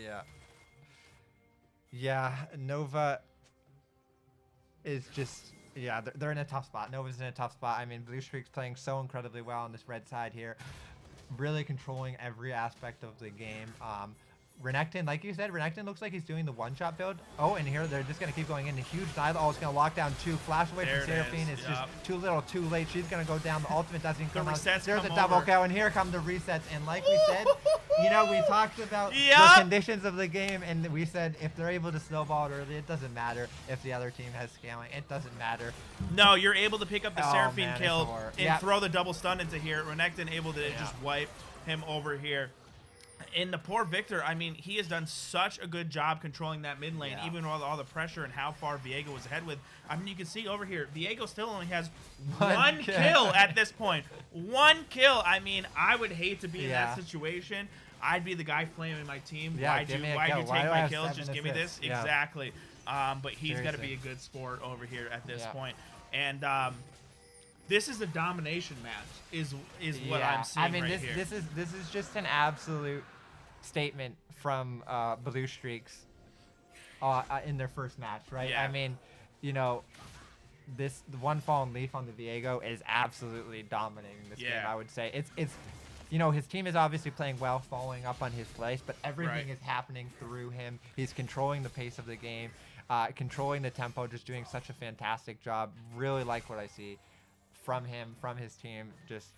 Yeah. Yeah, Nova is just, yeah, they're in a tough spot. Nova's in a tough spot. I mean, Blue Streak's playing so incredibly well on this red side here, really controlling every aspect of the game. Renekton, like you said, Renekton looks like he's doing the one-shot build. Oh, and here they're just going to keep going in. A huge dive. Oh, it's going to lock down 2. Flash away from Seraphine. It's just too little, too late. She's going to go down. The ultimate doesn't come out. There's a double kill, and here come the resets. And like we said, you know, we talked about the conditions of the game, and we said if they're able to snowball it early, it doesn't matter if the other team has scaling. It doesn't matter. No, you're able to pick up the Seraphine kill and throw the double stun into here. Renekton able to just wipe him over here. And the poor Victor, I mean, he has done such a good job controlling that mid lane, even with all the pressure and how far Viego was ahead with. I mean, you can see over here, Viego still only has one kill at this point. 1 kill. I mean, I would hate to be in that situation. I'd be the guy flaming my team. Why'd you take my kills? Just give me this. Exactly. But he's got to be a good sport over here at this point. And this is a domination match, is what I'm seeing. I mean, right this is just an absolute statement from Blue Streaks in their first match, right? I mean, you know, the one fallen leaf on the Viego is absolutely dominating this game. I would say it's you know, his team is obviously playing well, following up on his place, but everything is happening through him. He's controlling the pace of the game, controlling the tempo, just doing such a fantastic job. Really like what I see from him, from his team. Just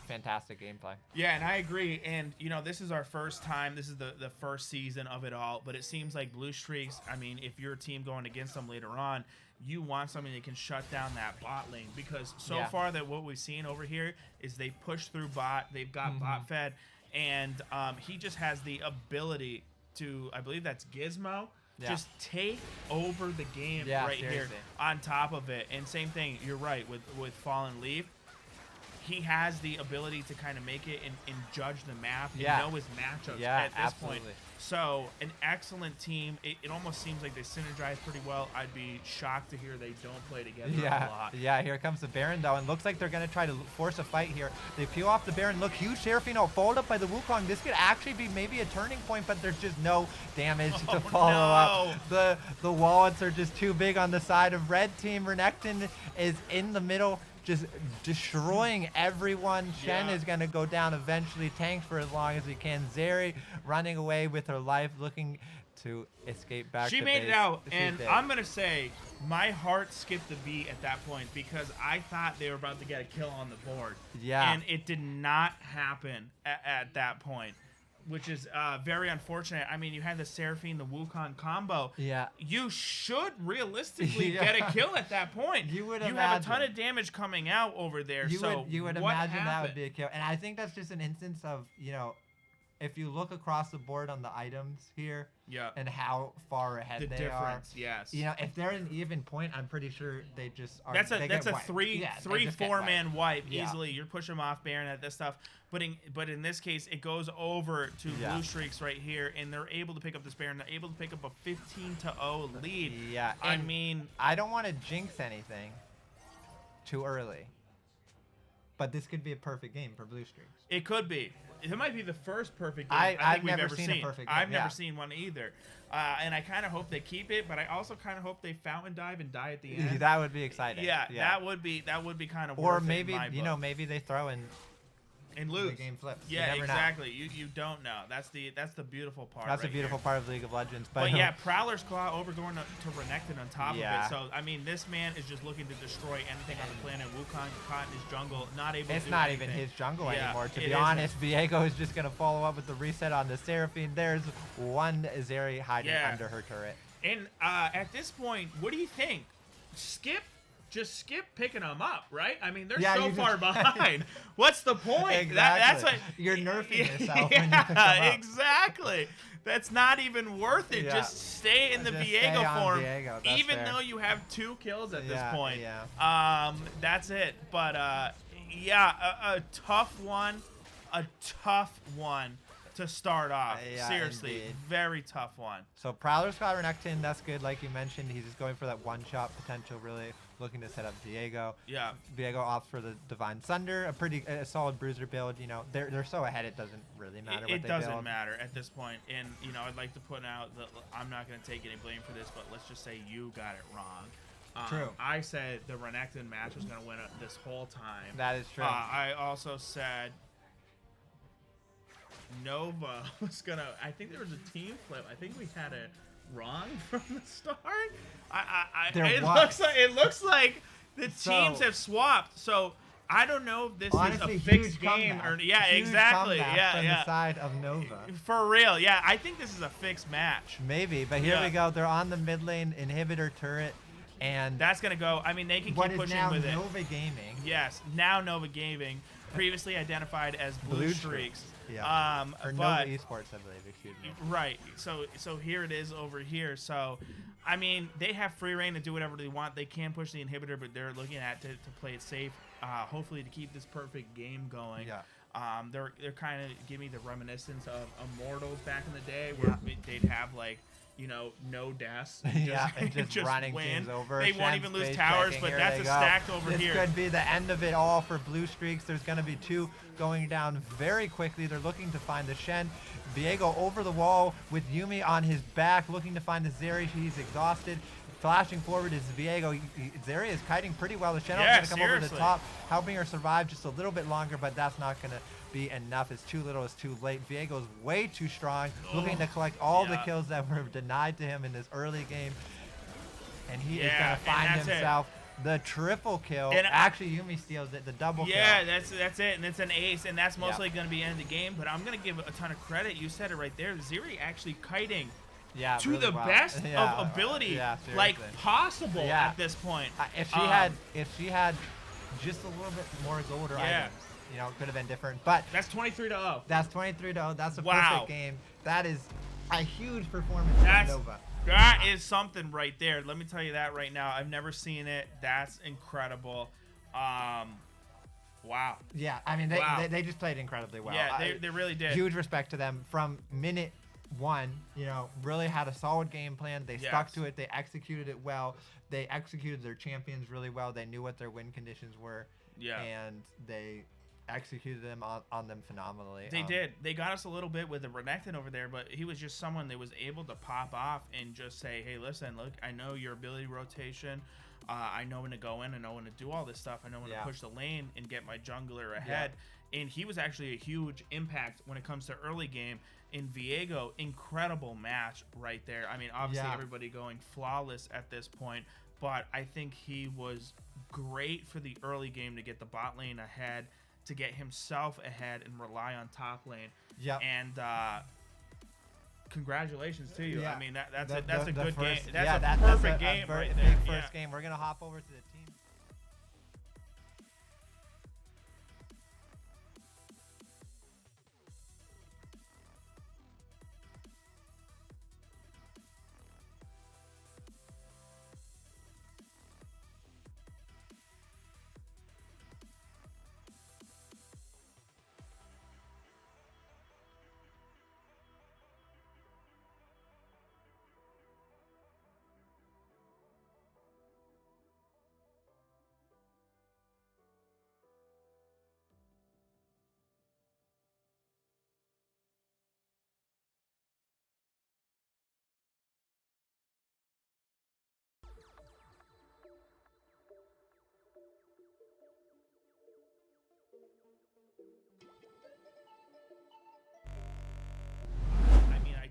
fantastic gameplay. Yeah, and I agree. And, you know, this is our first time. This is the first season of it all. But it seems like Blue Streaks, I mean, if you're a team going against them later on, you want something that can shut down that bot lane. Because so far that what we've seen over here is they push through bot. They've got bot fed. And he just has the ability to, I believe that's Gizmo, just take over the game here on top of it. And same thing, you're right, with Fallen Leaf. He has the ability to kind of make it and judge the map and know his matchups at this point. So an excellent team. It almost seems like they synergize pretty well. I'd be shocked to hear they don't play together a lot. Yeah, here comes the Baron though, and looks like they're going to try to force a fight here. They peel off the Baron. Look, huge Seraphine followed up by the Wukong. This could actually be maybe a turning point, but there's just no damage to follow up. The wallets are just too big on the side of red team. Renekton is in the middle, just destroying everyone. Shen is going to go down eventually, tanked for as long as he can. Zeri running away with her life, looking to escape back to base. She made it out, and I'm going to say my heart skipped a beat at that point because I thought they were about to get a kill on the board. And it did not happen at that point, which is very unfortunate. I mean, you had the Seraphine, the Wukong combo. You should realistically get a kill at that point. You have a ton of damage coming out over there. You would imagine that would be a kill. And I think that's just an instance of, you know, if you look across the board on the items here and how far ahead they are. You know, if they're an even point, I'm pretty sure they just are. That's a 3-4-man wipe easily. You're pushing them off Baron at this stuff. But in this case, it goes over to Blue Streaks right here, and they're able to pick up this Baron. They're able to pick up a 15-0 lead. I mean, I don't want to jinx anything too early, but this could be a perfect game for Blue Streaks. It could be. It might be the first perfect game I think we've ever seen. A perfect game. I've never seen one either. And I kind of hope they keep it, but I also kind of hope they fountain dive and die at the end. That would be exciting. That would be kind of or maybe maybe they throw in and lose. The game flips. Yeah, exactly. You don't know. That's the beautiful part. That's the beautiful part of League of Legends. But yeah, Prowler's Claw over going to Renekton on top of it. So I mean, this man is just looking to destroy anything on the planet. Wukong caught in his jungle, not able. It's to not anything. Even his jungle anymore. To be honest, Viego is just gonna follow up with the reset on the Seraphine. There's one Zeri hiding under her turret. And at this point, what do you think? Just skip picking them up, right? I mean, they're so far behind. What's the point? Exactly. That's what you're nerfing yourself when you pick them up. Exactly. That's not even worth it. Just stay in the Viego form, even though you have 2 kills at this point. That's it. But a tough one. to start off. Yeah, Seriously, indeed. very tough one. So Prowler's got Renekton, that's good, like you mentioned. He's just going for that one-shot potential, really looking to set up Viego. Yeah. Viego opts for the Divine Thunder, a solid bruiser build. You know, they're so ahead, it doesn't really matter what they build. It doesn't matter at this point. And, you know, I'd like to put out that I'm not going to take any blame for this, but let's just say you got it wrong. True. I said the Renekton match was going to win it this whole time. That is true. I also said Nova was going to... I think there was a team flip. I think we had it wrong from the start. It looks like the teams have swapped. So I don't know if this honestly, is a fixed game or huge exactly. Comeback from the side of Nova. For real, yeah. I think this is a fixed match. Maybe, but here we go. They're on the mid lane inhibitor turret, and that's gonna go. I mean, they can keep pushing now with it. Nova Gaming. Yes, now Nova Gaming, previously identified as Blue Streaks. Yeah. Or Nova Esports, I believe. Excuse me. Right. So here it is over here. So, I mean, they have free reign to do whatever they want. They can push the inhibitor, but they're looking at to play it safe. Hopefully to keep this perfect game going. Yeah. They're kind of giving me the reminiscence of Immortals back in the day, where they'd have like, you know, no deaths. And just running win. things over. They won't even lose towers, but that's a stacked over this here. This could be the end of it all for Blue Streaks. There's going to be 2 going down very quickly. They're looking to find the Shen. Viego over the wall with Yuumi on his back, looking to find the Zeri. He's exhausted. Flashing forward is Viego. Zeri is kiting pretty well. The Shen is going to come over the top, helping her survive just a little bit longer, but that's not going to be enough. It's too little, it's too late. Viego is way too strong, looking to collect all the kills that were denied to him in this early game. And he is going to find himself the triple kill. And actually, Yuumi steals it, the double kill. Yeah, that's it, and it's an ace, and that's mostly going to be end of the game. But I'm going to give a ton of credit. You said it right there. Zeri actually kiting to really the best of ability like possible at this point. If she had just a little bit more gold or items, you know, it could have been different. But that's 23-0. That's 23-0. That's a perfect game. That is a huge performance from Nova. That is something right there. Let me tell you that right now. I've never seen it. That's incredible. Wow. Yeah, I mean, they just played incredibly well. Yeah, they really did. Huge respect to them from minute 1. You know, really had a solid game plan. They stuck to it. They executed it well. They executed their champions really well. They knew what their win conditions were. Yeah. And they executed them on them phenomenally. They did. They got us a little bit with the Renekton over there, but he was just someone that was able to pop off and just say, hey, listen, look, I know your ability rotation. I know when to go in. I know when to do all this stuff. I know when to push the lane and get my jungler ahead. And he was actually a huge impact when it comes to early game. In Viego, incredible match right there. I mean, obviously everybody going flawless at this point, but I think he was great for the early game to get the bot lane ahead, to get himself ahead and rely on top lane. Yeah. And congratulations to you. I mean, that's a good game. That's a perfect game right there. Big first game. We're gonna hop over to the team.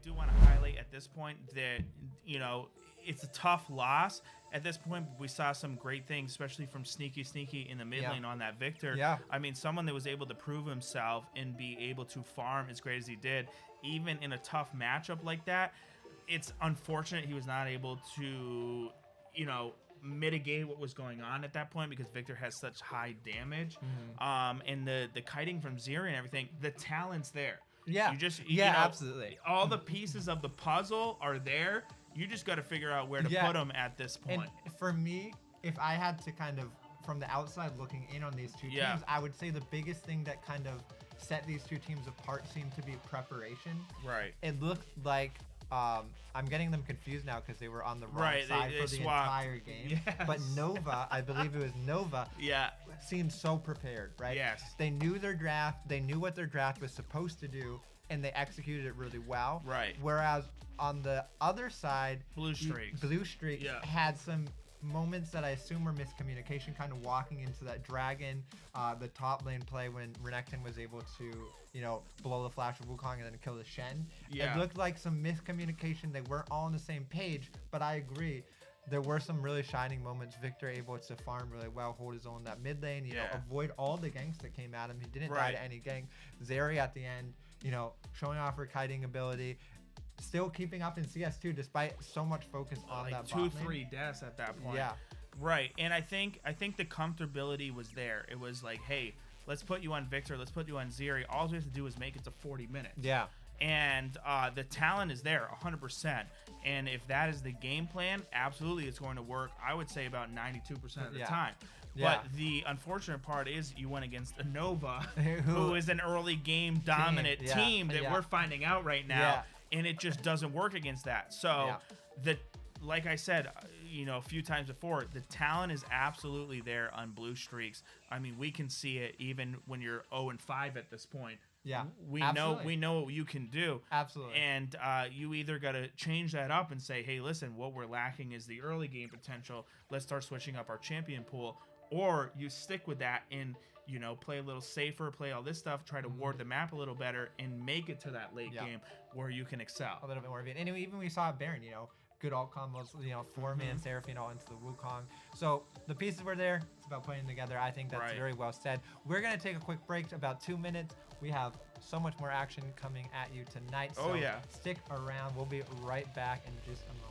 Do want to highlight at this point that, you know, it's a tough loss at this point. We saw some great things, especially from Sneaky in the mid lane on that Victor. I mean, someone that was able to prove himself and be able to farm as great as he did, even in a tough matchup like that. It's unfortunate he was not able to, you know, mitigate what was going on at that point, because Victor has such high damage. And the kiting from Zeri and everything, the talent's there. Yeah, you know, absolutely. All the pieces of the puzzle are there. You just got to figure out where to put them at this point. And for me, if I had to kind of, from the outside looking in on these two teams, I would say the biggest thing that kind of set these two teams apart seemed to be preparation. Right. It looked like I'm getting them confused now because they were on the wrong Right, side they for the swapped. entire game. Yes. But Nova, I believe it was Nova, Yeah. seemed so prepared, right? Yes. They knew their draft, they knew what their draft was supposed to do, and they executed it really well. Right. Whereas on the other side, Blue Streaks. Blue Streak Yeah. had some moments that I assume were miscommunication, kind of walking into that dragon, the top lane play when Renekton was able to, blow the flash of Wukong and then kill the Shen. Yeah. It looked like some miscommunication. They weren't all on the same page, but I agree. There were some really shining moments. Victor able to farm really well, hold his own in that mid lane, avoid all the ganks that came at him. He didn't die to any gank. Zeri at the end, showing off her kiting ability. Still keeping up in CS2 despite so much focus on Like that 2-3 deaths at that point. Yeah. Right. And I think the comfortability was there. It was like, hey, let's put you on Victor, let's put you on Zeri. All we have to do is make it to 40 minutes. Yeah. And the talent is there 100%. And if that is the game plan, absolutely it's going to work. I would say about 92% of the time. Yeah. But the unfortunate part is you went against a Nova, who is an early game dominant team that we're finding out right now. And it just doesn't work against that. So like I said, a few times before, the talent is absolutely there on Blue Streaks. I mean, we can see it even when you're 0-5 at this point. Yeah, we know what you can do. Absolutely. And you either got to change that up and say, hey, listen, what we're lacking is the early game potential. Let's start switching up our champion pool. Or you stick with that and play a little safer, play all this stuff, try to ward the map a little better, and make it to that late game where you can excel. A little bit more of it. And even we saw at Baron, good alt combos, 4-man Seraphine all into the Wukong. So the pieces were there. It's about putting them together. I think that's very well said. We're going to take a quick break, about 2 minutes. We have so much more action coming at you tonight. So stick around. We'll be right back in just a moment.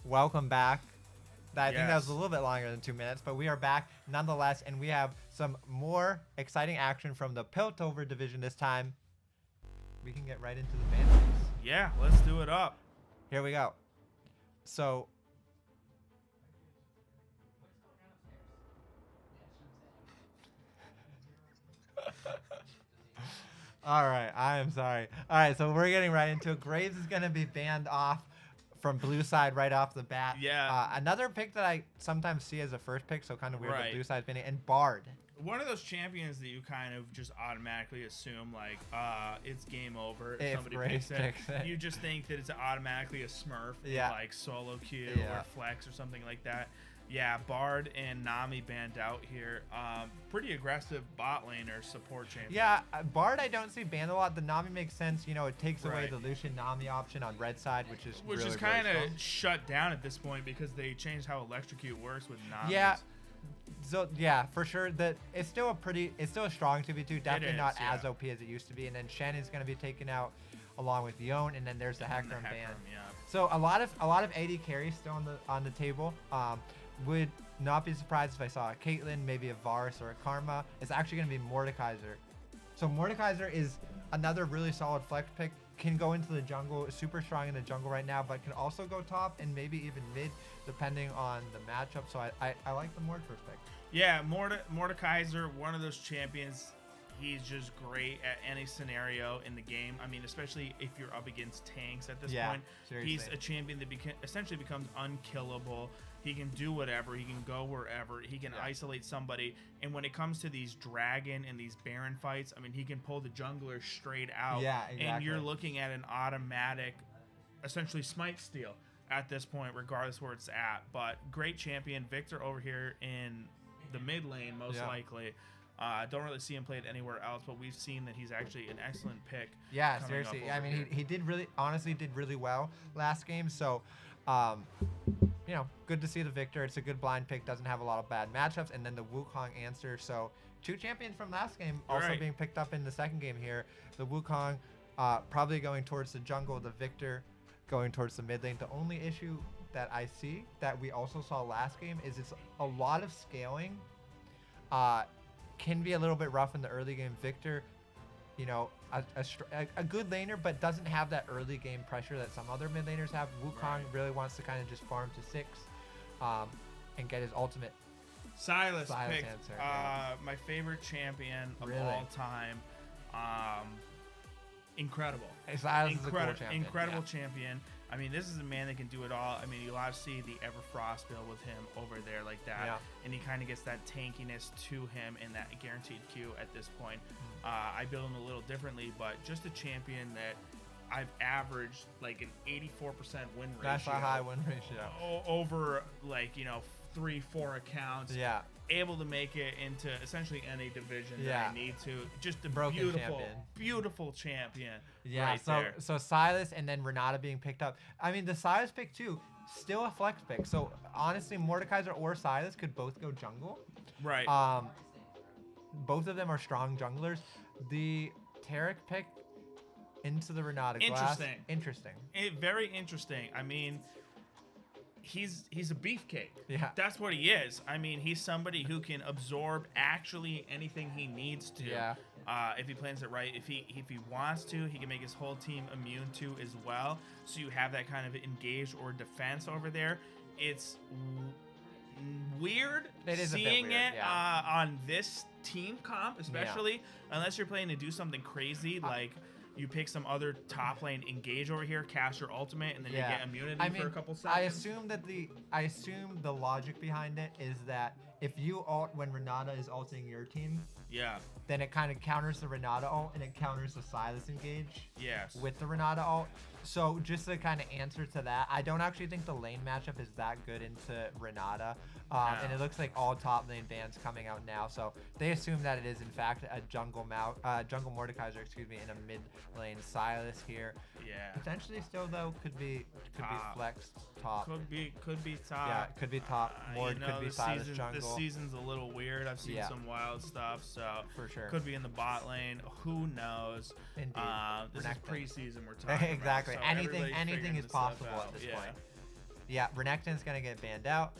welcome back. I think that was Yes. a little bit longer than 2 minutes, but we are back nonetheless, and we have some more exciting action from the Piltover division this time. We can get right into the fan base. Yeah, let's do it up. Here we go. So, all right, I am sorry. All right, so we're getting right into it. Graves is going to be banned off from blue side right off the bat. Yeah. Another pick that I sometimes see as a first pick, so kind of weird that Right. blue side's banning, and Bard. One of those champions that you kind of just automatically assume, like, it's game over if If somebody Graves picks picks it. You just think that it's automatically a Smurf, in, Yeah. like solo queue Yeah. or flex or something like that. Yeah, Bard and Nami banned out here. Pretty aggressive bot laner support champion. Yeah, Bard I don't see banned a lot. The Nami makes sense. You know, it takes away Right. the Lucian Nami option on red side, which is Which really, is really kind strong. of shut down at this point because they changed how electrocute works with Nami. Yeah. So yeah, for sure that it's still a strong 2v2. Definitely is, not yeah. as OP as it used to be. And then Shannon's gonna be taken out along with Yon, and then there's the And then Hecarim the ban. Hecarim, yeah. So a lot of AD carries still on the table. Would not be surprised if I saw a Caitlyn, maybe a Varus or a Karma. It's actually gonna be Mordekaiser. So Mordekaiser is another really solid flex pick. Can go into the jungle, super strong in the jungle right now, but can also go top and maybe even mid, depending on the matchup. So I like the Mord first pick. Yeah, Mordekaiser, one of those champions. He's just great at any scenario in the game. I mean, especially if you're up against tanks at this Yeah, point. seriously. He's a champion that essentially becomes unkillable. He can do whatever. He can go wherever. He can isolate somebody. And when it comes to these dragon and these baron fights, I mean, he can pull the jungler straight out. Yeah, exactly. And you're looking at an automatic, essentially smite steal at this point, regardless where it's at. But great champion. Victor over here in the mid lane, most likely. Don't really see him played anywhere else, but we've seen that he's actually an excellent pick. Yeah, coming seriously. up I over mean, here. he did really well last game. So, you know, good to see the victor. It's a good blind pick. Doesn't have a lot of bad matchups. And then the Wukong answer. So, two champions from last game also Right. being picked up in the second game here. The Wukong probably going towards the jungle. The victor going towards the mid lane. The only issue that I see that we also saw last game is it's a lot of scaling. Can be a little bit rough in the early game. Victor, you know, a good laner, but doesn't have that early game pressure that some other mid laners have. Wukong Right. really wants to kind of just farm to 6 and get his ultimate. Silas Silas picked answer, yeah. my favorite champion of Really? all time. Incredible. Silas is a cool champion. Incredible yeah. champion. I mean, this is a man that can do it all. I mean, you'll have to see the Everfrost build with him over there like that. Yeah. And he kind of gets that tankiness to him in that guaranteed Q at this point. I build him a little differently, but just a champion that I've averaged like an 84% win ratio. That's a high win ratio. Over like, 3-4 accounts. Yeah. Able to make it into essentially any division Yeah. that I need to. Just a Broken beautiful, champion. beautiful champion. Yeah, right so there. so Silas and then Renata being picked up. I mean, the Silas pick too, still a flex pick. So honestly, Mordekaiser or Silas could both go jungle. Right. Both of them are strong junglers. The Tarek pick into the Renata glass. Interesting. Very interesting. I mean, he's a beefcake. Yeah. That's what he is. I mean, he's somebody who can absorb actually anything he needs to. Yeah. If he plans it right, if he wants to, he can make his whole team immune to as well. So you have that kind of engage or defense over there. It's weird It is a bit seeing weird, it yeah. on this team comp, especially unless you're playing to do something crazy like. You pick some other top lane engage over here, cast your ultimate, and then you get immunity for a couple seconds. I assume the logic behind it is that if you ult when Renata is ulting your team, then it kind of counters the Renata ult and it counters the Silas engage. Yes. With the Renata ult. So just to kind of answer to that, I don't actually think the lane matchup is that good into Renata. And it looks like all top lane bans coming out now. So they assume that it is in fact a jungle Mordekaiser, in a mid lane Silas here. Yeah. Potentially still though could be flexed top. Could be top. Yeah, could be top. Mord could be Silas jungle. This season's a little weird. I've seen some wild stuff, so for sure. Could be in the bot lane. Who knows? Indeed. This is Renekton. preseason we're talking exactly. about. So anything everybody's anything figuring is this stuff possible out. at this Yeah. point. Yeah, Renekton's going to get banned out.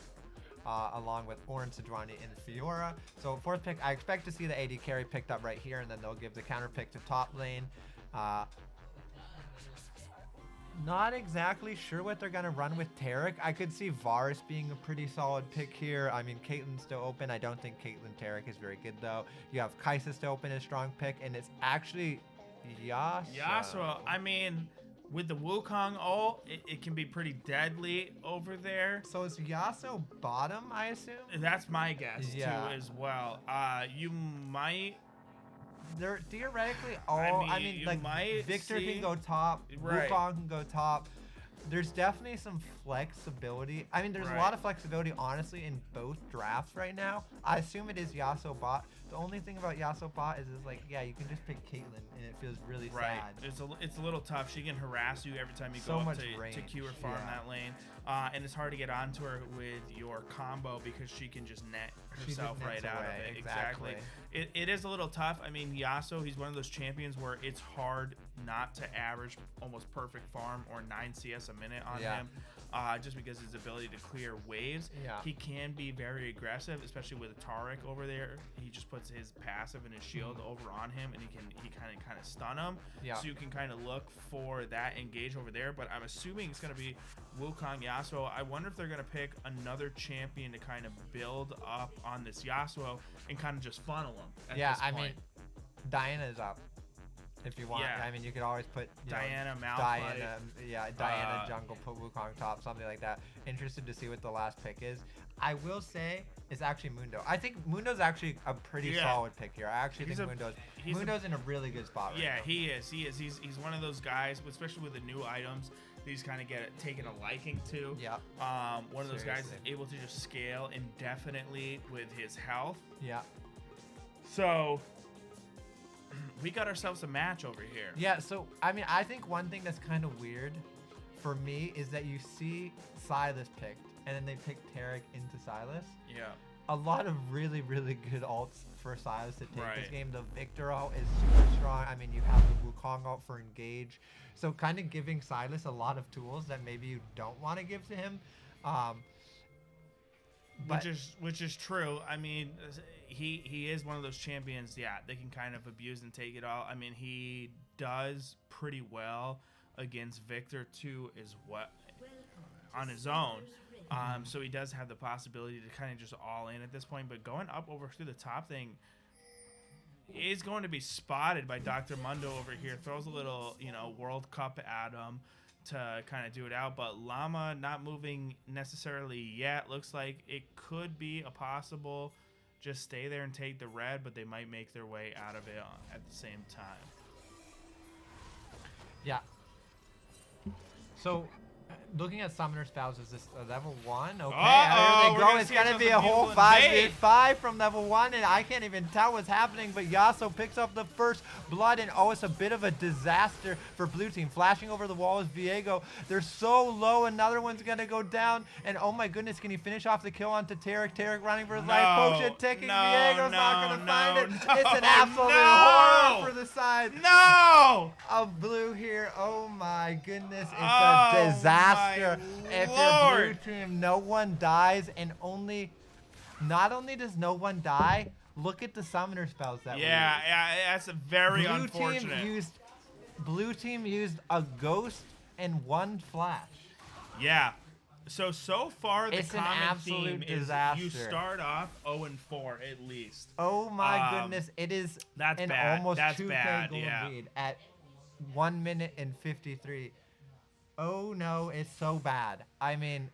Along with Orange, Sejuani, and Fiora. So fourth pick, I expect to see the AD carry picked up right here, and then they'll give the counter pick to top lane. Not exactly sure what they're going to run with Taric. I could see Varus being a pretty solid pick here. I mean, Caitlyn's still open. I don't think Caitlyn Taric is very good, though. You have Kai'Sa still open, a strong pick, and it's actually Yasuo. Yasuo, I mean, with the Wukong ult, it can be pretty deadly over there. So is Yasuo bottom, I assume? That's my guess, Yeah. too, as well. You might... They're theoretically all. I mean, like Victor can go top, Right. Wukong can go top. There's definitely some flexibility. I mean, there's a lot of flexibility, honestly, in both drafts right now. I assume it is Yasuo bot. The only thing about Yasuo bot is like, yeah, you can just pick Caitlyn, and it feels really sad. It's a little tough. She can harass you every time you So go up much to range, queue or farm that lane. And it's hard to get onto her with your combo because she can just net herself right out of it. Exactly. It is a little tough. I mean, Yasuo, he's one of those champions where it's hard not to average almost perfect farm or 9 CS a minute on him. Just because his ability to clear waves. He can be very aggressive, especially with Taric over there. He just puts his passive and his shield over on him, and he kind of stun him. So you can kind of look for that engage over there. But I'm assuming it's going to be Wukong Yasuo. I wonder if they're going to pick another champion to kind of build up on this Yasuo and kind of just funnel him at this point. I mean, Diana is up. If you want, I mean, you could always put Diana, Malphite. Diana jungle, put Wukong top, something like that. Interested to see what the last pick is. I will say it's actually Mundo. I think Mundo's actually a pretty solid pick here. I actually think Mundo's in a really good spot right now. He is. He's one of those guys, especially with the new items, he's kind of taken a liking to. One of those guys is able to just scale indefinitely with his health. So we got ourselves a match over here. Yeah, so, I mean, I think one thing that's kind of weird for me is that you see Sylas picked, and then they pick Taric into Sylas. A lot of really, really good ults for Sylas to take this game. The Victor ult is super strong. I mean, you have the Wukong ult for engage. So kind of giving Sylas a lot of tools that maybe you don't want to give to him. Which is true. I mean, he is one of those champions, they can kind of abuse and take it all. I mean, he does pretty well against Victor too, is what on his own. So he does have the possibility to kind of just all in at this point, but going up over through the top thing is going to be spotted by Dr. Mundo over here. Throws a little, World Cup at him to kind of do it out, but Llama not moving necessarily yet. Looks like it could be a possible just stay there and take the red, but they might make their way out of it at the same time. So looking at summoner spells, is this a level 1? Okay, there they go. It's gonna be a whole 5v5 from level 1, and I can't even tell what's happening. But Yasuo picks up the first blood, and it's a bit of a disaster for blue team. Flashing over the wall is Viego. They're so low. Another one's gonna go down, and oh my goodness, can he finish off the kill onto Taric? Taric running for his life. Potion ticking. Viego's not gonna find it. It's an absolute horror for the side of blue here. Oh my goodness, it's a disaster. If you're blue team, no one dies, and not only does no one die, look at the summoner spells that that's a very unfortunate. Blue team used a ghost and 1 flash. So far the common theme is you start off 0-4 at least. Oh my goodness, it is an almost 2K gold lead at 1 minute and 53. Oh no, it's so bad. I mean,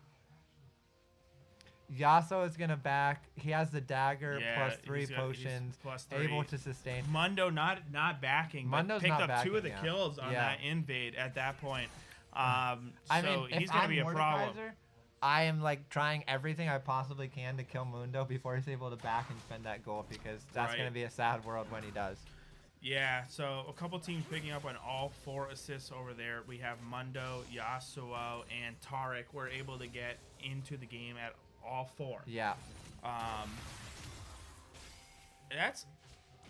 Yasuo is gonna back. He has the dagger plus 3 potions, able to sustain. Mundo not backing, but picked up 2 of the kills on that invade at that point. I mean, he's gonna be a problem. I am like trying everything I possibly can to kill Mundo before he's able to back and spend that gold, because that's gonna be a sad world when he does. So a couple teams picking up on all 4 assists over there. We have Mundo, Yasuo, and Taric. We're able to get into the game at all 4. That's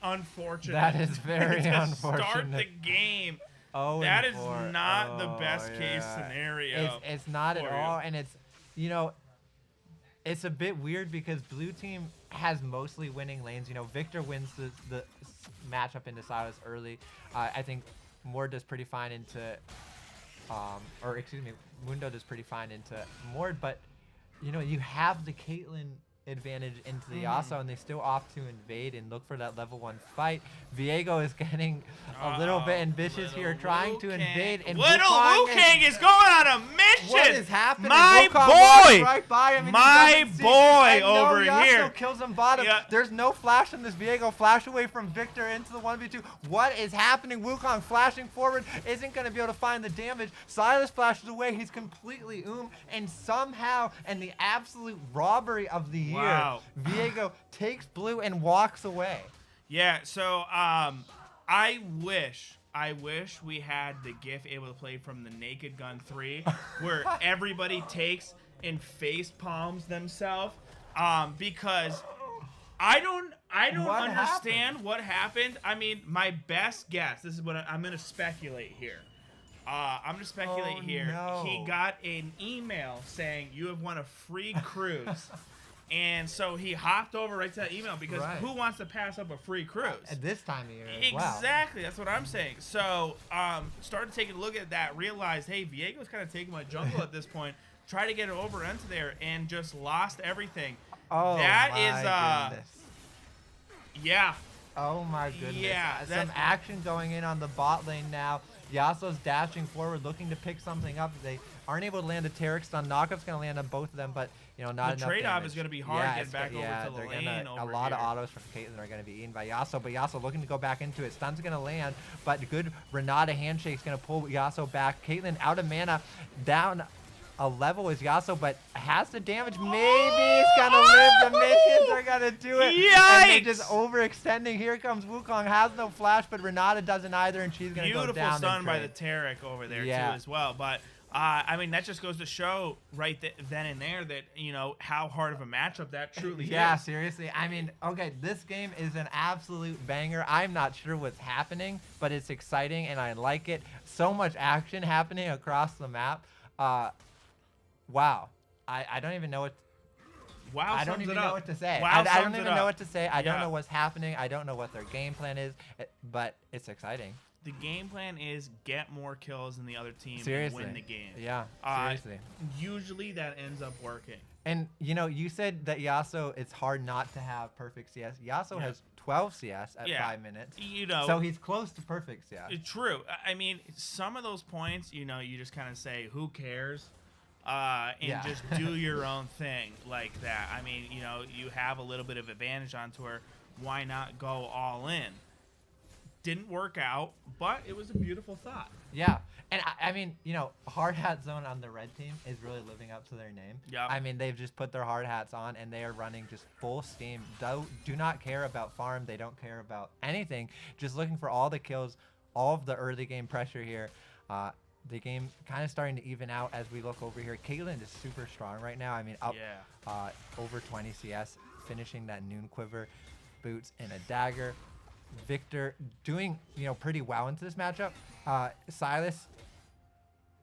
unfortunate. That is very unfortunate. Start the game. That is not the best case scenario. It's not at all, and you know, it's a bit weird because blue team has mostly winning lanes. You know, Victor wins the matchup into Silas early. I think Mord does pretty fine into, or excuse me, Mundo does pretty fine into Mord, but you know, you have the Caitlyn advantage into the Yasuo, and they still opt to invade and look for that level 1 fight. Viego is getting a little bit ambitious here, trying to invade. And little Wu Kang is going on a mission. What is happening? My Wukong walks boy, right by him, and my boy over Yasuo here kills him bottom. Yeah. There's no flash on this Viego. Flash away from Victor into the 1v2. What is happening? Wukong flashing forward, isn't going to be able to find the damage. Silas flashes away. He's completely and somehow, and the absolute robbery of the year, Wow. Viego takes blue and walks away. Yeah, so I wish we had the GIF able to play from the Naked Gun 3 where everybody takes and face palms themselves, because I don't understand what happened. I mean, my best guess, this is what I'm going to speculate here. I'm going to speculate here. No. He got an email saying you have won a free cruise. And so he hopped over right to that email because who wants to pass up a free cruise? At this time of year Exactly. That's what I'm saying. So started taking a look at that, realized, hey, Viego's kind of taking my jungle at this point. Try to get it over into there and just lost everything. Oh, goodness. Yeah. Oh my goodness. Yeah. Some action going in on the bot lane now. Yasuo's dashing forward, looking to pick something up. They aren't able to land a Taric stun. Knockup's going to land on both of them, but you know, not enough The trade-off damage. is going to be hard to get back over to the lane over A lot here. of autos from Caitlyn are going to be eaten by Yasuo, but Yasuo looking to go back into it. Stun's going to land, but good Renata handshake's going to pull Yasuo back. Caitlyn out of mana, down a level is Yasuo, but has the damage. Maybe he's going to live. The minions are going to do it. Yikes! And they're just overextending. Here comes Wukong. Has no flash, but Renata doesn't either, and she's going to go down. Beautiful stun by the Taric over there, too, as well. But I mean, that just goes to show right then and there that, you know, how hard of a matchup that truly is. Yeah, seriously. I mean, okay, this game is an absolute banger. I'm not sure what's happening, but it's exciting, and I like it. So much action happening across the map. Wow. I don't even know what... Wow, I don't even know what to say. Wow, I don't even know what to say. I don't Yeah. know what's happening. I don't know what their game plan is, but it's exciting. The game plan is get more kills than the other team Seriously. and win the game. Yeah, seriously. Usually that ends up working. And, you know, you said that Yasuo, it's hard not to have perfect CS. Yasuo has 12 CS at 5 minutes. You know, so he's close to perfect CS. True. I mean, some of those points, you know, you just kind of say, who cares? And just do your own thing like that. I mean, you know, you have a little bit of advantage onto her. Why not go all in? Didn't work out, but it was a beautiful thought. Yeah. And I mean, you know, hard hat zone on the red team is really living up to their name. Yeah. I mean, they've just put their hard hats on and they are running just full steam. Do not care about farm. They don't care about anything. Just looking for all the kills, all of the early game pressure here. The game kind of starting to even out as we look over here. Caitlyn is super strong right now. I mean, up over 20 CS, finishing that noon quiver, boots and a dagger. Victor doing, you know, pretty well into this matchup. Silas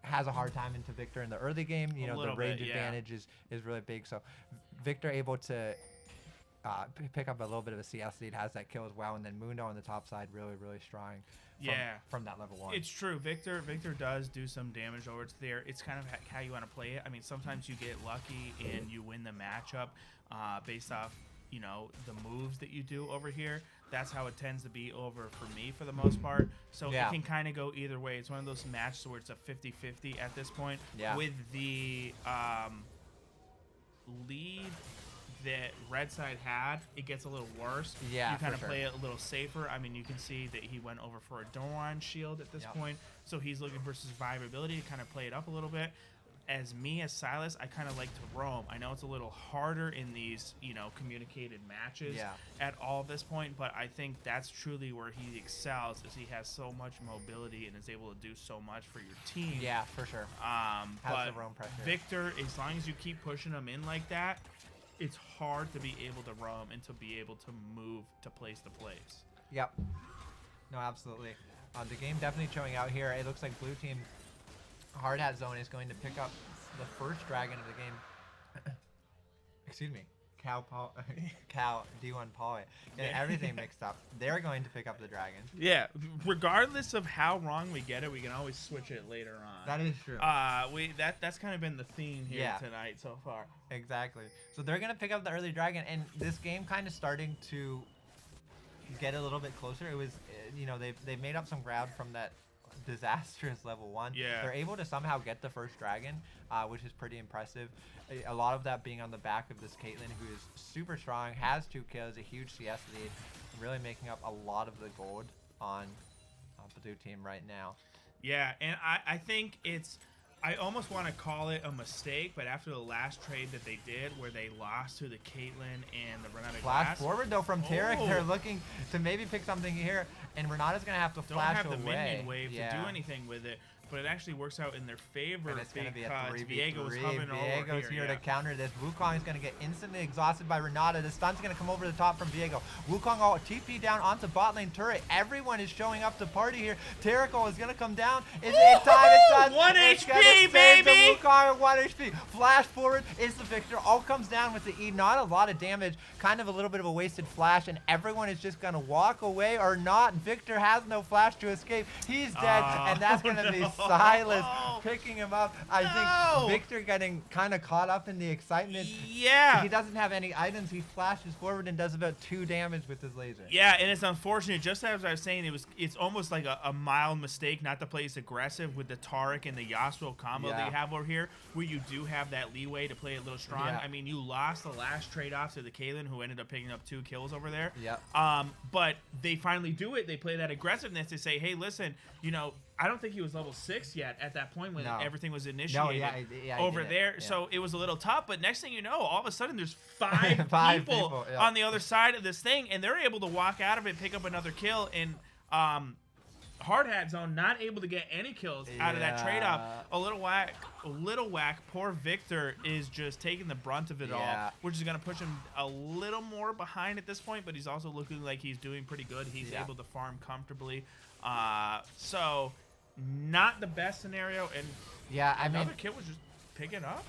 has a hard time into Victor in the early game. You know, the range advantage is really big. So Victor able to pick up a little bit of a CS lead, has that kill as well, and then Mundo on the top side really, really strong. From that level 1. It's true. Victor does do some damage over to there. It's kind of how you want to play it. I mean, sometimes you get lucky and you win the matchup based off, you know, the moves that you do over here. That's how it tends to be over for me for the most part. So it can kind of go either way. It's one of those matches where it's a 50-50 at this point. With the lead that red side had, it gets a little worse. You kind of play it a little safer. I mean, you can see that he went over for a Doran shield at this point, so he's looking for survivability to kind of play it up a little bit. As Silas, I kind of like to roam. I know it's a little harder in these, you know, communicated matches at all this point, but I think that's truly where he excels, is he has so much mobility and is able to do so much for your team. Yeah, for sure. Has the roam pressure. Victor, as long as you keep pushing him in like that, it's hard to be able to roam and to be able to move to place to place. Yep. No, absolutely. The game definitely showing out here. It looks like blue team hard hat zone is going to pick up the first dragon of the game. excuse me, Cal D1 Poly, getting everything mixed up. They're going to pick up the dragon. Yeah, regardless of how wrong we get it, we can always switch it later on. That is true. That's kind of been the theme here tonight so far. Exactly. So they're gonna pick up the early dragon, and this game kind of starting to get a little bit closer. It was, you know, they've made up some ground from that disastrous level 1. Yeah. They're able to somehow get the first dragon, which is pretty impressive. A lot of that being on the back of this Caitlyn, who is super strong, has 2 kills, a huge CS lead, really making up a lot of the gold on the blue team right now. Yeah, and I think I almost want to call it a mistake, but after the last trade that they did where they lost to the Caitlyn and the Renata Flash forward though from Tarek. They're looking to maybe pick something here, and Renata's gonna have to flash away. Don't have the minion wave to do anything with it, but it actually works out in their favor and it's gonna be a 3v3. Viego's hovering Viego's here to counter this. Wukong is gonna get instantly exhausted by Renata. The stun's gonna come over the top from Viego. Wukong all TP down onto bot lane turret. Everyone is showing up to party here. Terrico is gonna come down. Is it time? It's done. 1 HP, baby! Wukong 1 HP. Flash forward is the victor. All comes down with the E. Not a lot of damage. Kind of a little bit of a wasted flash, and everyone is just gonna walk away or not. Victor has no flash to escape. He's dead, and that's gonna be Silas picking him up. I think Victor getting kind of caught up in the excitement. Yeah. He doesn't have any items. He flashes forward and does about 2 damage with his laser. Yeah, and it's unfortunate. Just as I was saying, it's almost like a mild mistake not to play as aggressive with the Taric and the Yasuo combo that you have over here, where you do have that leeway to play a little strong. I mean, you lost the last trade-off to the Caitlyn, who ended up picking up 2 kills over there. But they finally do it. They play that aggressiveness. They say, hey, listen, you know, I don't think he was level 6 yet at that point when everything was initiated over there. So it was a little tough. But next thing you know, all of a sudden there's 5 people on the other side of this thing, and they're able to walk out of it, pick up another kill, and Hard Hat Zone not able to get any kills out of that trade-off. A little whack. Poor Victor is just taking the brunt of it all, which is going to push him a little more behind at this point, but he's also looking like he's doing pretty good. He's able to farm comfortably. So not the best scenario, and another kid was just picking up.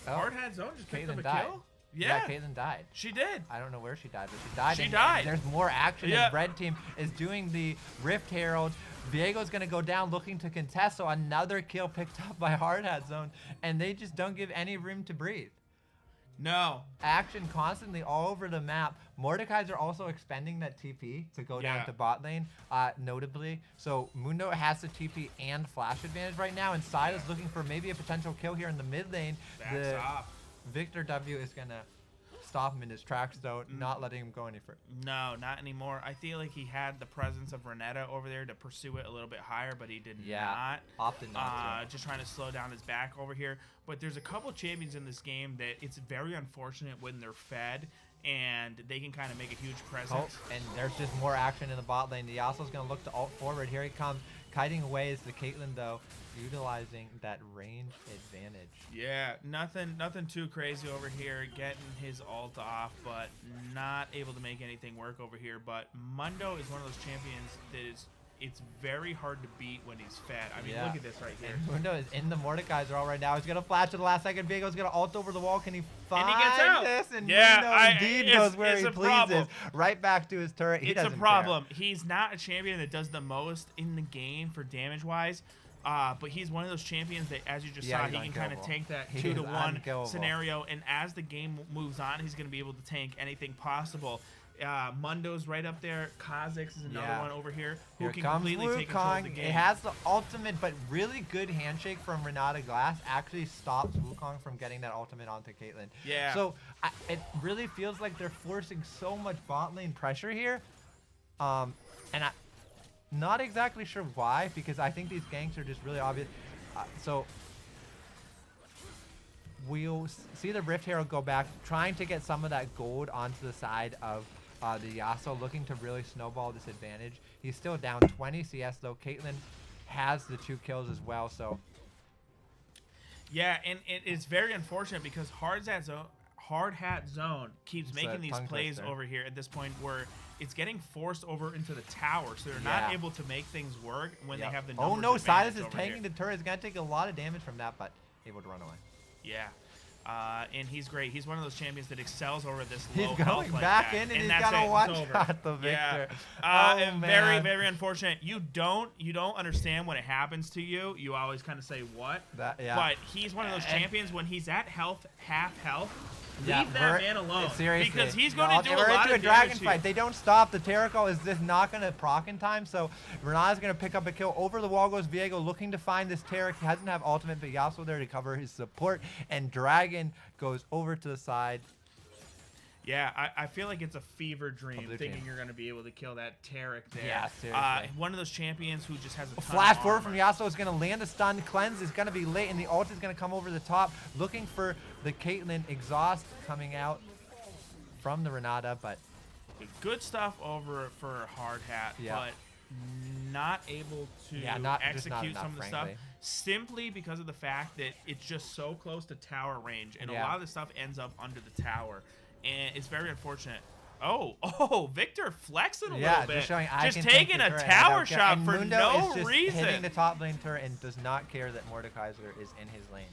Hard Hat Zone just picked up a kill. Yeah, Caitlyn died. She did. I don't know where she died, but she died. She died. There's more action. The red team is doing the Rift Herald. Viego's going to go down looking to contest, so another kill picked up by Hard Hat Zone, and they just don't give any room to breathe. No. Action constantly all over the map. Mordekaiser also expending that TP to go down to bot lane, notably. So Mundo has the TP and flash advantage right now, and Sida's looking for maybe a potential kill here in the mid lane. Backs off. Victor W is going to stop him in his tracks, though, not letting him go any further. No, not anymore. I feel like he had the presence of Renata over there to pursue it a little bit higher, but he did not. Opted not to. Just trying to slow down his back over here. But there's a couple champions in this game that it's very unfortunate when they're fed and they can kind of make a huge presence. And there's just more action in the bot lane. Yasuo's going to look to ult forward. Here he comes. Kiting away is the Caitlyn, though, utilizing that range advantage. Yeah, nothing too crazy over here. Getting his ult off, but not able to make anything work over here. But Mundo is one of those champions that it's very hard to beat when he's fed. I mean, look at this right here. And Mundo is in the Mordekaiser all right now. He's going to flash at the last second. Viego's going to ult over the wall. Can he find this? And Mundo indeed goes where he pleases. Right back to his turret. He doesn't It's a problem. He's not a champion that does the most in the game for damage-wise. But he's one of those champions that, as you just saw, he can kind of tank that 2-to-1 scenario. And as the game moves on, he's going to be able to tank anything possible. Mundo's right up there. Kha'Zix is another one over here who can completely take control of the game. It has the ultimate, but really good handshake from Renata Glass actually stops Wukong from getting that ultimate onto Caitlyn. Yeah. So it really feels like they're forcing so much bot lane pressure here. And not exactly sure why, because I think these ganks are just really obvious. So we'll see the Rift Herald go back, trying to get some of that gold onto the side of the Yasuo, looking to really snowball this advantage. He's still down 20 CS, though. Caitlyn has the 2 kills as well, so. Yeah, and it's very unfortunate because Hard Hat Zone keeps making these plays over here at this point where it's getting forced over into the tower, so they're not able to make things work when they have the numbers. Oh no, Silas is tanking the turret. He's going to take a lot of damage from that, but able to run away. Yeah. And he's great. He's one of those champions that excels over this He's low going health like back that. in, and he's that's gonna it. watch It's over. out the Victor. Yeah. Oh, And man. very unfortunate. You don't understand when it happens to you. You always kind of say what. Yeah. But he's one of those champions when he's at half health. Yeah, Leave that man alone. Seriously. Because he's going to do a we're lot into of a dragon damage to fight. you. They don't stop. The Terrico is just not going to proc in time, so Renata's going to pick up a kill. Over the wall goes Viego, looking to find this Terric. He doesn't have ultimate, but Yasuo there to cover his support, and Dragon goes over to the side. Yeah, I feel like it's a fever dream Blue thinking team. you're going to be able to kill that Tarek there. Yeah, seriously. One of those champions who just has a ton Flash of forward from armor. Yasuo is going to land a stun. Cleanse is going to be late, and the ult is going to come over the top, looking for the Caitlyn exhaust coming out from the Renata, but Good stuff over for Hard Hat, Yeah. but not able to Yeah, just not execute enough, some of the frankly. stuff simply because of the fact that it's just so close to tower range, and a Yeah. lot of the stuff ends up under the tower, and it's very unfortunate. Oh, Victor flexing a little bit. just showing I just can taking take the a turret and I tower don't care. shot And for Mundo no is just reason. hitting the top lane turret and does not care that Mordekaiser is in his lane.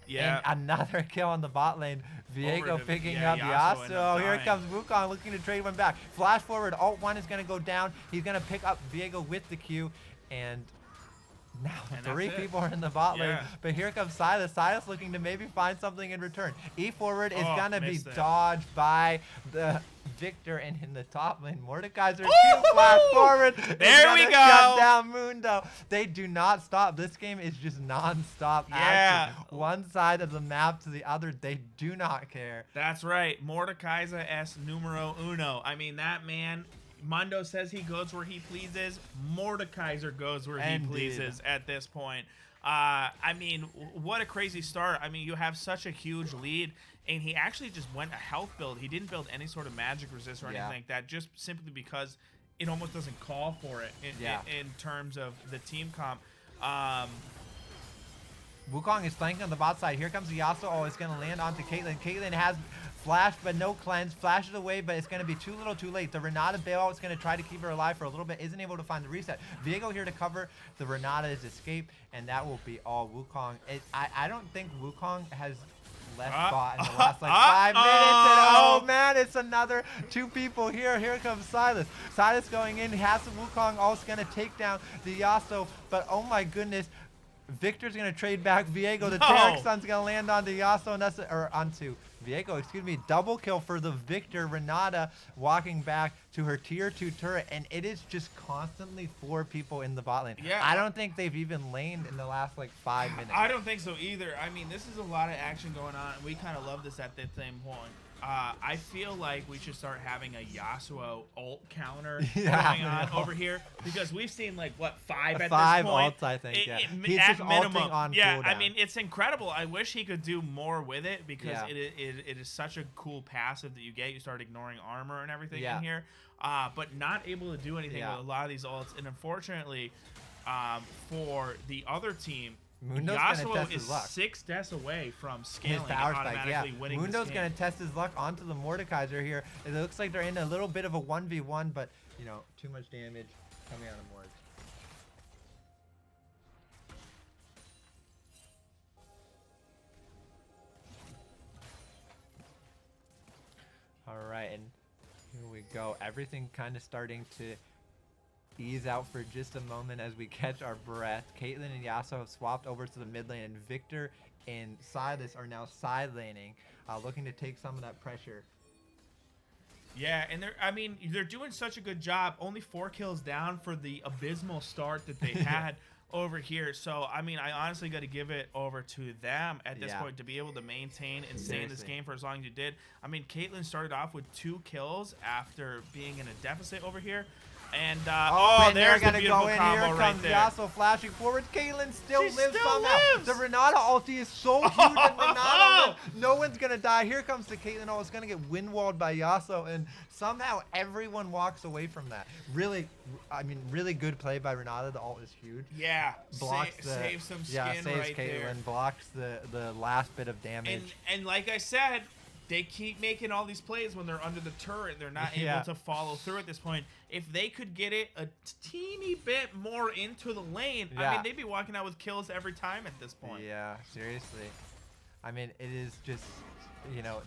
Yeah. And another kill on the bot lane. Viego Over to- picking yeah, up Yasuo ended up Yasuo. Here dying. comes Wukong looking to trade one back. Flash forward. Alt 1 is going to go down. He's going to pick up Viego with the Q. And now And 3 that's it. people are in the bot lane. Yeah. But here comes Silas. Silas looking to maybe find something in return. E forward is Oh, going to be missed it. dodged by the Victor, and in the top lane, Mordekaiser Woo-hoo! Q flash forward. There we Shut go. down Mundo. They do not stop. This game is just non-stop action. One side of the map to the other. They do not care. That's right. Mordekaiser es numero uno. I mean, that man, Mundo says he goes where he pleases. Mordekaiser goes where he Indeed. pleases at this point. I mean, what a crazy start. I mean, you have such a huge lead, and he actually just went a health build. He didn't build any sort of magic resist or anything Yeah. like that, just simply because it almost doesn't call for it in terms of the team comp. Wukong is flanking on the bot side. Here comes the Yasuo. Oh, it's going to land onto Caitlyn. Caitlyn has flash, but no cleanse. Flashes away, but it's going to be too little too late. The Renata bailout is going to try to keep her alive for a little bit. Isn't able to find the reset. Viego here to cover the Renata's escape, and that will be all Wukong. I don't think Wukong has left bot in the last like 5 minutes. And oh man, it's another 2 people here. Here comes Silas. Silas going in. Has the Wukong also going to take down the Yasuo, but oh my goodness. Victor's going to trade back Viego. The Tarek Sun's going to land onto Yasuo, and that's onto Viego, excuse me. Double kill for the Victor. Renata walking back to her tier 2 turret, and it is just constantly 4 people in the bot lane. Yeah. I don't think they've even laned in the last like 5 minutes. I don't think so either. I mean, this is a lot of action going on, and we kind of love this at the same point. I feel like we should start having a Yasuo ult counter going on over here, because we've seen like what 5 at 5 this point. ults, I think. Yeah. He's He's at just minimum. ulting on Yeah, I cooldown. mean it's incredible. I wish he could do more with it, because Yeah. it is such a cool passive that you get. You start ignoring armor and everything Yeah. in here, but not able to do anything Yeah. with a lot of these ults. And unfortunately, for the other team, Mundo's gonna Yasuo test is his luck. 6 deaths away from His scaling and power spike, yeah. automatically winning Mundo's this game. going to test his luck onto the Mordekaiser here. It looks like they're in a little bit of a 1v1, but, you know, too much damage coming out of Mord. All right, and here we go. Everything kind of starting to ease out for just a moment as we catch our breath. Caitlyn and Yasuo have swapped over to the mid lane, and Victor and Silas are now side laning, looking to take some of that pressure. Yeah, and they're doing such a good job. Only 4 kills down for the abysmal start that they had over here. So, I mean, I honestly got to give it over to them at this point to be able to maintain and stay in this game for as long as you did. I mean, Caitlyn started off with 2 kills after being in a deficit over here. And, and there's they're the gonna beautiful go in. combo Here right comes there. Yasuo flashing forward. Caitlyn still She lives still somehow. lives! The Renata ulti is so huge that Renata lives. No one's gonna die. Here comes the Caitlyn ult. It's gonna get windwalled by Yasuo, and somehow everyone walks away from that. Really, I mean, really good play by Renata. The ult is huge. Yeah, Blocks save some skin saves right Caitlyn, there. blocks the last bit of damage. And like I said, they keep making all these plays when they're under the turret. They're not able to follow through at this point. If they could get it a teeny bit more into the lane, I mean, they'd be walking out with kills every time at this point. Yeah, seriously. I mean, it is just, you know,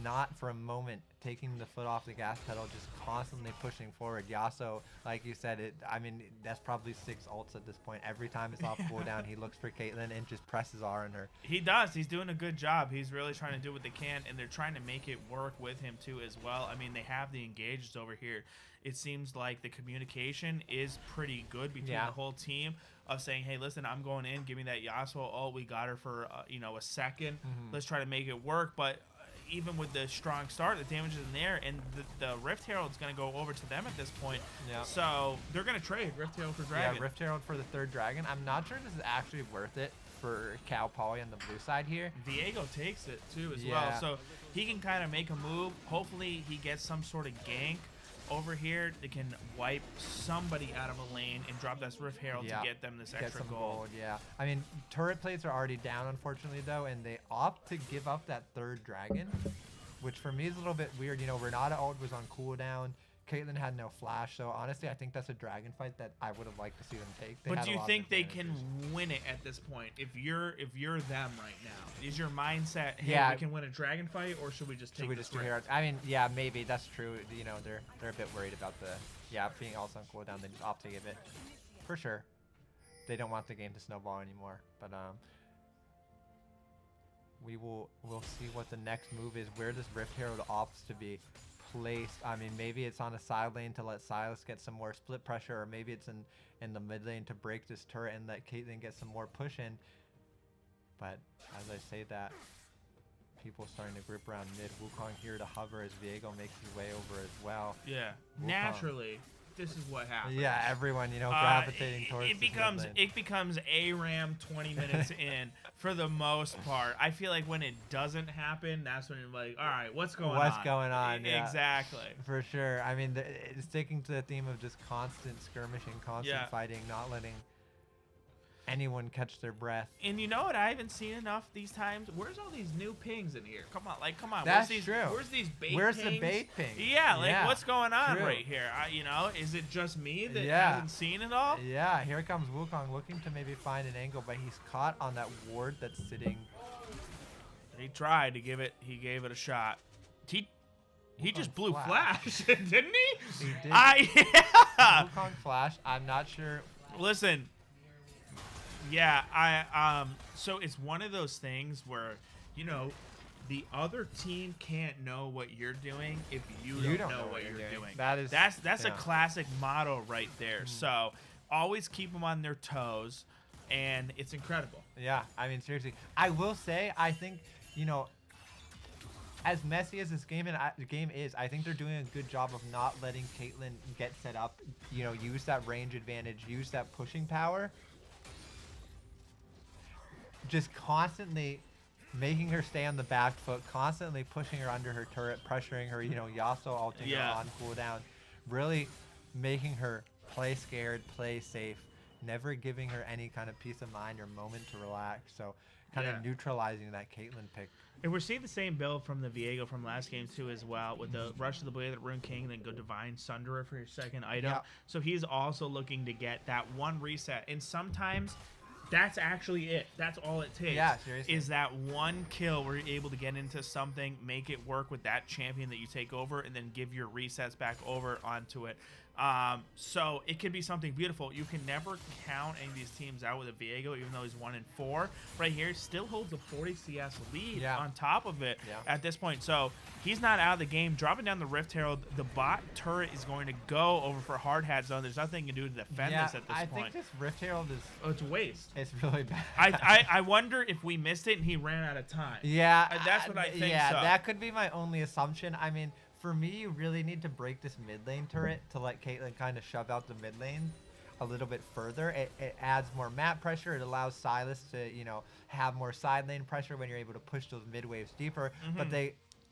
not for a moment taking the foot off the gas pedal, just constantly pushing forward. Yasuo, like you said, I mean, that's probably 6 ults at this point. Every time it's off cooldown, he looks for Caitlyn and just presses R on her. He does. He's doing a good job. He's really trying to do what they can, and they're trying to make it work with him too as well. I mean, they have the engages over here. It seems like the communication is pretty good between the whole team of saying, hey, listen, I'm going in, give me that Yasuo ult. We got her for, you know, a second. Let's try to make it work. But even with the strong start, the damage is in there, and the Rift Herald's going to go over to them at this point. Yeah. So they're going to trade Rift Herald for Dragon. Yeah, Rift Herald for the 3rd Dragon. I'm not sure this is actually worth it for Cal Poly on the blue side here. Viego takes it too as well. So he can kind of make a move. Hopefully he gets some sort of gank over here. They can wipe somebody out of a lane and drop that Rift Herald to get them this extra gold. Yeah. I mean, turret plates are already down, unfortunately, though, and they opt to give up that 3rd Dragon, which for me is a little bit weird. You know, Renata ult was on cooldown. Caitlyn had no flash, so honestly, I think that's a dragon fight that I would have liked to see them take. But do you think they can win it at this point? If you're them right now, is your mindset, hey, we can win a dragon fight, or should we just take this risk? I mean, yeah, maybe that's true. You know, they're a bit worried about the being also on cooldown. They just opt to give it for sure. They don't want the game to snowball anymore. But we'll see what the next move is. Where does Rift Herald opts to be placed? I mean, maybe it's on a side lane to let Silas get some more split pressure, or maybe it's in the mid lane to break this turret and let Caitlyn get some more push in. But as I say that, people starting to group around mid. Wukong here to hover as Viego makes his way over as well. Yeah, Wukong. Naturally, this is what happens. Yeah, everyone, you know, gravitating towards it becomes ARAM 20 minutes in for the most part. I feel like when it doesn't happen, that's when you're like, all right, what's going on? What's going on? Yeah. Exactly. For sure. I mean, sticking to the theme of just constant skirmishing, constant fighting, not letting anyone catch their breath. And you know what I haven't seen enough these times? Where's all these new pings in here? Come on. That's true. Where's these bait Where's pings? the bait ping? Yeah, what's going on right here? You know, is it just me that hasn't seen it all? Yeah, here comes Wukong looking to maybe find an angle, but he's caught on that ward that's sitting. He tried to give it. He gave it a shot. He just blew flash, didn't he? He did. Yeah. Wukong flash. I'm not sure. Listen. Yeah, so it's one of those things where, you know, the other team can't know what you're doing if you don't know what you're doing. That's a classic motto right there. So always keep them on their toes, and it's incredible. Yeah, I mean, seriously. I will say, I think, you know, as messy as this game is, I think they're doing a good job of not letting Caitlyn get set up, you know, use that range advantage, use that pushing power. Just constantly making her stay on the back foot, constantly pushing her under her turret, pressuring her, you know, Yasuo ulting her on cooldown, really making her play scared, play safe, never giving her any kind of peace of mind or moment to relax. So kind of neutralizing that Caitlyn pick. And we're seeing the same build from the Viego from last game too as well, with the rush of the blade at Rune King, and then go Divine Sunderer for your second item. Yeah. So he's also looking to get that one reset. And sometimes that's actually it. That's all it takes. Yeah, seriously. Is that one kill where you're able to get into something, make it work with that champion that you take over, and then give your resets back over onto it. So it could be something beautiful. You can never count any of these teams out with a Viego, even though he's 1-4. Right here, still holds a 40 CS lead on top of it at this point. So he's not out of the game. Dropping down the Rift Herald, the bot turret is going to go over for Hard Hat Zone. There's nothing you can do to defend this at this point. I think this Rift Herald is... Oh, it's a waste. It's really bad. I wonder if we missed it and he ran out of time. Yeah. That's what I think. Yeah, that could be my only assumption. I mean, for me, you really need to break this mid lane turret to let Caitlyn kind of shove out the mid lane a little bit further. It adds more map pressure. It allows Silas to, you know, have more side lane pressure when you're able to push those mid waves deeper. But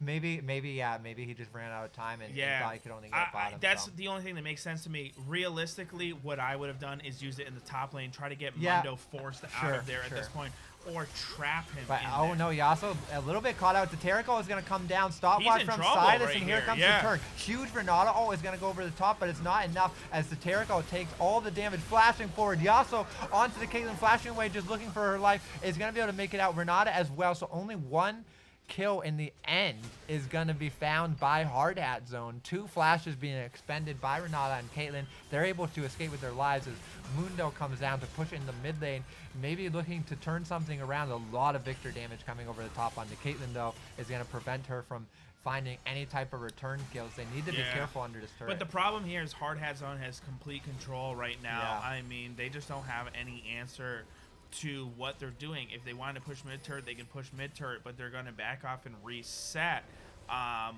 Maybe yeah, maybe he just ran out of time and thought he could only get bottom. That's so. the only thing that makes sense to me. Realistically, what I would have done is use it in the top lane, try to get Mundo forced out of there at this point, or trap him. But in there. no, Yasuo a little bit caught out. The Terrico is going to come down. Stopwatch from trouble Silas, right and here comes the turn. Huge Renata. Oh, is going to go over the top, but it's not enough as the Terrico takes all the damage. Flashing forward, Yasuo onto the Caitlyn, flashing away, just looking for her life. Is going to be able to make it out. Renata as well, so only one kill in the end is going to be found by Hard Hat Zone. 2 flashes being expended by Renata and Caitlyn. They're able to escape with their lives as Mundo comes down to push in the mid lane, maybe looking to turn something around. A lot of Victor damage coming over the top onto Caitlyn, though, is going to prevent her from finding any type of return kills. They need to be careful under this turret. But the problem here is Hard Hat Zone has complete control right now. Yeah. I mean, they just don't have any answer to what they're doing. If they want to push mid turret, they can push mid turret, but they're going to back off and reset and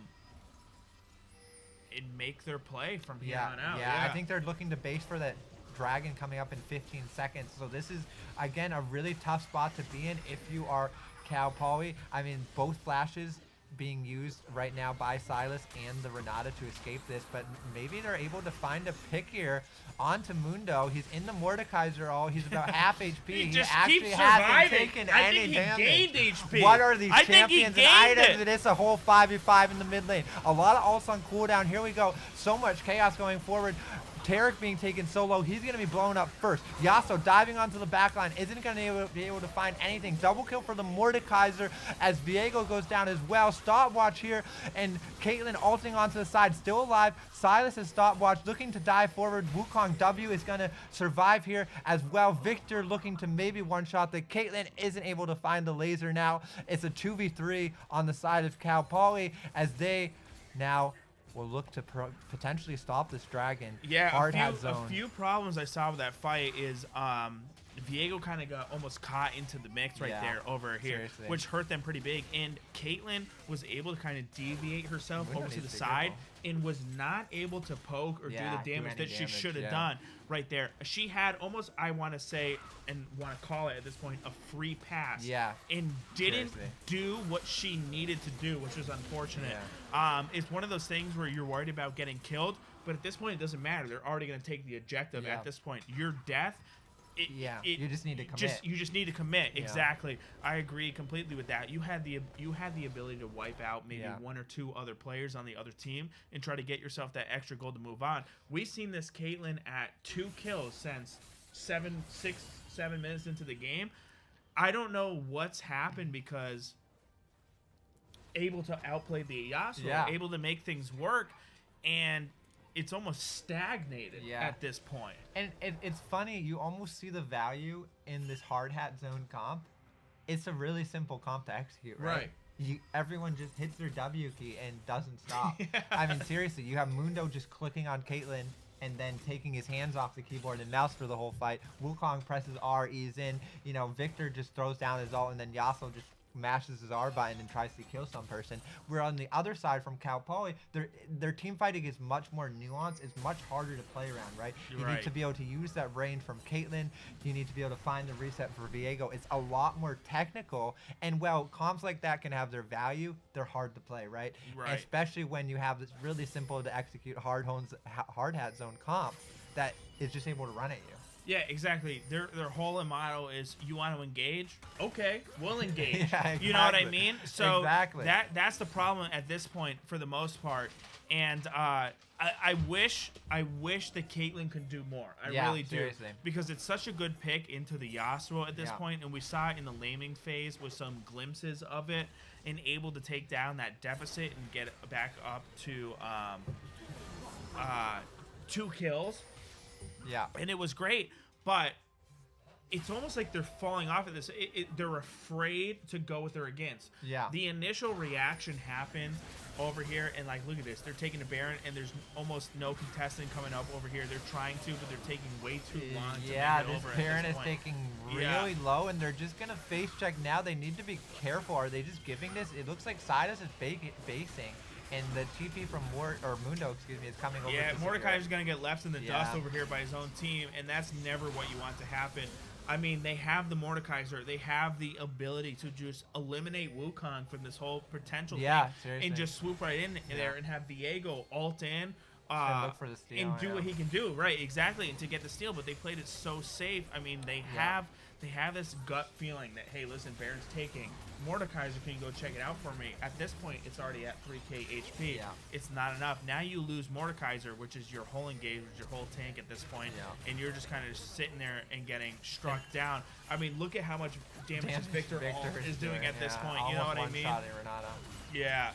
make their play from here on out. Yeah, I think they're looking to base for that dragon coming up in 15 seconds. So this is, again, a really tough spot to be in if you are Cal Poly. I mean, both flashes being used right now by Silas and the Renata to escape this, but maybe they're able to find a pick here onto Mundo. He's in the Mordekaiser all. He's about half HP. He just actually keeps hasn't surviving. taken I any think he damage. gained HP. What are these I think he champions and gained items? it. It is a whole 5v5 in the mid lane. A lot of ults on cooldown. Here we go. So much chaos going forward. Tarek being taken solo, he's going to be blown up first. Yasuo diving onto the backline, isn't going to be able to find anything. Double kill for the Mordekaiser as Viego goes down as well. Stopwatch here, and Caitlyn ulting onto the side, still alive. Silas is Stopwatch looking to dive forward. Wukong W is going to survive here as well. Victor looking to maybe one-shot the Caitlyn, isn't able to find the laser now. It's a 2v3 on the side of Cal Poly as they now will look to potentially stop this dragon. Yeah, Hard Hat Zone. a few problems I saw with that fight is Viego kind of got almost caught into the mix right there over here, seriously. which hurt them pretty big. And Caitlyn was able to kind of deviate herself over to the side and was not able to poke or do the damage that she should have done right there. She had almost, I want to say, and want to call it at this point, a free pass. Yeah. And didn't do what she needed to do, which was unfortunate. It's one of those things where you're worried about getting killed, but at this point it doesn't matter. They're already going to take the objective at this point. Your death, you just need to commit. You just need to commit. Exactly. I agree completely with that. You had the ability to wipe out maybe 1 or 2 other players on the other team and try to get yourself that extra gold to move on. We've seen this Caitlyn at 2 kills since 7 minutes into the game. I don't know what's happened because able to outplay the Yasuo, able to make things work, and it's almost stagnated at this point. And it's funny, you almost see the value in this Hard Hat Zone comp. It's a really simple comp to execute, right? Everyone just hits their W key and doesn't stop. I mean, seriously, you have Mundo just clicking on Caitlyn and then taking his hands off the keyboard and mouse for the whole fight. Wukong presses R, E's in. You know, Victor just throws down his ult, and then Yasuo just mashes his R button and tries to kill some person. Where on the other side from Cal Poly, their team fighting is much more nuanced. It's much harder to play around, right? You need to be able to use that range from Caitlyn. You need to be able to find the reset for Viego. It's a lot more technical. And while comps like that can have their value, they're hard to play, right? Especially when you have this really simple to execute Hard Hat Zone comp that is just able to run at you. Yeah, exactly. Their whole motto is, you want to engage? Okay, we'll engage. Exactly. You know what I mean? So exactly. that's the problem at this point for the most part. And I wish that Caitlyn could do more. I really do. Seriously. Because it's such a good pick into the Yasuo at this point, and we saw it in the laming phase with some glimpses of it, and able to take down that deficit and get it back up to 2 kills. Yeah. And it was great, but it's almost like they're falling off of this. They're afraid to go with her against. Yeah. The initial reaction happened over here, and like, look at this. They're taking a Baron, and there's almost no contestant coming up over here. They're trying to, but they're taking way too long to make it this over Baron at this is point. taking really low, and they're just going to face check now. They need to be careful. Are they just giving this? It looks like Silas is basing. And the TP from Mundo, excuse me, is coming over. Yeah, Mordecai is going to get left in the dust over here by his own team, and that's never what you want to happen. I mean, they have the Mordekaiser. They have the ability to just eliminate Wukong from this whole potential thing seriously. and just swoop right in there and have Viego ult in. And look for the steal, and do what he can do, right? Exactly, and to get the steal. But they played it so safe. I mean, they have this gut feeling that, hey, listen, Baron's taking. Mordekaiser, can you go check it out for me? At this point, it's already at 3k HP. Yeah. It's not enough. Now you lose Mordekaiser, which is your whole engage, which is your whole tank at this point, and you're just kind of sitting there and getting struck down. I mean, look at how much damage Victor is doing at this point. You know what I mean? Yeah,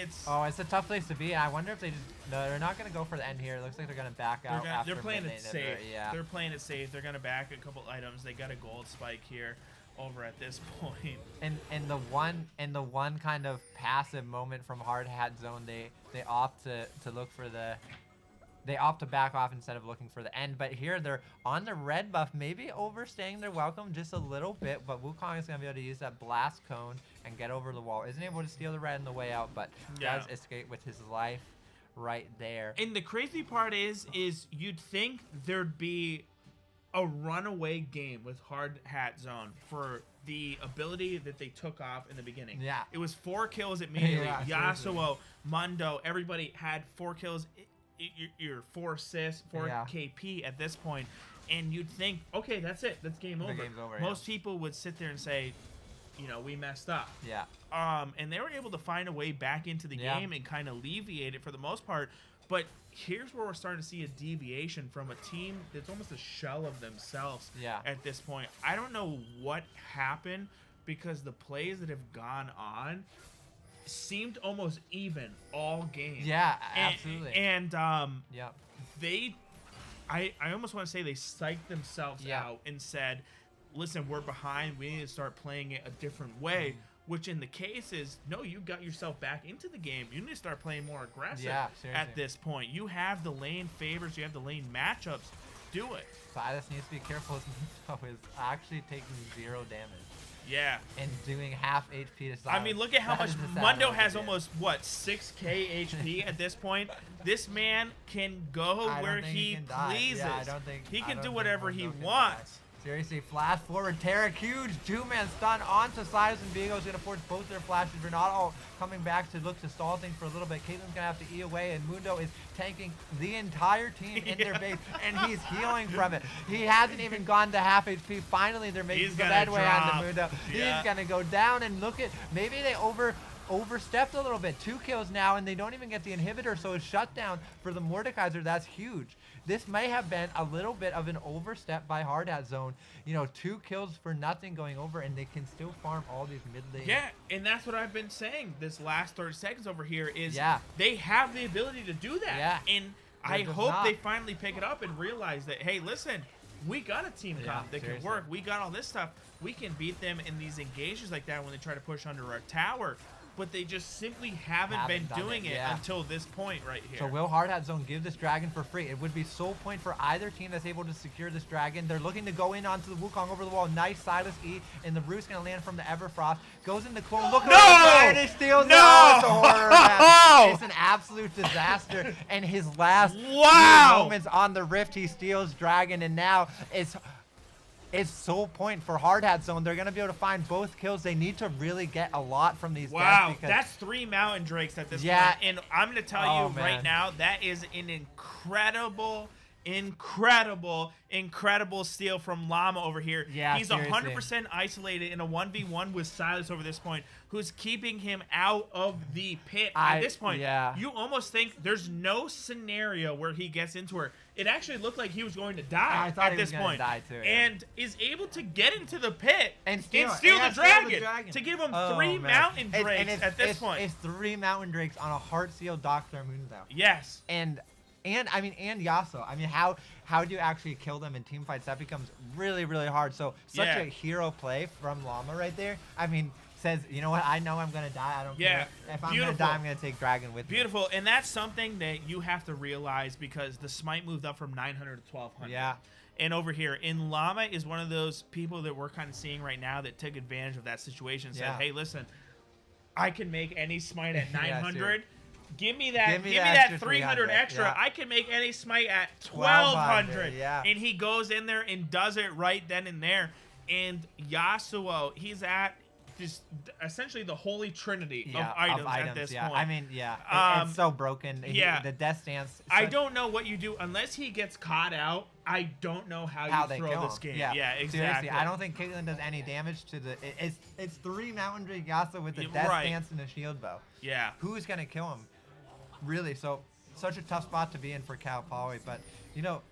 it's... Oh, it's a tough place to be. I wonder if they just... No, they're not going to go for the end here. It looks like they're going to back out after they're playing it safe. Yeah. They're playing it safe. They're going to back a couple items. They got a gold spike here over at this point. And the one kind of passive moment from Hard Hat Zone, they opt to look for the... They opt to back off instead of looking for the end. But here they're on the red buff, maybe overstaying their welcome just a little bit. But Wukong is going to be able to use that blast cone and get over the wall. Isn't able to steal the red on the way out, but does escape with his life right there. And the crazy part is you'd think there'd be a runaway game with Hard Hat Zone for the ability that they took off in the beginning. Yeah. It was 4 kills immediately. Yasuo, Mundo, everybody had 4 kills. You're 4 assists, 4 KP at this point, and you'd think, okay, that's it, that's game over. Game's over. Most people would sit there and say, you know, we messed up. Yeah. And they were able to find a way back into the game and kind of alleviate it for the most part. But here's where we're starting to see a deviation from a team that's almost a shell of themselves at this point. I don't know what happened, because the plays that have gone on seemed almost even all game. Yeah, absolutely. And they, I almost want to say they psyched themselves out and said, listen, we're behind, we need to start playing it a different way. Which in the case is, no, you got yourself back into the game. You need to start playing more aggressive at this point. You have the lane favors, you have the lane matchups. Do it. Silas needs to be careful. Mundo is actually taking 0 damage. Yeah. And doing half HP to Silas. I mean, look at how much Mundo has. Almost, what, 6k HP at this point? This man can go where he pleases. Yeah, I don't think he can do whatever he wants. Seriously, flash forward, Taric, huge 2-man stun onto Silas, and Viego's going to force both their flashes. We're not all coming back to look to stall things for a little bit. Caitlin's going to have to E away, and Mundo is tanking the entire team in their base, and he's healing from it. He hasn't even gone to half HP. Finally, they're making some headway on the Mundo. He's going to go down, and look at, maybe they overstepped a little bit. 2 kills now, and they don't even get the inhibitor, so it's shut down for the Mordekaiser. That's huge. This may have been a little bit of an overstep by Hard Hat Zone. You know, 2 kills for nothing going over, and they can still farm all these mid lanes. Yeah, and that's what I've been saying this last 30 seconds over here is they have the ability to do that. Yeah. And I hope they finally pick it up and realize that, hey, listen, we got a team comp that can work. We got all this stuff. We can beat them in these engages like that when they try to push under our tower. But they just simply haven't been doing it until this point right here. So will Hard Hat Zone give this dragon for free? It would be sole point for either team that's able to secure this dragon. They're looking to go in onto the Wukong over the wall. Nice Silas E, and the root's going to land from the Everfrost. Goes into clone. Look at it. He steals it. Oh, it's a horror, man. It's an absolute disaster. And his last few moments on the Rift, he steals dragon, and now it's sole point for Hard Hat Zone. They're going to be able to find both kills. They need to really get a lot from these guys. Because that's 3 Mountain Drakes at this point. And I'm going to tell you right now, that is an incredible steal from Llama over here. Yeah, he's 100% isolated in a 1v1 with Silas over this point, who's keeping him out of the pit at this point. You almost think there's no scenario where he gets into her. It actually looked like he was going to die at this point. And is able to get into the pit and steal the dragon to give him 3 Mountain Drakes at this point. It's 3 Mountain Drakes on a Heart Seal Dr. Mundo. Yes. And I mean, and Yasuo. I mean, how do you actually kill them in team fights? That becomes really, really hard. So such a hero play from Llama right there. I mean, says, you know what? I know I'm gonna die. I don't care. If I'm gonna die, I'm gonna take dragon with me. Beautiful, and that's something that you have to realize because the smite moved up from 900 to 1200. Yeah. And over here, in Llama is one of those people that we're kind of seeing right now that took advantage of that situation. Said, hey, listen, I can make any smite at 900. Give me that. Give me Give the me that extra 300 300, extra. yeah. I can make any smite at 1200, 1200. yeah. And he goes in there and does it right then and there. And Yasuo, he's at just essentially the holy trinity of items at this yeah. point. I mean, yeah, it's so broken. Yeah. The death stance. I don't know what you do unless he gets caught out. I don't know how you they throw kill this him. game. Yeah, Exactly. Seriously, I don't think Caitlyn does any damage to the. It's 3 Mountain Drake Yasuo with a death stance and a shield bow. Yeah. Who's gonna kill him? Really, so such a tough spot to be in for Cal Poly. But you know,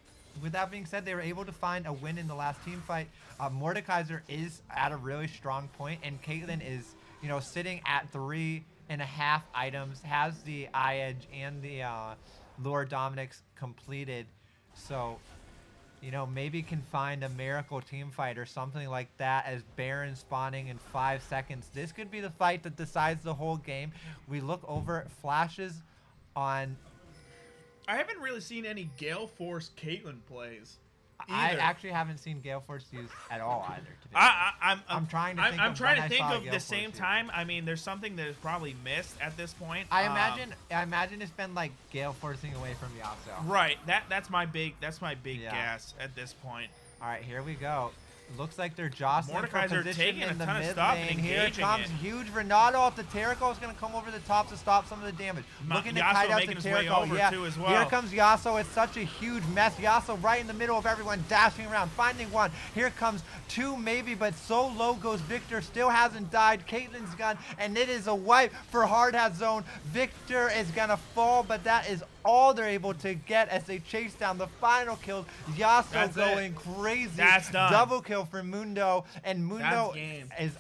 with that being said, they were able to find a win in the last team fight. Mordekaiser is at a really strong point, and Caitlyn is, you know, sitting at 3.5 items, has the eye edge and the Lord Dominic's completed. So, you know, maybe can find a miracle team fight or something like that as Baron spawning in 5 seconds. This could be the fight that decides the whole game. We look over at flashes on. I haven't really seen any Gale Force Caitlyn plays. I either. actually haven't seen Gale Force used at all either. To be I'm trying to think. I'm of trying when to I think saw of Gale the Force same used. time. I mean, there's something that is probably missed at this point. I imagine it's been like Gale forcing away from Yasuo. Right. That's my big guess at this point. All right, here we go. Looks like they're jostling for Mordekaiser position taking a in the ton of mid stuff lane. and Here engaging comes it. huge Renato off the Terrico. Is going to come over the top to stop some of the damage. Looking to Yasuo kite out the making his way Terrico. over Yeah, too as well. here comes Yasuo. It's such a huge mess. Yasuo right in the middle of everyone, dashing around, finding one. Here comes 2 maybe, but so low goes Victor. Still hasn't died. Caitlyn's gun, and it is a wipe for Hard Hat Zone. Victor is going to fall, but that is all they're able to get as they chase down the final kills. Yasuo going crazy. That's done. Double kill for Mundo, and Mundo That's game. is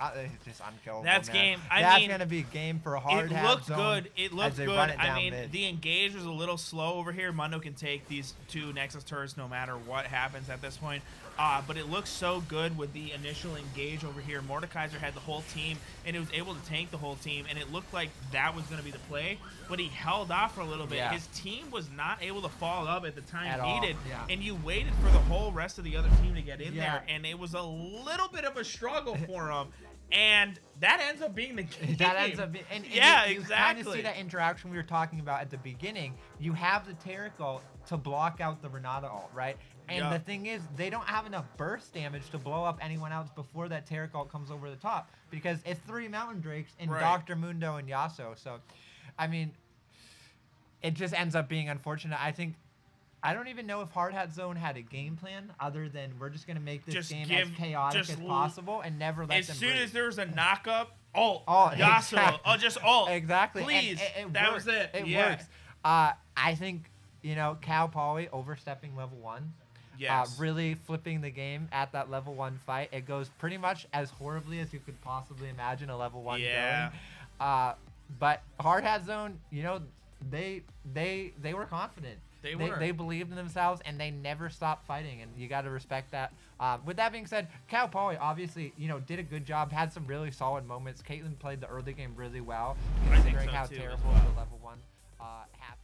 just unkillable. That's man. game. That's mean, gonna be a game for a hard it hat looked zone good. It as looked they good. run it I down mean, mid. the engage was a little slow over here. Mundo can take these 2 Nexus turrets no matter what happens at this point. But it looks so good with the initial engage over here. Mordekaiser had the whole team, and it was able to tank the whole team, and it looked like that was going to be the play, but he held off for a little bit. Yeah. His team was not able to fall up at the time At all, needed, yeah. and you waited for the whole rest of the other team to get in Yeah. there, and it was a little bit of a struggle for him, and that ends up being the game. That ends up being, and yeah, you kind of exactly. see that interaction we were talking about at the beginning. You have the Terrico to block out the Renata ult, right? And Yeah. the thing is, they don't have enough burst damage to blow up anyone else before that Terrico ult comes over the top, because it's 3 Mountain Drakes and Right. Dr. Mundo and Yasuo. So, I mean, it just ends up being unfortunate. I don't even know if Hard Hat Zone had a game plan other than we're just going to make this Just game give- as chaotic just as possible and never let As them soon breathe. as there's a knock-up, ult, Oh, Yasuo, exactly. oh, just ult. Exactly. And Please, it that works. was it. It Yeah. works. I think, you know, Cal Poly overstepping level 1. Yes. Really flipping the game at that level 1 fight. It goes pretty much as horribly as you could possibly imagine a level 1 Yeah. going. But Hard Hat Zone, you know, they were confident. They believed in themselves, and they never stopped fighting, and you got to respect that. With that being said, Cal Poly obviously, you know, did a good job, had some really solid moments. Caitlyn played the early game really well, I think considering so, how too, as terrible well. the level 1 happened.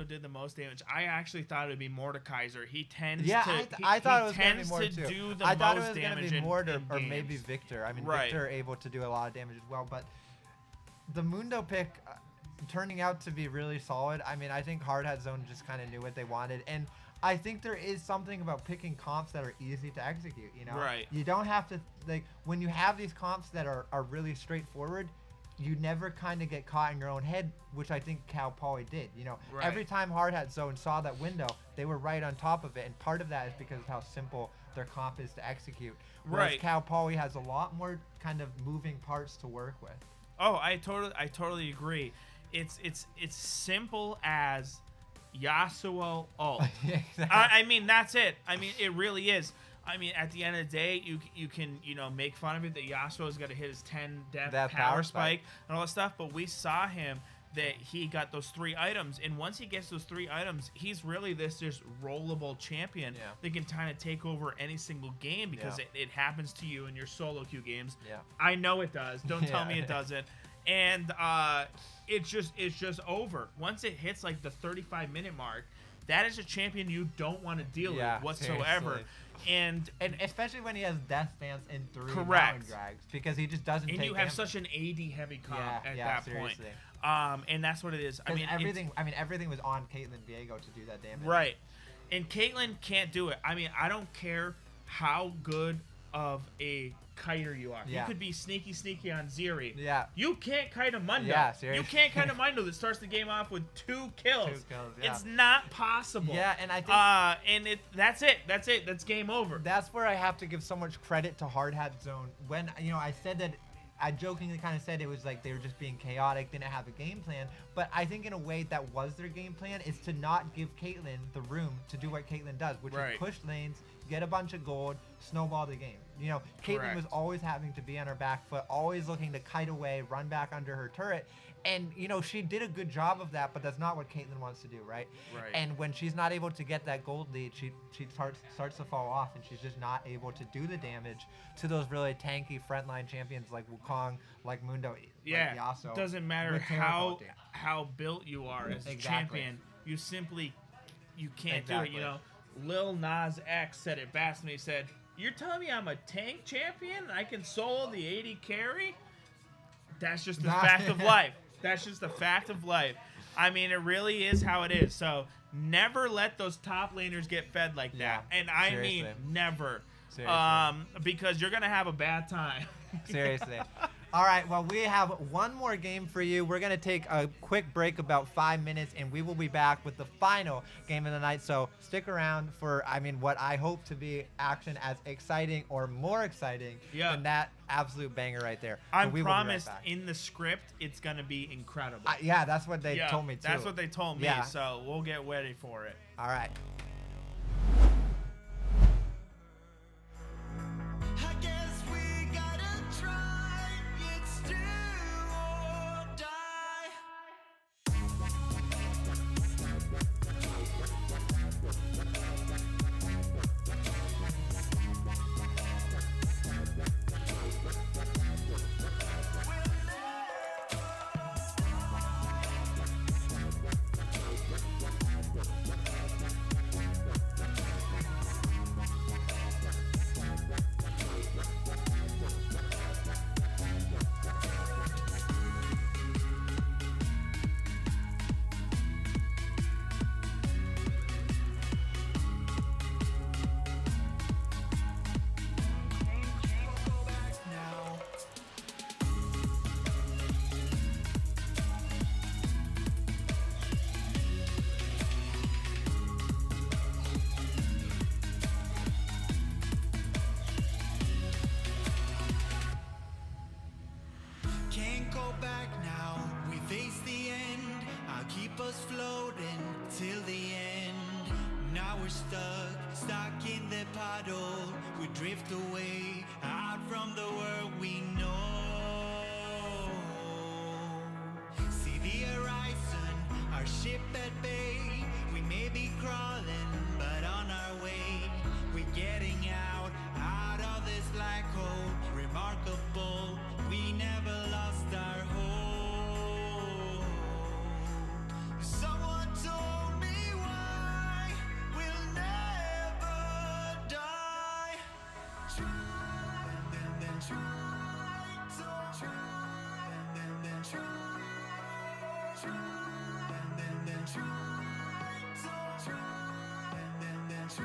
Mundo did the most damage. I actually thought it would be Mordekaiser. He tends Yeah, to. I thought it he was going to be tends more to too. do the I thought it most was going to damage be in Mord or games. maybe Victor. I mean, Right. Victor able to do a lot of damage as well, but the Mundo pick turning out to be really solid. I mean, I think Hard Hat Zone just kind of knew what they wanted, and I think there is something about picking comps that are easy to execute, you know? Right. You don't have to, like, when you have these comps that are really straightforward, you never kind of get caught in your own head, which I think Cal Poly did. You know, Right. every time Hard Hat Zone saw that window, they were right on top of it, and part of that is because of how simple their comp is to execute. Whereas Right. Cal Poly has a lot more kind of moving parts to work with. Oh, I totally agree. It's simple as Yasuo ult. Yeah, exactly. I mean, that's it. I mean, it really is. I mean, at the end of the day, you can make fun of it that Yasuo's got to hit his 10 death That power power spike spike. and all that stuff, but we saw him that he got those 3 items, and once he gets those 3 items, he's really this just rollable champion Yeah. that can kind of take over any single game because Yeah. it happens to you in your solo queue games. Yeah. I know it does. Don't tell Yeah. me it doesn't. And it's just over. Once it hits like the 35-minute mark, that is a champion you don't want to deal Yeah, with whatsoever. seriously. And especially when he has Death Stance in 3 Correct. mountain drags, because he just doesn't and take you have damage. such an AD heavy comp at Yeah, that seriously. point. And that's what it is. I 'Cause mean, everything was on Caitlyn Viego to do that damage. right. And Caitlyn can't do it. I mean, I don't care how good of a kiter you are. Yeah. You could be sneaky on Zeri. Yeah. You can't kite a Mundo. Yeah, you seriously. can't kite a Mundo that starts the game off with 2 kills. 2 kills, yeah. It's not possible. Yeah, and I think that's it. That's game over. that's where I have to give so much credit to Hard Hat Zone. When I said that, I jokingly kind of said it was like they were just being chaotic, didn't have a game plan. But I think in a way that was their game plan, is to not give Caitlyn the room to do what Caitlyn does, which Right. is push lanes, get a bunch of gold, snowball the game. You know, Caitlyn Correct. was always having to be on her back foot, always looking to kite away, run back under her turret. And, she did a good job of that, but that's not what Caitlyn wants to do, right? Right. And when she's not able to get that gold lead, she starts to fall off, and she's just not able to do the damage to those really tanky frontline champions like Wukong, like Mundo, Yeah, like Yasuo. doesn't matter with teleporting. how built you are as a Exactly. champion. You can't Exactly. do it. Lil Nas X said it best when he said, "You're telling me I'm a tank champion and I can solo the 80 carry?" That's just the fact of life. That's just the fact of life. I mean, it really is how it is. So never let those top laners get fed like that. Yeah, And I seriously. mean never. Seriously. Because you're gonna have a bad time. Seriously. All right, well, we have one more game for you. We're going to take a quick break, about 5 minutes, and we will be back with the final game of the night. So stick around for, what I hope to be action as exciting or more exciting than that absolute banger right there. I'm So we will be right promised back. in the script it's gonna be incredible. Yeah, that's what they told me, too. That's what they told me. Yeah. So we'll get ready for it. All right. I guess we gotta try. It's do or die. Now. Can't go back now, we face the end. I'll keep us floating till the end. Now we're stuck in the puddle. We drift away out from the world we know. See the horizon, our ship at bay. We may be crawling, but on our way. We're getting out of this black hole. Remarkable, we never lost our hope. Someone told Get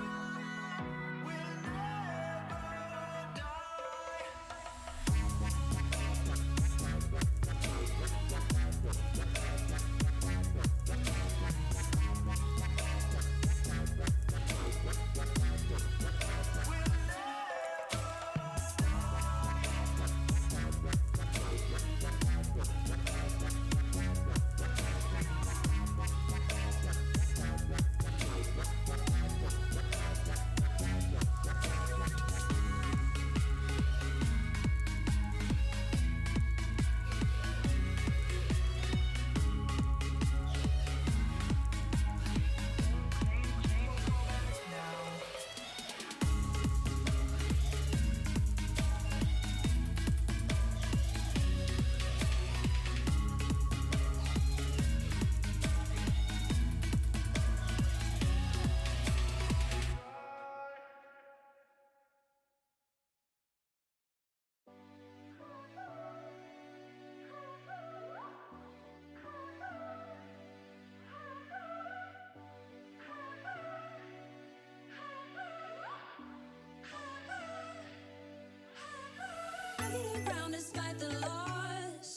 around despite the loss.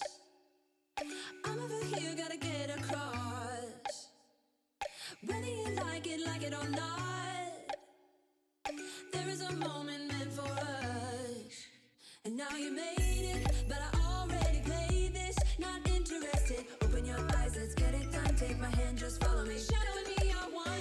I'm over here, gotta get across. Whether you like it or not, there is a moment meant for us. And now you made it, but I already played this. Not interested, open your eyes, let's get it done. Take my hand, just follow me. Shadow and me are one.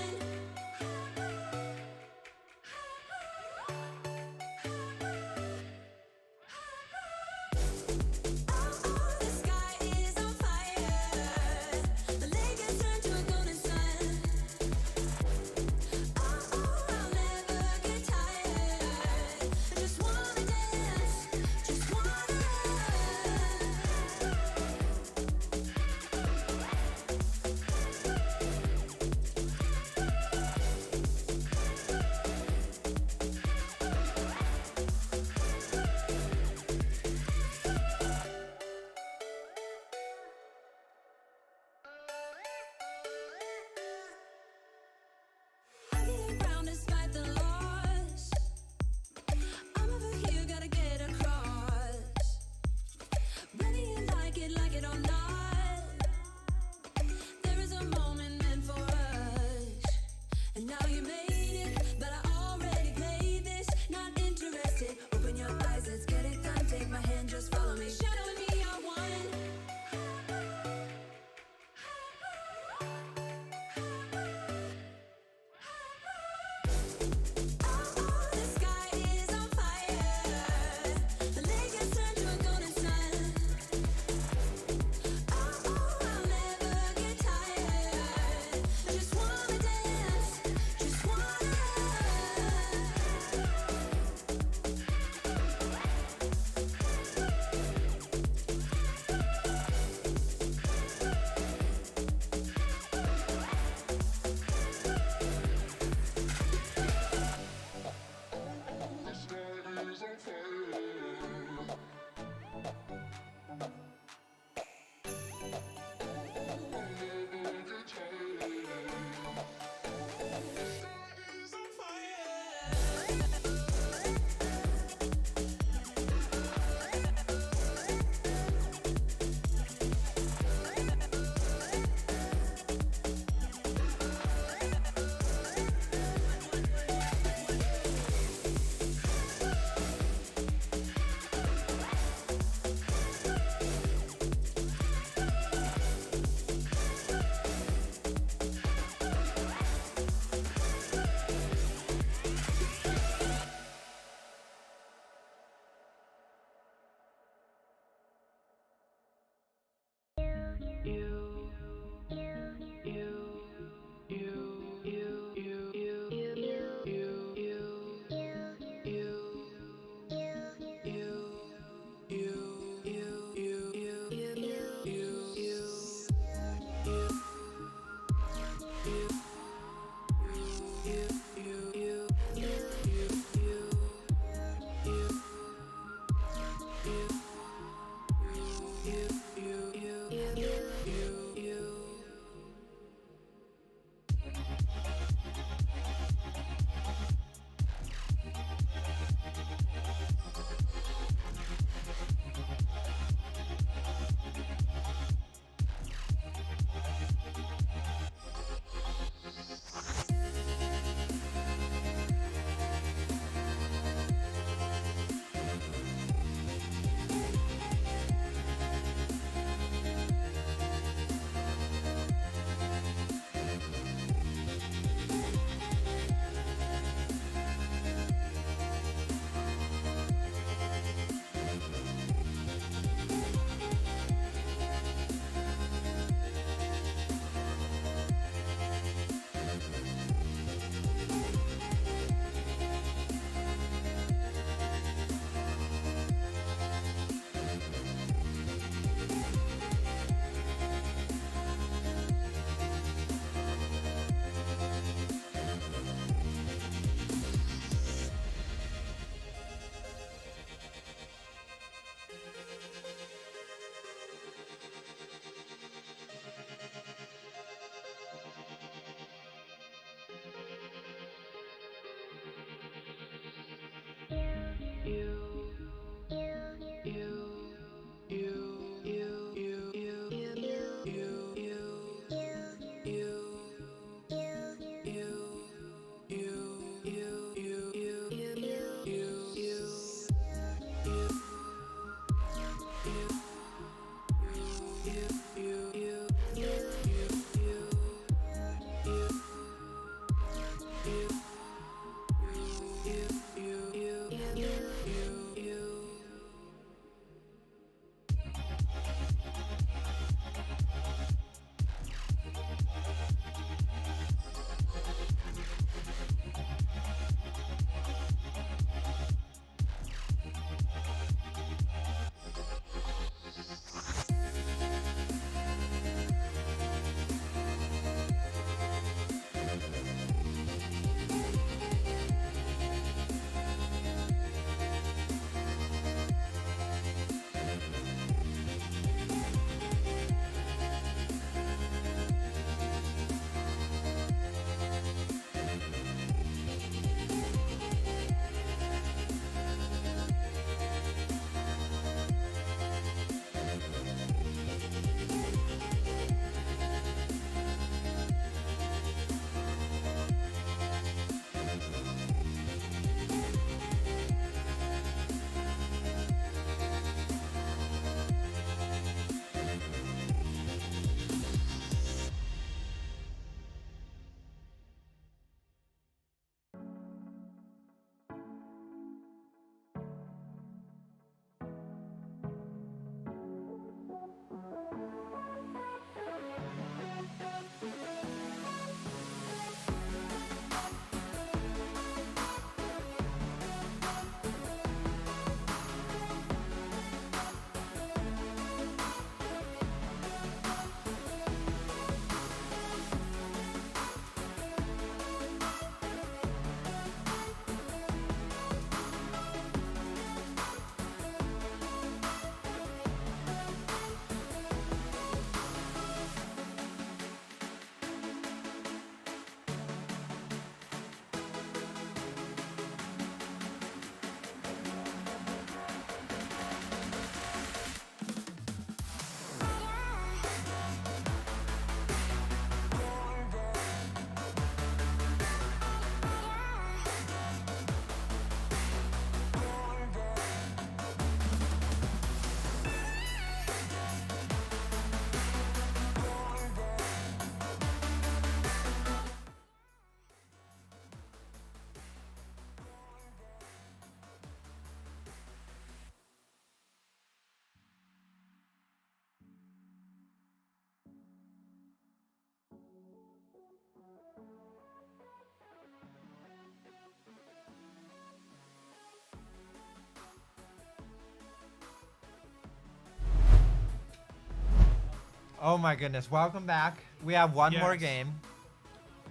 Oh my goodness! Welcome back. We have one more Yes. game.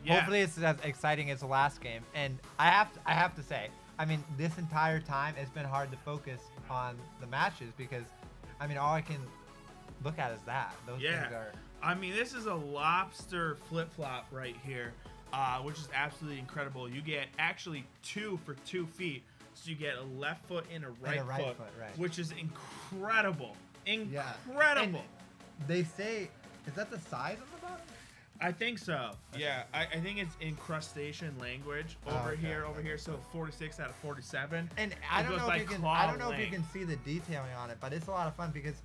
Yeah. Hopefully, it's as exciting as the last game. And I have to say, I mean, this entire time it's been hard to focus on the matches because, I mean, all I can look at is that. Those Yeah. things are. I mean, this is a lobster flip-flop right here, which is absolutely incredible. You get actually 2 for 2 feet. So you get a left foot and a right, foot, right. which is incredible. Yeah. Incredible. And they say, is that the size of the bottom? I think so. Yeah, I think it's incrustation language over okay, here. So 46 out of 47. And I It don't goes know by if you can. claw I don't know if you length. can see the detailing on it, but it's a lot of fun because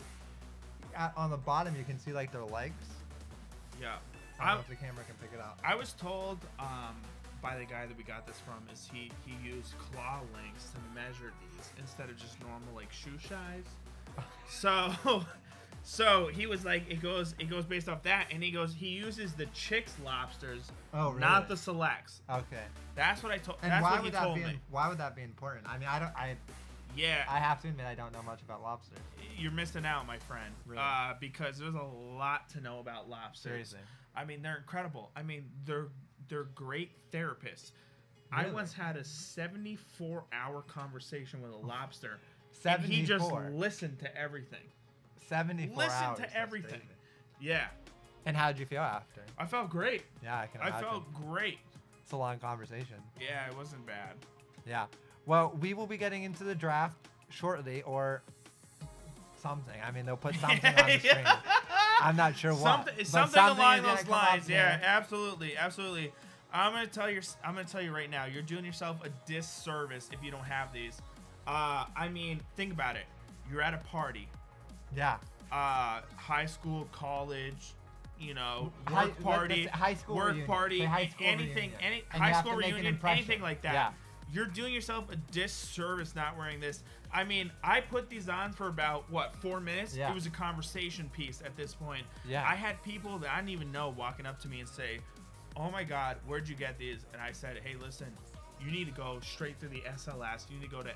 on the bottom you can see like their legs. Yeah. I don't know if the camera can pick it up. I was told by the guy that we got this from is he used claw lengths to measure these instead of just normal like shoe size. So he was like, it goes based off that, and he uses the chicks lobsters, Oh, really? not the selects. Okay. That's what I told. And That's why what he would that told be? me. Why would that be important? I mean, I Yeah, have to admit I don't know much about lobsters. you're missing out, my friend. Really? Because there's a lot to know about lobsters. Seriously. I mean, they're incredible. I mean, they're great therapists. I Really? once had a 74-hour conversation with a lobster. 74. And he just listened to everything. 74 Listened hours. to that's everything. crazy. Yeah, And how did you feel after? I felt great. Yeah, I can I imagine. felt great. It's a long conversation. Yeah, it wasn't bad. Yeah. Well, we will be getting into the draft shortly, or something. I mean, they'll put something on the screen. I'm not sure what. but Something along is gonna those come up lines. Yeah, there. absolutely. I'm gonna tell you right now. You're doing yourself a disservice if you don't have these. I mean, think about it. You're at a party. Yeah. High school, college, High- work party, high school work reunion. party, Say high school anything, reunion. any And you high have school to make an reunion, impression. anything like that. Yeah. you're doing yourself a disservice not wearing this. I mean, I put these on for about, 4 minutes? Yeah. It was a conversation piece at this point. Yeah. I had people that I didn't even know walking up to me and say, oh my God, where'd you get these? And I said, hey, listen, you need to go straight to the SLS. You need to go to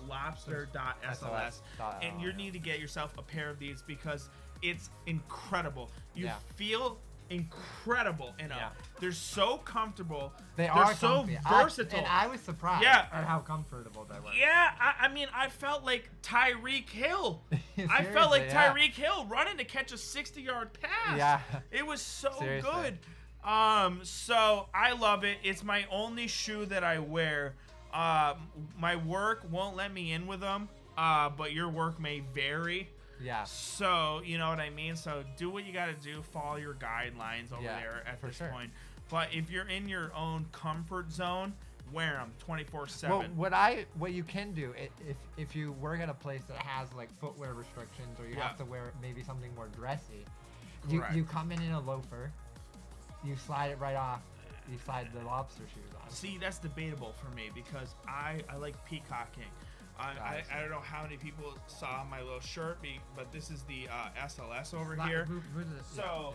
lobster.sls. And you need to get yourself a pair of these because it's incredible. You feel incredible in them. Yeah. They're so comfortable. They're so comfy. versatile. And I was surprised Yeah. at how comfortable they were. Yeah, I mean, I felt like Tyreek Hill. I felt like Seriously, yeah. Tyreek Hill running to catch a 60-yard pass. Yeah. It was so Seriously. good. So I love it. It's my only shoe that I wear. My work won't let me in with them, but your work may vary. Yeah. So, you know what I mean? So do what you got to do. Follow your guidelines over there at this point. But if you're in your own comfort zone, wear them 24/7. Well, what you can do if you work at a place that has like footwear restrictions or you have to wear maybe something more dressy, you come in a loafer, you slide it right off, you slide the lobster shoes on. See, that's debatable for me because I like peacocking. I don't know how many people saw my little shirt, but this is the SLS over here. So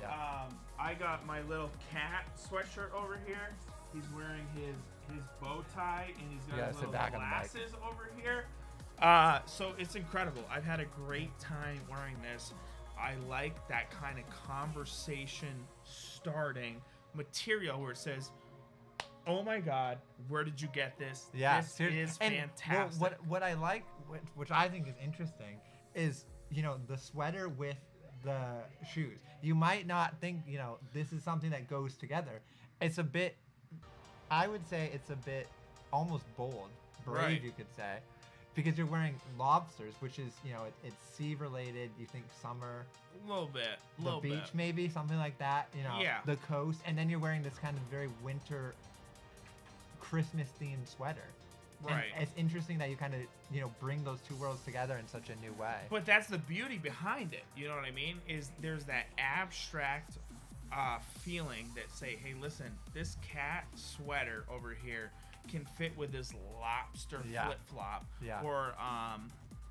I got my little cat sweatshirt over here. He's wearing his bow tie and he's got his little glasses over here. So it's incredible. I've had a great time wearing this. I like that kind of conversation starting material where it says, oh my God, where did you get this? Yeah, this is fantastic. Well, what I like, which I think is interesting, is the sweater with the shoes. You might not think this is something that goes together. It's a bit, I would say, it's a bit almost bold, brave, you could say, because you're wearing lobsters, which is it's sea related. You think summer, a little bit, the beach maybe something like that. The coast, and then you're wearing this kind of very winter, Christmas themed sweater. Right. And it's interesting that you kind of bring those two worlds together in such a new way. But that's the beauty behind it. You know what I mean? Is there's that abstract feeling that say, hey, listen, this cat sweater over here can fit with this lobster flip flop. Yeah. Or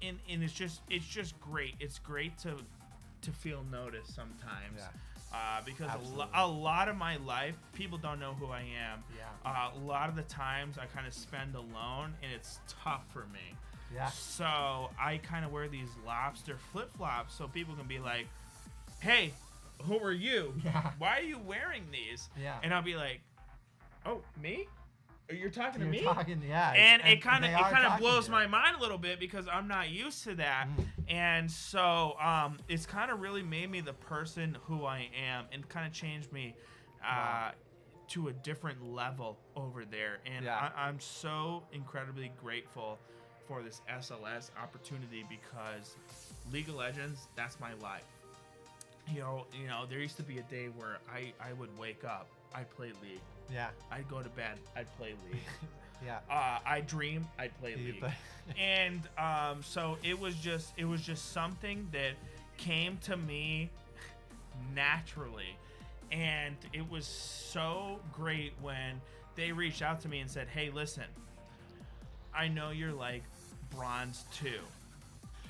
and it's just great. It's great to feel noticed sometimes. Yeah. Because a lot of my life, people don't know who I am. Yeah. A lot of the times I kind of spend alone, and it's tough for me. Yeah. So I kind of wear these lobster flip-flops so people can be like, hey, who are you? Yeah. Why are you wearing these? Yeah. And I'll be like, oh, me? You're talking to me? Yeah. And it kind of blows my mind a little bit because I'm not used to that. And so it's kind of really made me the person who I am and kind of changed me to a different level over there. And I'm so incredibly grateful for this SLS opportunity because League of Legends, that's my life. You know, there used to be a day where I would wake up, I'd play League. Yeah. I'd go to bed, I'd play League. Yeah. I'd dream, I'd play League. And so it was just something that came to me naturally. And it was so great when they reached out to me and said, hey, listen, I know you're like bronze 2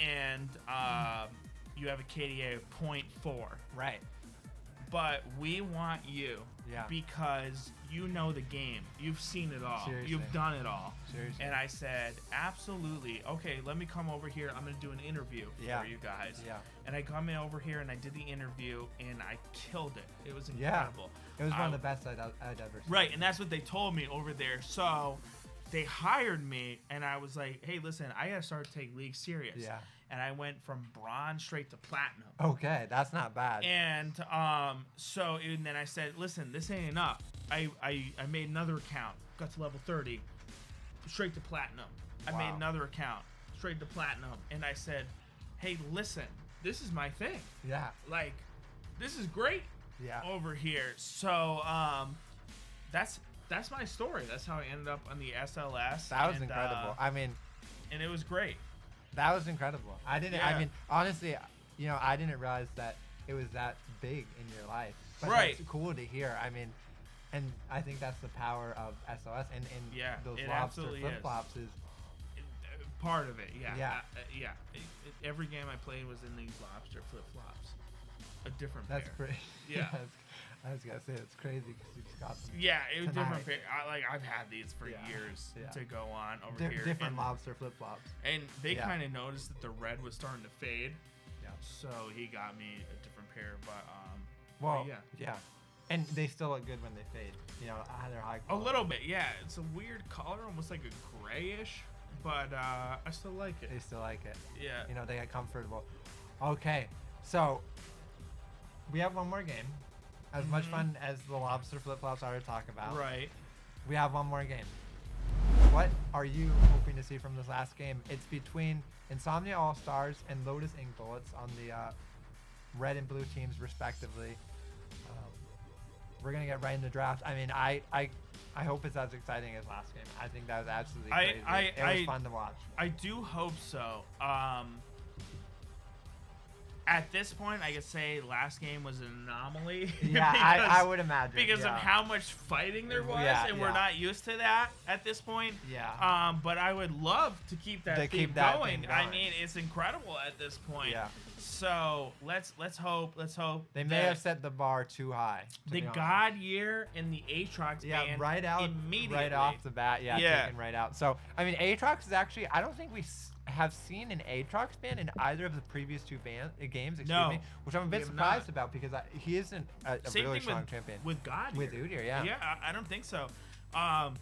and you have a KDA of 0.4. Right. But we want you because you know the game. You've seen it all. Seriously. You've done it all. Seriously. And I said, absolutely. Okay, let me come over here. I'm going to do an interview for you guys. Yeah. And I come in over here and I did the interview and I killed it. It was incredible. Yeah. It was one of the best I'd ever seen. Right, and that's what they told me over there. So they hired me and I was like, hey, listen, I got to start to take League serious. Yeah. And I went from bronze straight to platinum. Okay, that's not bad. And and then I said, listen, this ain't enough. I made another account, got to level 30, straight to platinum. Wow. I made another account, straight to platinum. And I said, hey, listen, this is my thing. Yeah. Like, this is great over here. So that's my story. That's how I ended up on the SLS. That was incredible. And it was great. That was incredible. I mean, honestly, I didn't realize that it was that big in your life. But right. It's cool to hear. I mean, And I think that's the power of SOS and Yeah, those it lobster absolutely flip flops is part of it. Yeah. Yeah. Every game I played was in these lobster flip flops. A different that's pair. pretty. Yeah. I was gonna say it's crazy because you just got them. Yeah, it was tonight. different. I've had these for Yeah, years yeah. to go on over here. Different and, lobster flip flops. and they Yeah. kind of noticed that the red was starting to fade, Yeah. so he got me a different pair. But Well, yeah. yeah. And they still look good when they fade. You know, they're high A quality. little bit, yeah. It's a weird color, almost like a grayish, but I still like it. They still like it. Yeah. You know, they get comfortable. Okay, so we have one more game. As much fun as the lobster flip flops are to talk about, Right. we have one more game. What are you hoping to see from this last game? It's between Insomnia All Stars and Lotus Ink Bullets on the red and blue teams, respectively. We're gonna get right in the draft. I mean, I hope it's as exciting as last game. I think that was absolutely crazy. It was fun to watch. I do hope so. At this point, I could say last game was an anomaly. Yeah, I would imagine. Because yeah. of how much fighting there was, Yeah, and we're yeah. not used to that at this point. Yeah. But I would love to keep that, To thing, keep that going. thing I going. mean, it's incredible at this point. Yeah. So let's hope. They may have set the bar too high. to the be honest. God year and the Aatrox Yeah, ban right out, immediately. right off the bat. Yeah, Yeah. taken right out. So I mean, Aatrox is actually. I don't think we have seen an Aatrox ban in either of the previous two games. Excuse No, me, which I'm a we bit have surprised not. about because he isn't a Same really thing strong with, champion. with God With year. Udyr, yeah. Yeah, I don't think so. And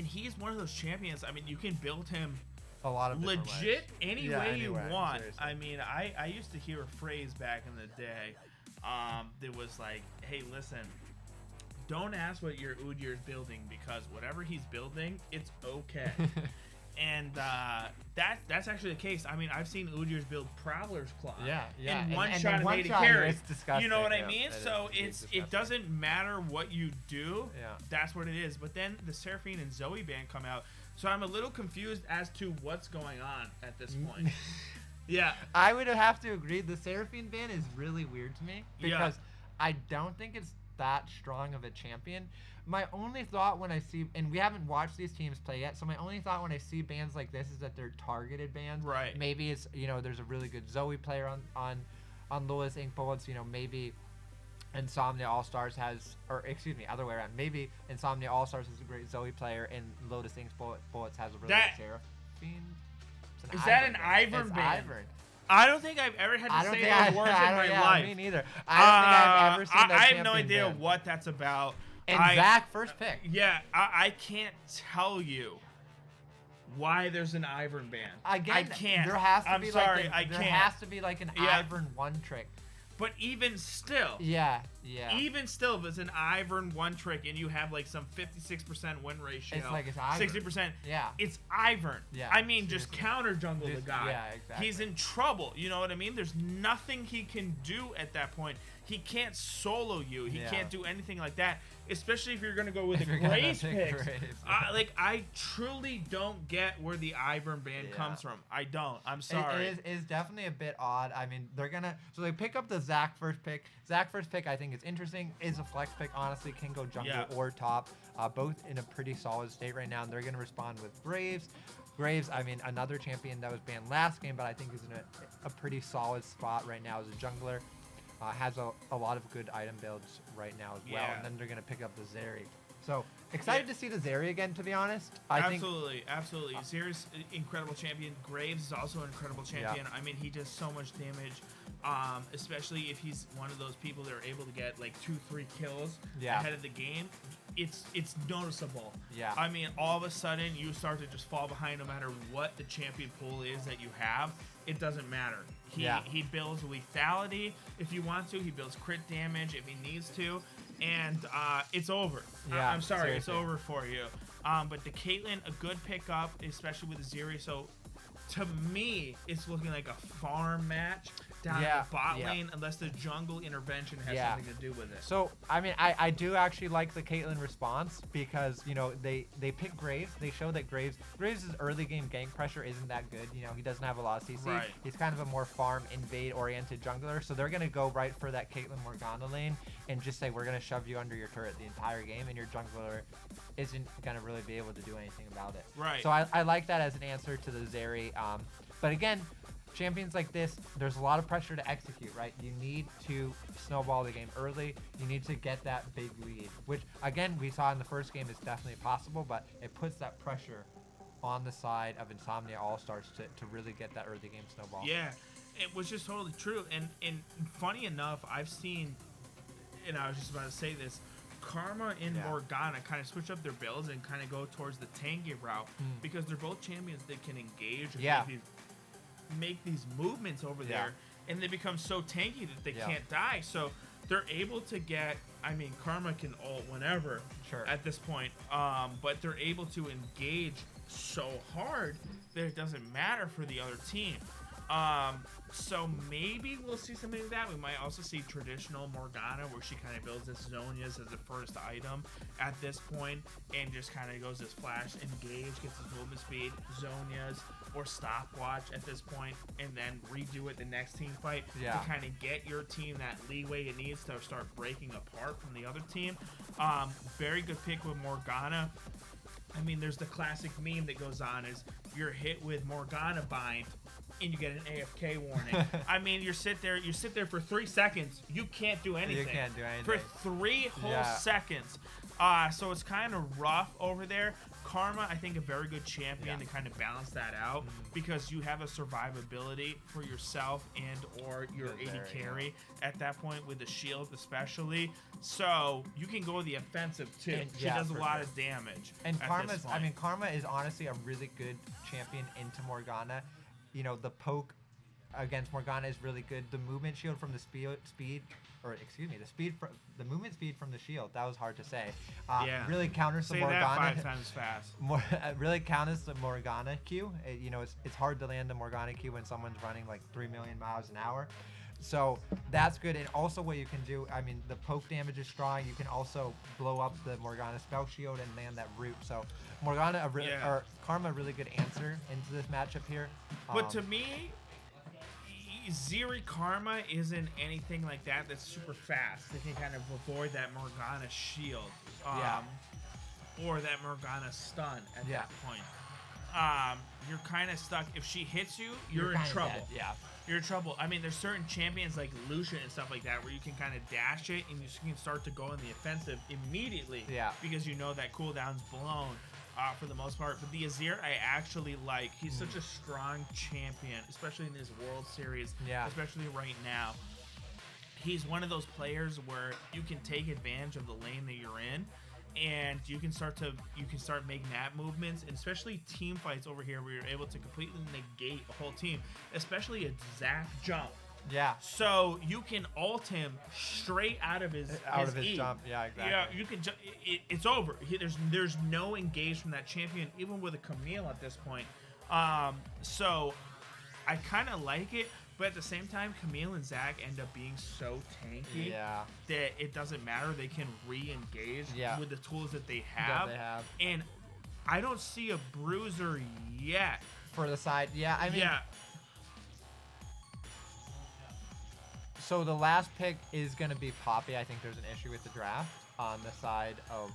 he's one of those champions. I mean, you can build him A lot of different legit ways. any Yeah, way anyway, you want. seriously. I mean, I used to hear a phrase back in the day that was like, hey, listen, don't ask what your Udyr is building because whatever he's building, it's okay. And that's actually the case. I mean, I've seen Udyr's build Prowler's Claw. Yeah, yeah. And And- one and shot then and one made a shot, carry. it's disgusting. You know what I Yeah, mean? it So is. It's it disgusting. doesn't matter what you do. Yeah. That's what it is. But then the Seraphine and Zoe band come out. So I'm a little confused as to what's going on at this point. Yeah. I would have to agree. The Seraphine ban is really weird to me Yeah. because I don't think it's that strong of a champion. My only thought when I see, and we haven't watched these teams play yet, so my only thought when I see bans like this is that they're targeted bans. Right. Maybe it's, you know, there's a really good Zoe player on Lotus Ink Bullets. You know, maybe Insomnia All Stars has, or excuse me, other way around. Maybe Insomnia All Stars is a great Zoe player, and Lotus Ink Bullets has a really That- good Seraphine. It's Is that an ban. Ivern It's ban? Ivern. I don't think I've ever had I to don't say think those words in my yeah, life. Me neither. I don't think I've ever seen that I have no champion idea ban. what that's about. And I- Zach, first pick. Yeah, I can't tell you why there's an Ivern ban. Again, I can't. There has to I'm be sorry, like I there can't. has to be like an Yeah. Ivern one trick. But even still, Yeah. even still, if it's an Ivern one trick and you have like some 56% win ratio, It's like it's Ivern. 60%, Yeah. it's Ivern. Yeah, I mean, just seriously. counter jungle the Just- guy. yeah, exactly. He's in trouble. You know what I mean? There's nothing he can do at that point. He can't solo you. He Yeah. can't do anything like that. Especially if you're gonna go with If the you're gonna Graves pick picks. Graves. I truly don't get where the Ivern ban Yeah. comes from. I don't. I'm sorry. It is definitely a bit odd. I mean, they're gonna they pick up the Zach first pick. Zach first pick, I think is interesting. Is a flex pick. Honestly, can go jungle Yeah. or top. Both in a pretty solid state right now, and they're gonna respond with Graves. Graves, I mean, another champion that was banned last game, but I think is in a pretty solid spot right now as a jungler. Has a lot of good item builds right now as well, Yeah. and then they're gonna pick up the Zeri. So excited to see the Zeri again. To be honest, I think Absolutely. Zeri's incredible champion. Graves is also an incredible champion. I mean, he does so much damage, especially if he's one of those people that are able to get like 2-3 kills Yeah. ahead of the game. It's noticeable. Yeah. I mean, all of a sudden you start to just fall behind no matter what the champion pool is that you have. It doesn't matter. He builds lethality if you want to. He builds crit damage if he needs to. And it's over. Yeah, I'm sorry, seriously. it's over for you. But the Caitlyn, a good pickup, especially with the Zeri. So to me, it's looking like a farm match. down Yeah, the bot yeah. lane unless the jungle intervention has Yeah. something to do with it. So, I mean, I do actually like the Caitlyn response because, you know, they pick Graves. They show that Graves' early game gank pressure isn't that good. You know, he doesn't have a lot of CC. Right. He's kind of a more farm invade oriented jungler. So they're going to go right for that Caitlyn Morgana lane and just say, we're going to shove you under your turret the entire game, and your jungler isn't going to really be able to do anything about it. Right. So I like that as an answer to the Zeri. But again, champions like this, there's a lot of pressure to execute, right? You need to snowball the game early. You need to get that big lead, which again, we saw in the first game is definitely possible, but it puts that pressure on the side of Insomnia All-Stars to really get that early game snowball. Yeah, it was just totally true. And funny enough, I've seen, and I was just about to say this, Karma and Yeah. Morgana kind of switch up their builds and kind of go towards the tanky route because they're both champions that can engage and Yeah. make these movements over Yeah. there, and they become so tanky that they Yeah. can't die. So they're able to get, I mean, Karma can ult whenever Sure. at this point, but they're able to engage so hard that it doesn't matter for the other team. So maybe we'll see something like that. We might also see traditional Morgana where she kind of builds this Zonias as the first item at this point and just kind of goes this flash, engage, gets his movement speed, Zonias, or stopwatch at this point, and then redo it the next team fight Yeah. to kind of get your team that leeway it needs to start breaking apart from the other team. Very good pick with Morgana. I mean, there's the classic meme that goes on is you're hit with Morgana bind and you get an AFK warning. I mean, you sit there for 3 seconds, you can't do anything. You can't do anything. For 3 whole Yeah. seconds. So it's kind of rough over there. Karma, I think, a very good champion Yeah. to kind of balance that out because you have a survivability for yourself and or your Good AD there, carry at that point with the shield especially. So you can go the offensive too. And- She yeah, does a for lot sure. of damage. And at Karma's, this I point. mean, Karma is honestly a really good champion into Morgana. You know, the poke against Morgana is really good. The movement shield from the the movement speed from the shield. That was hard to say. Yeah. Really counters the Say that Morgana. 5 times fast. Really counters the Morgana Q. You know, it's hard to land the Morgana Q when someone's running like 3 million miles an hour. So that's good. And also what you can do, I mean, the poke damage is strong. You can also blow up the Morgana spell shield and land that root. So Morgana, or Karma, a really good answer into this matchup here. But to me, Zeri Karma isn't anything like that that's super fast. They can kind of avoid that Morgana shield. Yeah. Or that Morgana stun at Yeah. that point. You're kind of stuck. If she hits you, you're in kinda trouble. dead, yeah. You're in trouble. I mean, there's certain champions like Lucian and stuff like that where you can kind of dash it and you can start to go in the offensive immediately. Yeah. Because you know that cooldown's blown for the most part. But the Azir I actually like. He's such a strong champion, especially in this World Series. Yeah. Especially right now. He's one of those players where you can take advantage of the lane that you're in. And you can start making that movements, and especially team fights over here where you're able to completely negate a whole team, especially a Zac jump. Yeah. So you can ult him straight out of his E. jump. Yeah, exactly. Yeah, you can. It's over. There's no engage from that champion, even with a Camille at this point. So I kind of like it. But at the same time, Camille and Zac end up being so tanky Yeah. that it doesn't matter. They can re-engage Yeah. with the tools that they That have. they have. And I don't see a bruiser yet. For the side. Yeah, I mean, Yeah. so the last pick is going to be Poppy. I think there's an issue with the draft on the side of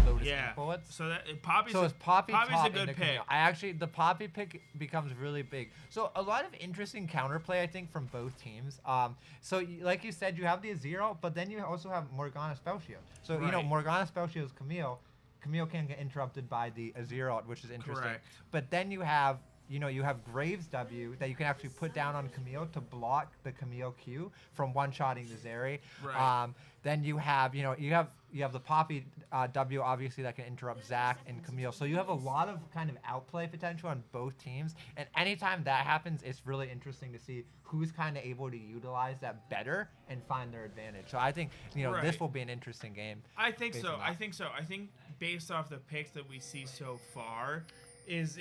Lotus Yeah. Bullets. So that Poppy's So is Poppy Poppy's top a good into pick. Camille? The Poppy pick becomes really big. So a lot of interesting counterplay, I think, from both teams. So like you said, you have the Azir, but then you also have Morgana Spell Shield. So you know Right. Morgana Spell Shield is Camille. Camille can get interrupted by the Azir, which is interesting. Correct. But then you have Graves W that you can actually put down on Camille to block the Camille Q from one-shotting the Zeri. Right. Then you have the Poppy W obviously that can interrupt Zac and Camille. So you have a lot of kind of outplay potential on both teams. And anytime that happens, it's really interesting to see who's kind of able to utilize that better and find their advantage. So I think this Right. will be an interesting game. I think based so. on that. I think based off the picks that we see so far, it's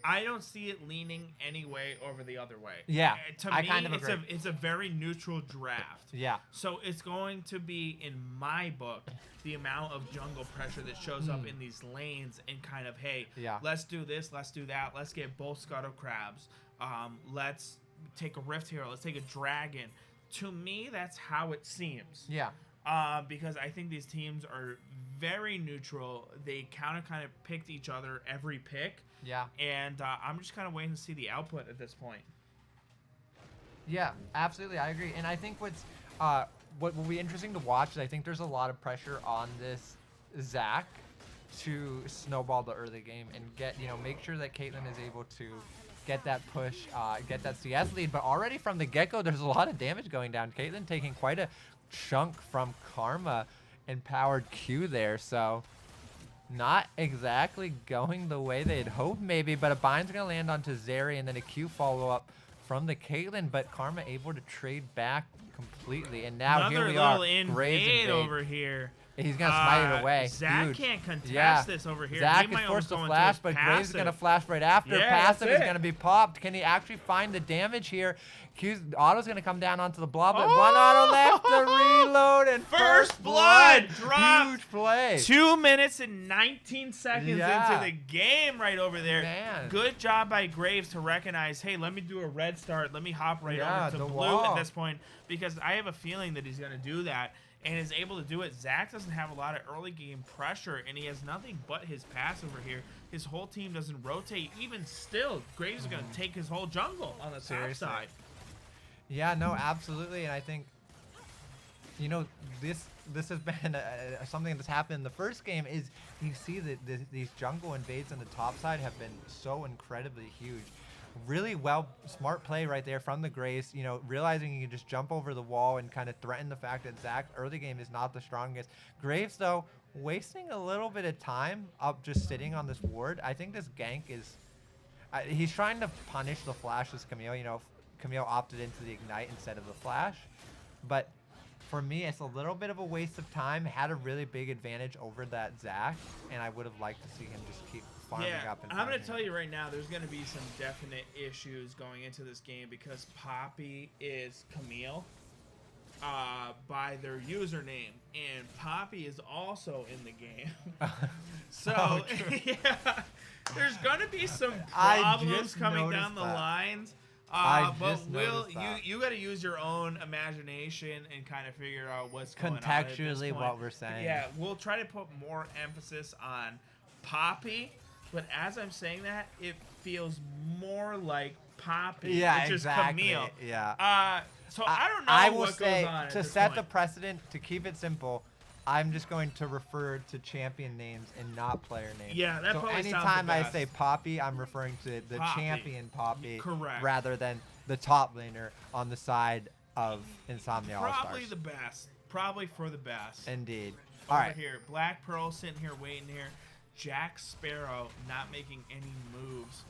I don't see it leaning any way over the other way. Yeah, To I me, kind of agree. it's a very neutral draft. Yeah. So it's going to be, in my book, the amount of jungle pressure that shows up in these lanes and kind of, hey, Yeah. let's do this, let's do that, let's get both Scuttle Crabs, let's take a Rift Hero, let's take a Dragon. To me, that's how it seems. Yeah. Because I think these teams are very neutral. They kind of picked each other every pick. Yeah. And I'm just kind of waiting to see the output at this point. Yeah, absolutely, I agree. And I think what will be interesting to watch is I think there's a lot of pressure on this Zach to snowball the early game and make sure that Caitlyn is able to get that push, get that CS lead. But already from the get-go, there's a lot of damage going down. Caitlyn taking quite a chunk from Karma and powered Q there, so not exactly going the way they'd hoped maybe, but a bind's gonna land onto Zeri and then a Q follow-up from the Caitlyn, but Karma able to trade back completely, and now Another here we little are. Graves invade over here. He's gonna smite it away. Zach Huge. can't contest Yeah. this over here. Zach He is might forced to almost go into flash, his but Graves is passive. gonna flash right after. Yeah, that's Passive is it. gonna be popped. Can he actually find the damage here? Q's auto's gonna come down onto the blob, but one auto left to reload, and First blood dropped. Huge play. 2 minutes and 19 seconds Yeah. into the game right over there. Man. Good job by Graves to recognize, hey, let me do a red start. Let me hop right Yeah, over to the blue wall. at this point, because I have a feeling that he's going to do that and is able to do it. Zach doesn't have a lot of early game pressure, and he has nothing but his pass over here. His whole team doesn't rotate. Even still, Graves is going to take his whole jungle on the top Seriously. side. Yeah, no, absolutely, and I think, this has been something that's happened in the first game. Is you see that these jungle invades on the top side have been so incredibly huge. Really smart play right there from the Grace. Realizing you can just jump over the wall and kind of threaten the fact that Zach early game is not the strongest. Graves though, wasting a little bit of time up just sitting on this ward. I think this gank is, he's trying to punish the flashless Camille. Camille opted into the ignite instead of the flash, but for me, it's a little bit of a waste of time. Had a really big advantage over that Zach, and I would have liked to see him just keep farming up. And I'm going farming to tell you right now, there's going to be some definite issues going into this game because Poppy is Camille by their username, and Poppy is also in the game. So, yeah, there's going to be some problems coming down the lines. But you got to use your own imagination and kind of figure out what's going on at this contextually point. what we're saying. Yeah, we'll try to put more emphasis on Poppy, but as I'm saying that, it feels more like Poppy, Yeah, which exactly. is Camille. Yeah. So I don't know I will what say, goes on at to this set the point. precedent, to keep it simple, I'm just going to refer to champion names and not player names. Yeah, that so probably sounds the anytime I best. say Poppy, I'm referring to the Poppy. champion Poppy, Correct. rather than the top laner on the side of Insomnia All Probably Stars. the best. Probably for the best. Indeed. Over All right. here, Black Pearl sitting here waiting here. Jack Sparrow not making any moves.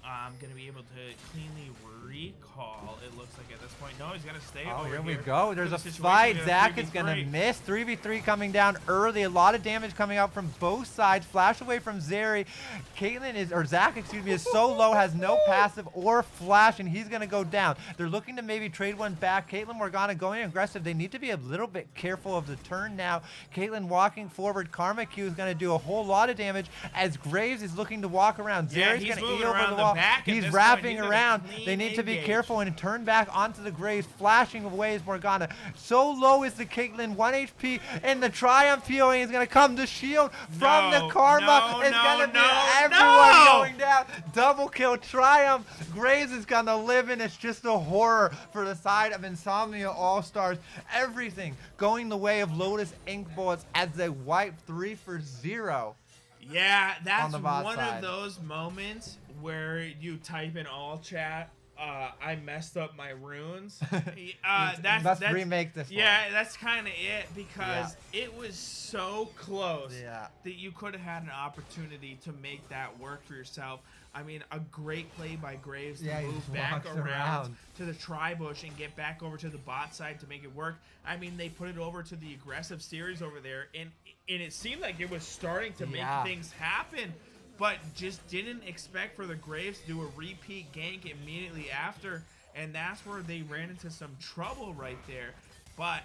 I'm going to be able to cleanly recall, it looks like at this point. No, he's going to stay Oh, over here we here. go. There's for a the situation. fight. We got Zach a is going to 3v3. miss. 3v3 coming down early. A lot of damage coming out from both sides. Flash away from Zeri. Zach, is so low, has no passive or flash, and he's going to go down. They're looking to maybe trade one back. Caitlyn Morgana going aggressive. They need to be a little bit careful of the turn now. Caitlyn walking forward. Karma Q is going to do a whole lot of damage as Graves is looking to walk around. Yeah, Zeri's he's going to moving eat over around the the wall. back at He's this wrapping point. He's gonna around. clean They need to be engage. careful and turn back onto the Graves, flashing away as Morgana. So low is the Caitlyn, 1 HP, and the Triumph healing is going to come. The shield from the Karma is going to be everyone going down. Double kill Triumph. Graves is going to live, and it's just a horror for the side of Insomnia All-Stars. Everything going the way of Lotus Ink Bullets as they wipe 3 for 0. Yeah, that's the bot one side. of those moments where you type in all chat, I messed up my runes. Let's remake this one. Yeah, that's kind of it because it was so close Yeah. that you could have had an opportunity to make that work for yourself. I mean, a great play by Graves to Yeah, he move just back walks around around. to the tri-bush and get back over to the bot side to make it work. I mean, they put it over to the aggressive series over there, and it seemed like it was starting to make Yeah. things happen. but just didn't expect for the Graves to do a repeat gank immediately after, and that's where they ran into some trouble right there. But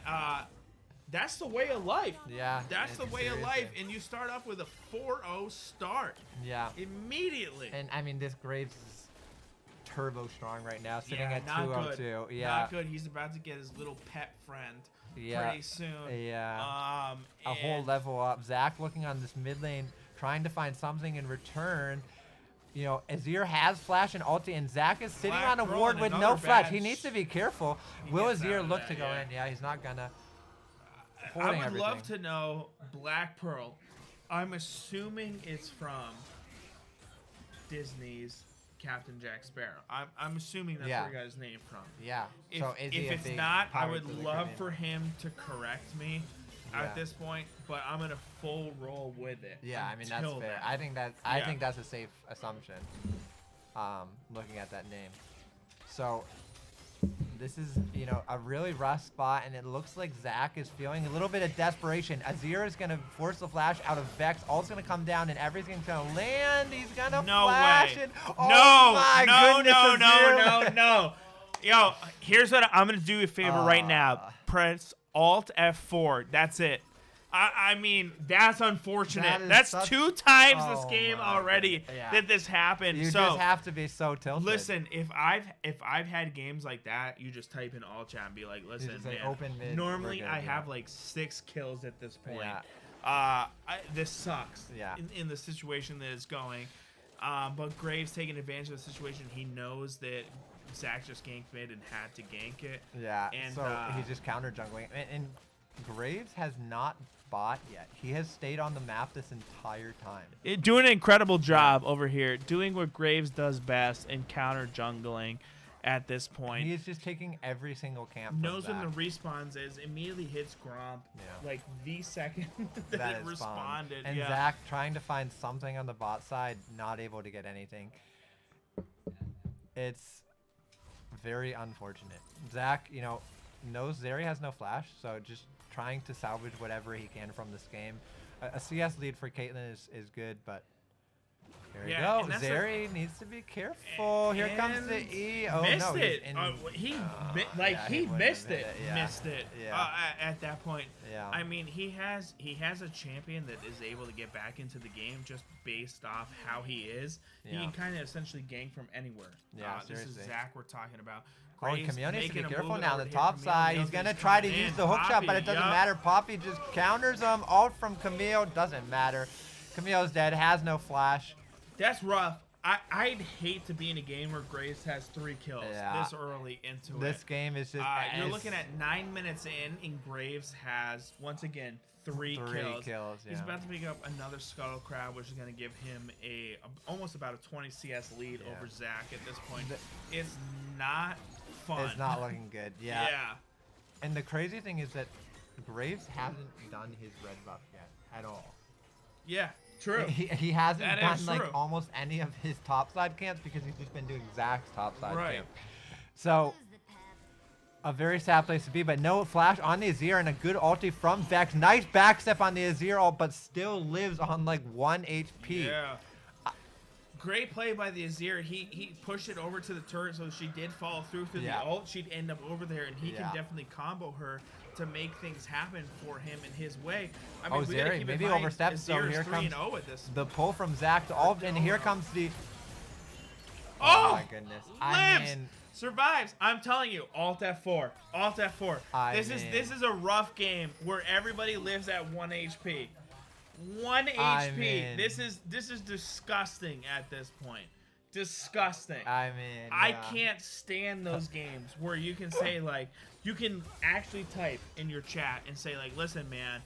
that's the way of life. Yeah. That's the way of life, and you start off with a 4-0 start. Yeah. Immediately. And I mean, this Graves is turbo strong right now, sitting Yeah, at not 202. good. Yeah. Not good. He's about to get his little pet friend pretty soon. Yeah. A whole and- level up. Zach looking on this mid lane, trying to find something in return. You know, Azir has flash and ulti, and Zach is sitting Black on a Pearl ward and with no another flash. He badge. needs to be careful. He Will gets out Azir of look that, to go yeah. in? Yeah, he's not gonna. I Holding would love everything. to know Black Pearl. I'm assuming it's from Disney's Captain Jack Sparrow. I'm assuming that's Yeah. where he got his name from. Yeah. If, so is he if a it's big not, I Pirates would of the love Caribbean? for him to correct me Yeah. at this point, but I'm gonna full roll with it. Yeah, I mean that's until fair. then. I Yeah. think that's a safe assumption. Looking at that name, so this is a really rough spot, and it looks like Zach is feeling a little bit of desperation. Azir is gonna force the flash out of Vex. Ult's gonna come down, and everything's gonna land. He's gonna No flash way. it. Oh my goodness, Azir. no. Yo, here's what I'm gonna do you a favor right now. Press Alt F4. That's it. I mean, that's unfortunate. That is That's such- 2 times this Oh game my already goodness. Yeah. that this happened. You so just have to be so tilted. listen, if I've had games like that, you just type in all chat and be like, listen, just say man, open mid, normally we're good, I yeah. have like 6 kills at this point. Yeah. This sucks. Yeah. In the situation that it's going. But Graves taking advantage of the situation. He knows that Zach just ganked mid and had to gank it. Yeah, And, so he's just counter jungling. And Graves has not bought yet. He has stayed on the map this entire time. Doing an incredible job over here. Doing what Graves does best in counter jungling at this point. He is just taking every single camp. from Knows when the Zach. respawns is, immediately hits Gromp Yeah. like the second that, That it is fun. responded. And yeah. Zach trying to find something on the bot side, not able to get anything. It's very unfortunate. Zach, knows Zeri has no flash, so just trying to salvage whatever he can from this game. A CS lead for Caitlyn is good, but here we Yeah, go. and that's Zeri needs to be careful. Here comes the And E. Oh missed no, he's it. in- He yeah, he wouldn't missed admit it. it, yeah. Missed it. Yeah. At that point. Yeah. I mean, he has a champion that is able to get back into the game just based off how he is. He Yeah. can kind of essentially gank from anywhere. Yeah, this is seriously. Zach we're talking about. Oh, and Graves Camille needs to be making a careful move now. over The here. top Camille side, knows he's gonna he's try to coming use in. the hook shot, but Poppy, it doesn't yup. matter. Poppy just counters him. Ult from Camille doesn't matter. Camille's dead, has no flash. That's rough. I'd hate to be in a game where Graves has 3 kills Yeah. this early into This it. game is just. You're it's looking at 9 minutes in, and Graves has, once again, 3 kills. He's yeah. about to pick up another Scuttle Crab, which is going to give him almost about a 20 CS lead Yeah. over Zach at this point. It's not fun. It's not looking good. Yeah. Yeah. And the crazy thing is that Graves hasn't done his red buff yet at all. Yeah, true. He hasn't That done is like true. almost any of his top side camps because he's just been doing Zach's top side Right. camp. So a very sad place to be, but no flash on the Azir and a good ulti from Vex. Nice backstep on the Azir ult, but still lives on like 1 HP. Yeah. Great play by the Azir. He pushed it over to the turret, so she did follow through Yeah. the ult. She'd end up over there, and he Yeah. can definitely combo her to make things happen for him in his way. I Oh, mean, we gotta Zeri keep maybe in mind, oversteps, so Azir's here 3-0 comes at this. The pull from Zach to ult, and here comes the. Oh, my goodness! I lives, mean, survives. I'm telling you, Alt F4, Alt F4. This is a rough game where everybody lives at 1 HP. 1 HP. mean- This is disgusting at this point. Disgusting. I mean, I yeah. can't stand those games where you can say like, you can actually type in your chat and say like, listen, man,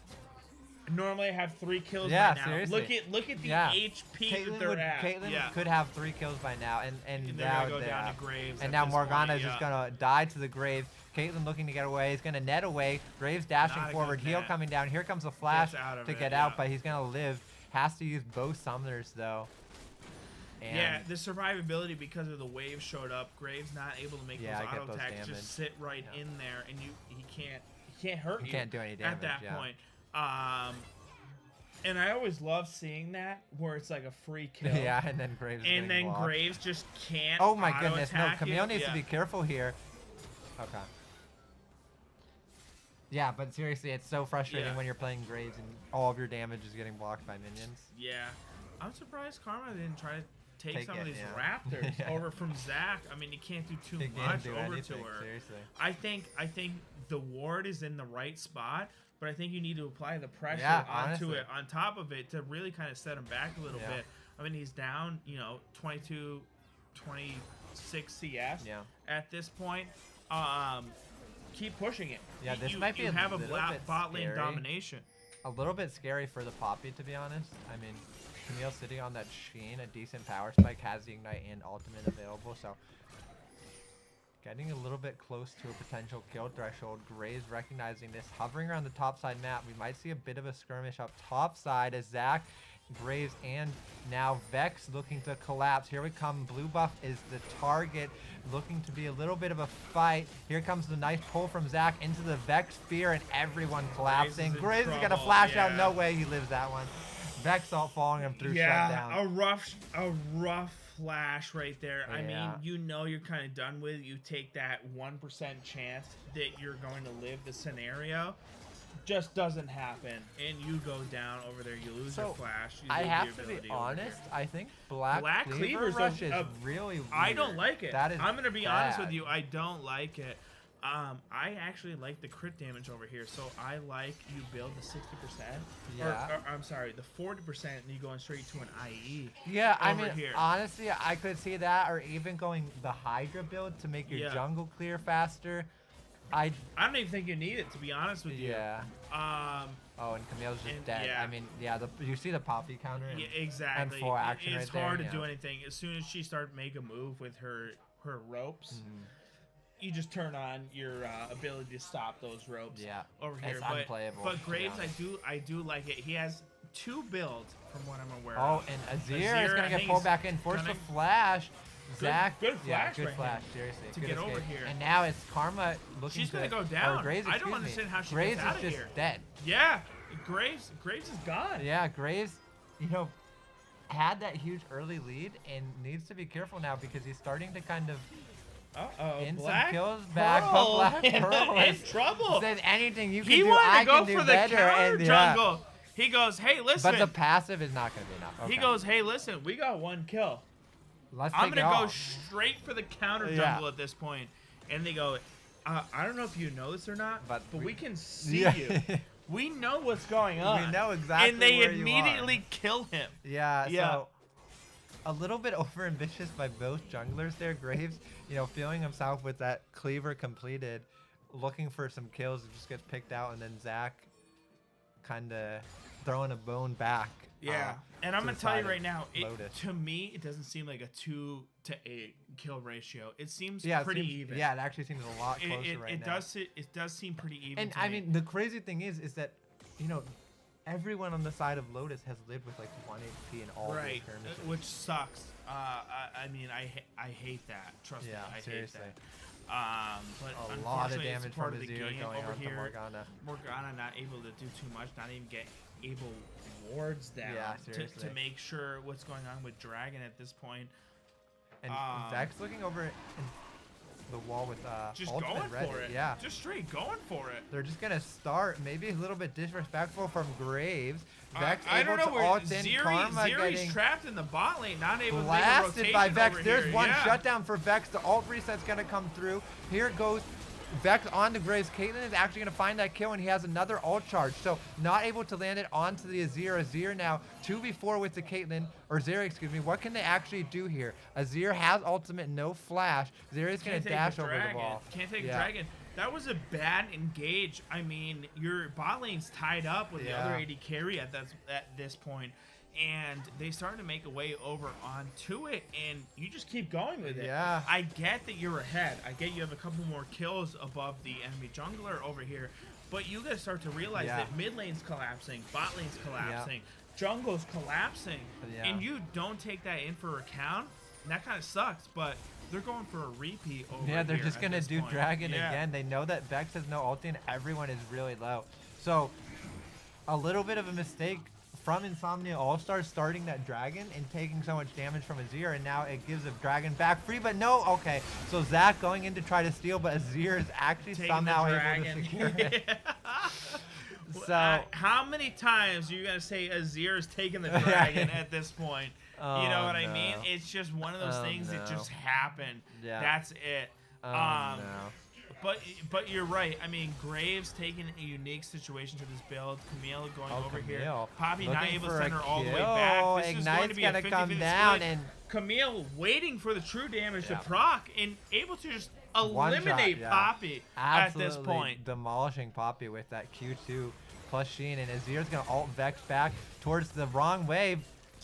normally I have 3 kills Yeah, by now. seriously. Look at the Yeah. HP that they're at. Caitlyn Yeah. could have 3 kills by now, and And they're now gonna go they down have- to Graves. and at now this Morgana point, is just yeah. gonna die to the grave. Caitlyn looking to get away. He's gonna net away. Graves dashing Not a good forward. Heal net. coming down. Here comes a flash Gets out of to it, get yeah. out, but he's gonna live. Has to use both summoners though. And Yeah, the survivability because of the wave showed up. Graves not able to make Yeah, those get auto those attacks damage. just sit right Yeah. in there, and he can't hurt He you can't do any damage, at that yeah. point. And I always love seeing that where it's like a free kill. Yeah, and then Graves. And then blocked. Graves just can't. Oh my goodness! No, auto-attack Camille you. needs to Yeah. be careful here. Okay. Yeah, but seriously, it's so frustrating Yeah. when you're playing Graves and all of your damage is getting blocked by minions. Yeah. I'm surprised Karma didn't try to take some it, of these yeah. Raptors Yeah. over from Zach. I mean, you can't do too He can't much do over anything, to her. seriously. I think the ward is in the right spot, but I think you need to apply the pressure Yeah, onto honestly. it, on top of it, to really kind of set him back a little Yeah. bit. I mean, he's down, 22, 26 CS Yeah. at this point. Keep pushing it. Yeah, this you, might be you a have a little bit bot lane scary. domination. A little bit scary for the Poppy, to be honest. I mean, Camille sitting on that Sheen, a decent power spike, has the Ignite and Ultimate available, so getting a little bit close to a potential kill threshold. Graves recognizing this, hovering around the top side map. We might see a bit of a skirmish up top side as Zach, Graves, and now Vex looking to collapse. Here we come. Blue buff is the target, looking to be a little bit of a fight. Here comes the nice pull from Zach into the Vex Sphere, and everyone collapsing. Graves is in Graves is gonna trouble, flash out. yeah. No way he lives that one. Vex all following him through shutdown. a rough flash right there. I mean, Yeah. you're kind of done with. You take that 1% chance that you're going to live the scenario. Just doesn't happen, and you go down over there. You lose your So, flash. You I lose have your to be ability over honest. here. I think Black Cleaver Cleaver's Rush is a- really weird. I don't like it. That is I'm gonna be honest with bad. you. I don't like it. I actually like the crit damage over here, so I like you build the 60%. Yeah. Or I'm sorry, the 40%, and you going straight to an IE. Yeah, I over mean, here. honestly, I could see that, or even going the Hydra build to make your Yeah. jungle clear faster. I I don't even think you need it, to be honest with you. yeah. Oh, and Camille's just And, dead. yeah. I mean, yeah, you see the Poppy counter. And, Yeah, exactly. full action It's right there, hard to yeah. do anything. As soon as she started make a move with her ropes, Mm-hmm. you just turn on your ability to stop those ropes. Yeah, over it's here. unplayable, But to be Graves, honest. I do like it. He has 2 builds from what I'm aware Oh, of. and Azir is Azir, I gonna get think, pulled is back in. Force the gonna- flash. Zach, good yeah, flash good right flash. here Seriously, to good get over escape. here. And now it's Karma looking She's to gonna go or down. Graves, I don't excuse me. understand how she Graves gets out is of just here. dead. Yeah, Graves is gone. Yeah, Graves, had that huge early lead and needs to be careful now because he's starting to kind of in Black some kills back. But Pearl Black in Pearl trouble. said anything you can He do, wanted I to go can do for the better. counter And, yeah. jungle. He goes, hey, listen. But the passive is not going to be enough. He Okay. goes, hey, listen, we got 1 kill. Let's I'm take gonna it go all. straight for the counter Yeah. jungle at this point. And they go, I don't know if you know this or not, But but we- we can see Yeah. you. We know what's going on. We know exactly And they where you are. immediately kill him. Yeah, Yeah. so a little bit over ambitious by both junglers there. Graves, feeling himself with that cleaver completed, looking for some kills, it just gets picked out, and then Zach kind of throwing a bone back. Yeah. And I'm to going the to tell you side right of now, Lotus. to me, it doesn't seem like a 2-to-8 kill ratio. It seems Yeah, it pretty seems- even. Yeah, it actually seems a lot closer It now. does seem pretty even. And to I me. mean, the crazy thing is that, everyone on the side of Lotus has lived with like 1 HP in all right, these skirmishes. which sucks. I mean, I hate that. Trust me, Yeah, I seriously. hate that. But A lot of unfortunately, damage it's part from of the Azir game going over on to here. Morgana. Morgana not able to do too much, not even get able wards down Yeah, to seriously. make sure what's going on with Dragon at this point. And Zach's looking over in the wall with Just ultimate going ready. for it. Yeah. Just straight going for it. They're just gonna start. Maybe a little bit disrespectful from Graves. Vex I able don't know to where ult in. Karma Ziri's getting trapped in the bot lane, not able to make a blasted rotation by Vex. over There's here. one Yeah. shutdown for Vex. The ult reset's gonna come through. Here goes Vex onto Graves. Caitlyn is actually gonna find that kill, and he has another ult charge. So not able to land it onto the Azir. Azir now 2v4 with the Caitlyn, or Zeri, excuse me. What can they actually do here? Azir has ultimate, no flash. Zeri's gonna Can't take dash the over the dragon. wall. Can't take Yeah. Dragon. That was a bad engage. I mean, your bot lane's tied up with the Yeah. other AD carry at this point, and they started to make a way over onto it, and you just keep going with it. Yeah. I get that you're ahead. I get you have a couple more kills above the enemy jungler over here, but you gotta start to realize Yeah. that mid lane's collapsing, bot lane's collapsing, jungle's collapsing, Yeah. and you don't take that in for account. And that kind of sucks, but they're going for a repeat over Yeah, they're here just at gonna this do point. Dragon Yeah. again. They know that Vex has no ulti and everyone is really low. So a little bit of a mistake from Insomnia All-Stars starting that dragon and taking so much damage from Azir, and now it gives a dragon back free, but no, okay. So Zach going in to try to steal, but Azir is actually Taking somehow the able to dragon. secure it. So how many times are you gonna say Azir is taking the dragon at this point? Oh, you know what I no. mean? It's just one of those things that no. just happen. Yeah. That's it. Oh, no. But you're right. I mean, Graves taking a unique situation to this build. Camille going over here. Camille Poppy not looking able to for a send her all the way kill. back. This is going Ignite's to be a gonna 50-50 come down split. and Camille waiting for the true damage Yeah. to proc and able to just One shot, eliminate yeah. Poppy absolutely at this point. demolishing Poppy with that Q2 plus Sheen, and Azir's gonna ult Vex back towards the wrong way,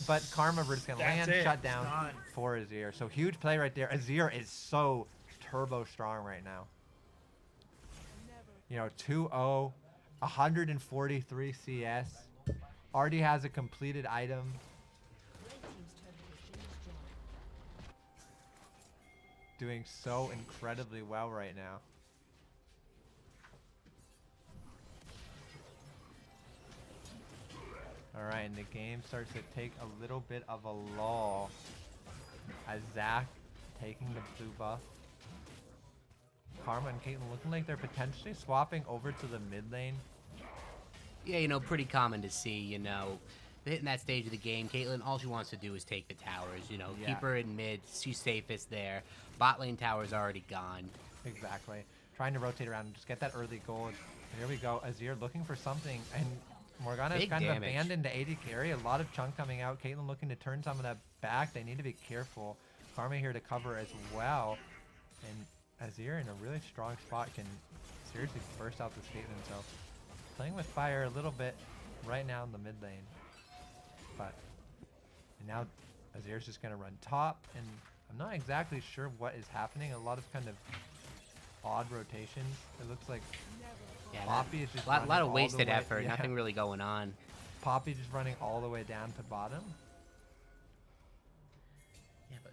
but Karma just gonna That's land it. shut down Done. for Azir. So huge play right there. Azir is so turbo strong right now. You know, 2-0, 143 CS, already has a completed item. Doing so incredibly well right now. Alright, and the game starts to take a little bit of a lull as Zach taking the blue buff. Karma and Caitlyn looking like they're potentially swapping over to the mid lane. Yeah, you know, pretty common to see, you know, hitting that stage of the game. Caitlyn, all she wants to do is take the towers, you know, Yeah. keep her in mid. She's safest there. Bot lane tower's already gone. Exactly. Trying to rotate around and just get that early gold. And here we go. Azir looking for something. And Morgana's Big kind of damage. abandoned the AD carry. A lot of chunk coming out. Caitlyn looking to turn some of that back. They need to be careful. Karma here to cover as well. And Azir in a really strong spot can seriously burst out this Caitlyn. So playing with fire a little bit right now in the mid lane. But and now Azir's just going to run top. And I'm not exactly sure what is happening. A lot of kind of odd rotations. It looks like Yeah, Poppy is just a lot running of all the wasted way- effort. yeah. Nothing really going on. Poppy just running all the way down to bottom. Yeah, but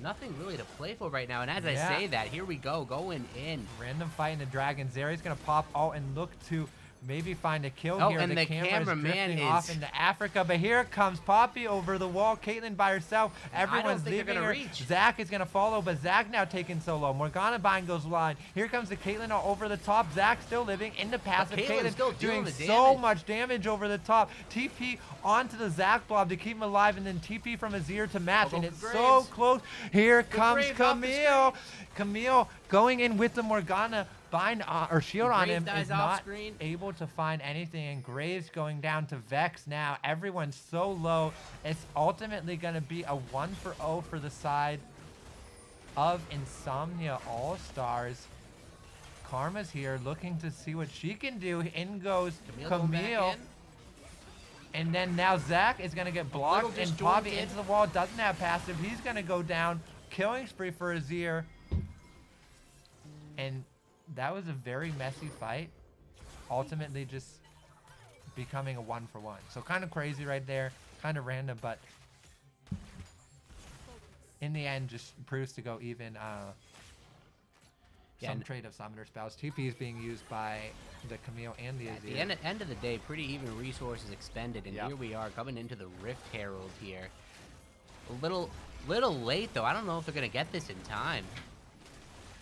nothing really to play for right now. And as I Yeah. say that, here we go, going in. Random fight in the dragon. Zeri's gonna pop out and look to maybe find a kill Oh, here. and the camera's cameraman drifting is- off into Africa, but here comes Poppy over the wall. Caitlyn by herself. Everyone's think they're leaving gonna her. reach. Zach is gonna follow, but Zach now taking solo. Morgana Bind goes blind. Here comes the Caitlyn all over the top. Zach still living in the passive. Caitlyn's still doing doing the so damage. much damage over the top. TP onto the Zach blob to keep him alive, and then TP from Azir to match, Go and for it's so Graves. close. Here comes Graves off the Camille. Camille going in with the Morgana bind or shield on Graves him, dies is off not screen. able to find anything, and Graves going down to Vex now. Everyone's so low. It's ultimately going to be a 1-0 for the side of Insomnia All-Stars. Karma's here looking to see what she can do. In goes going back Camille. in. And then now Zach is going to get blocked, and Bobby disjointed. into the wall, doesn't have passive. He's going to go down. Killing spree for Azir. And that was a very messy fight. Ultimately just becoming a 1-for-1. So kind of crazy right there. Kind of random, but in the end just proves to go even. Yeah, Some and- trade of summoner spells. TP is being used by the Camille and the At Azir. the end of the day, pretty even resources expended, and Yep. here we are coming into the Rift Herald here. A little late though. I don't know if they're gonna get this in time.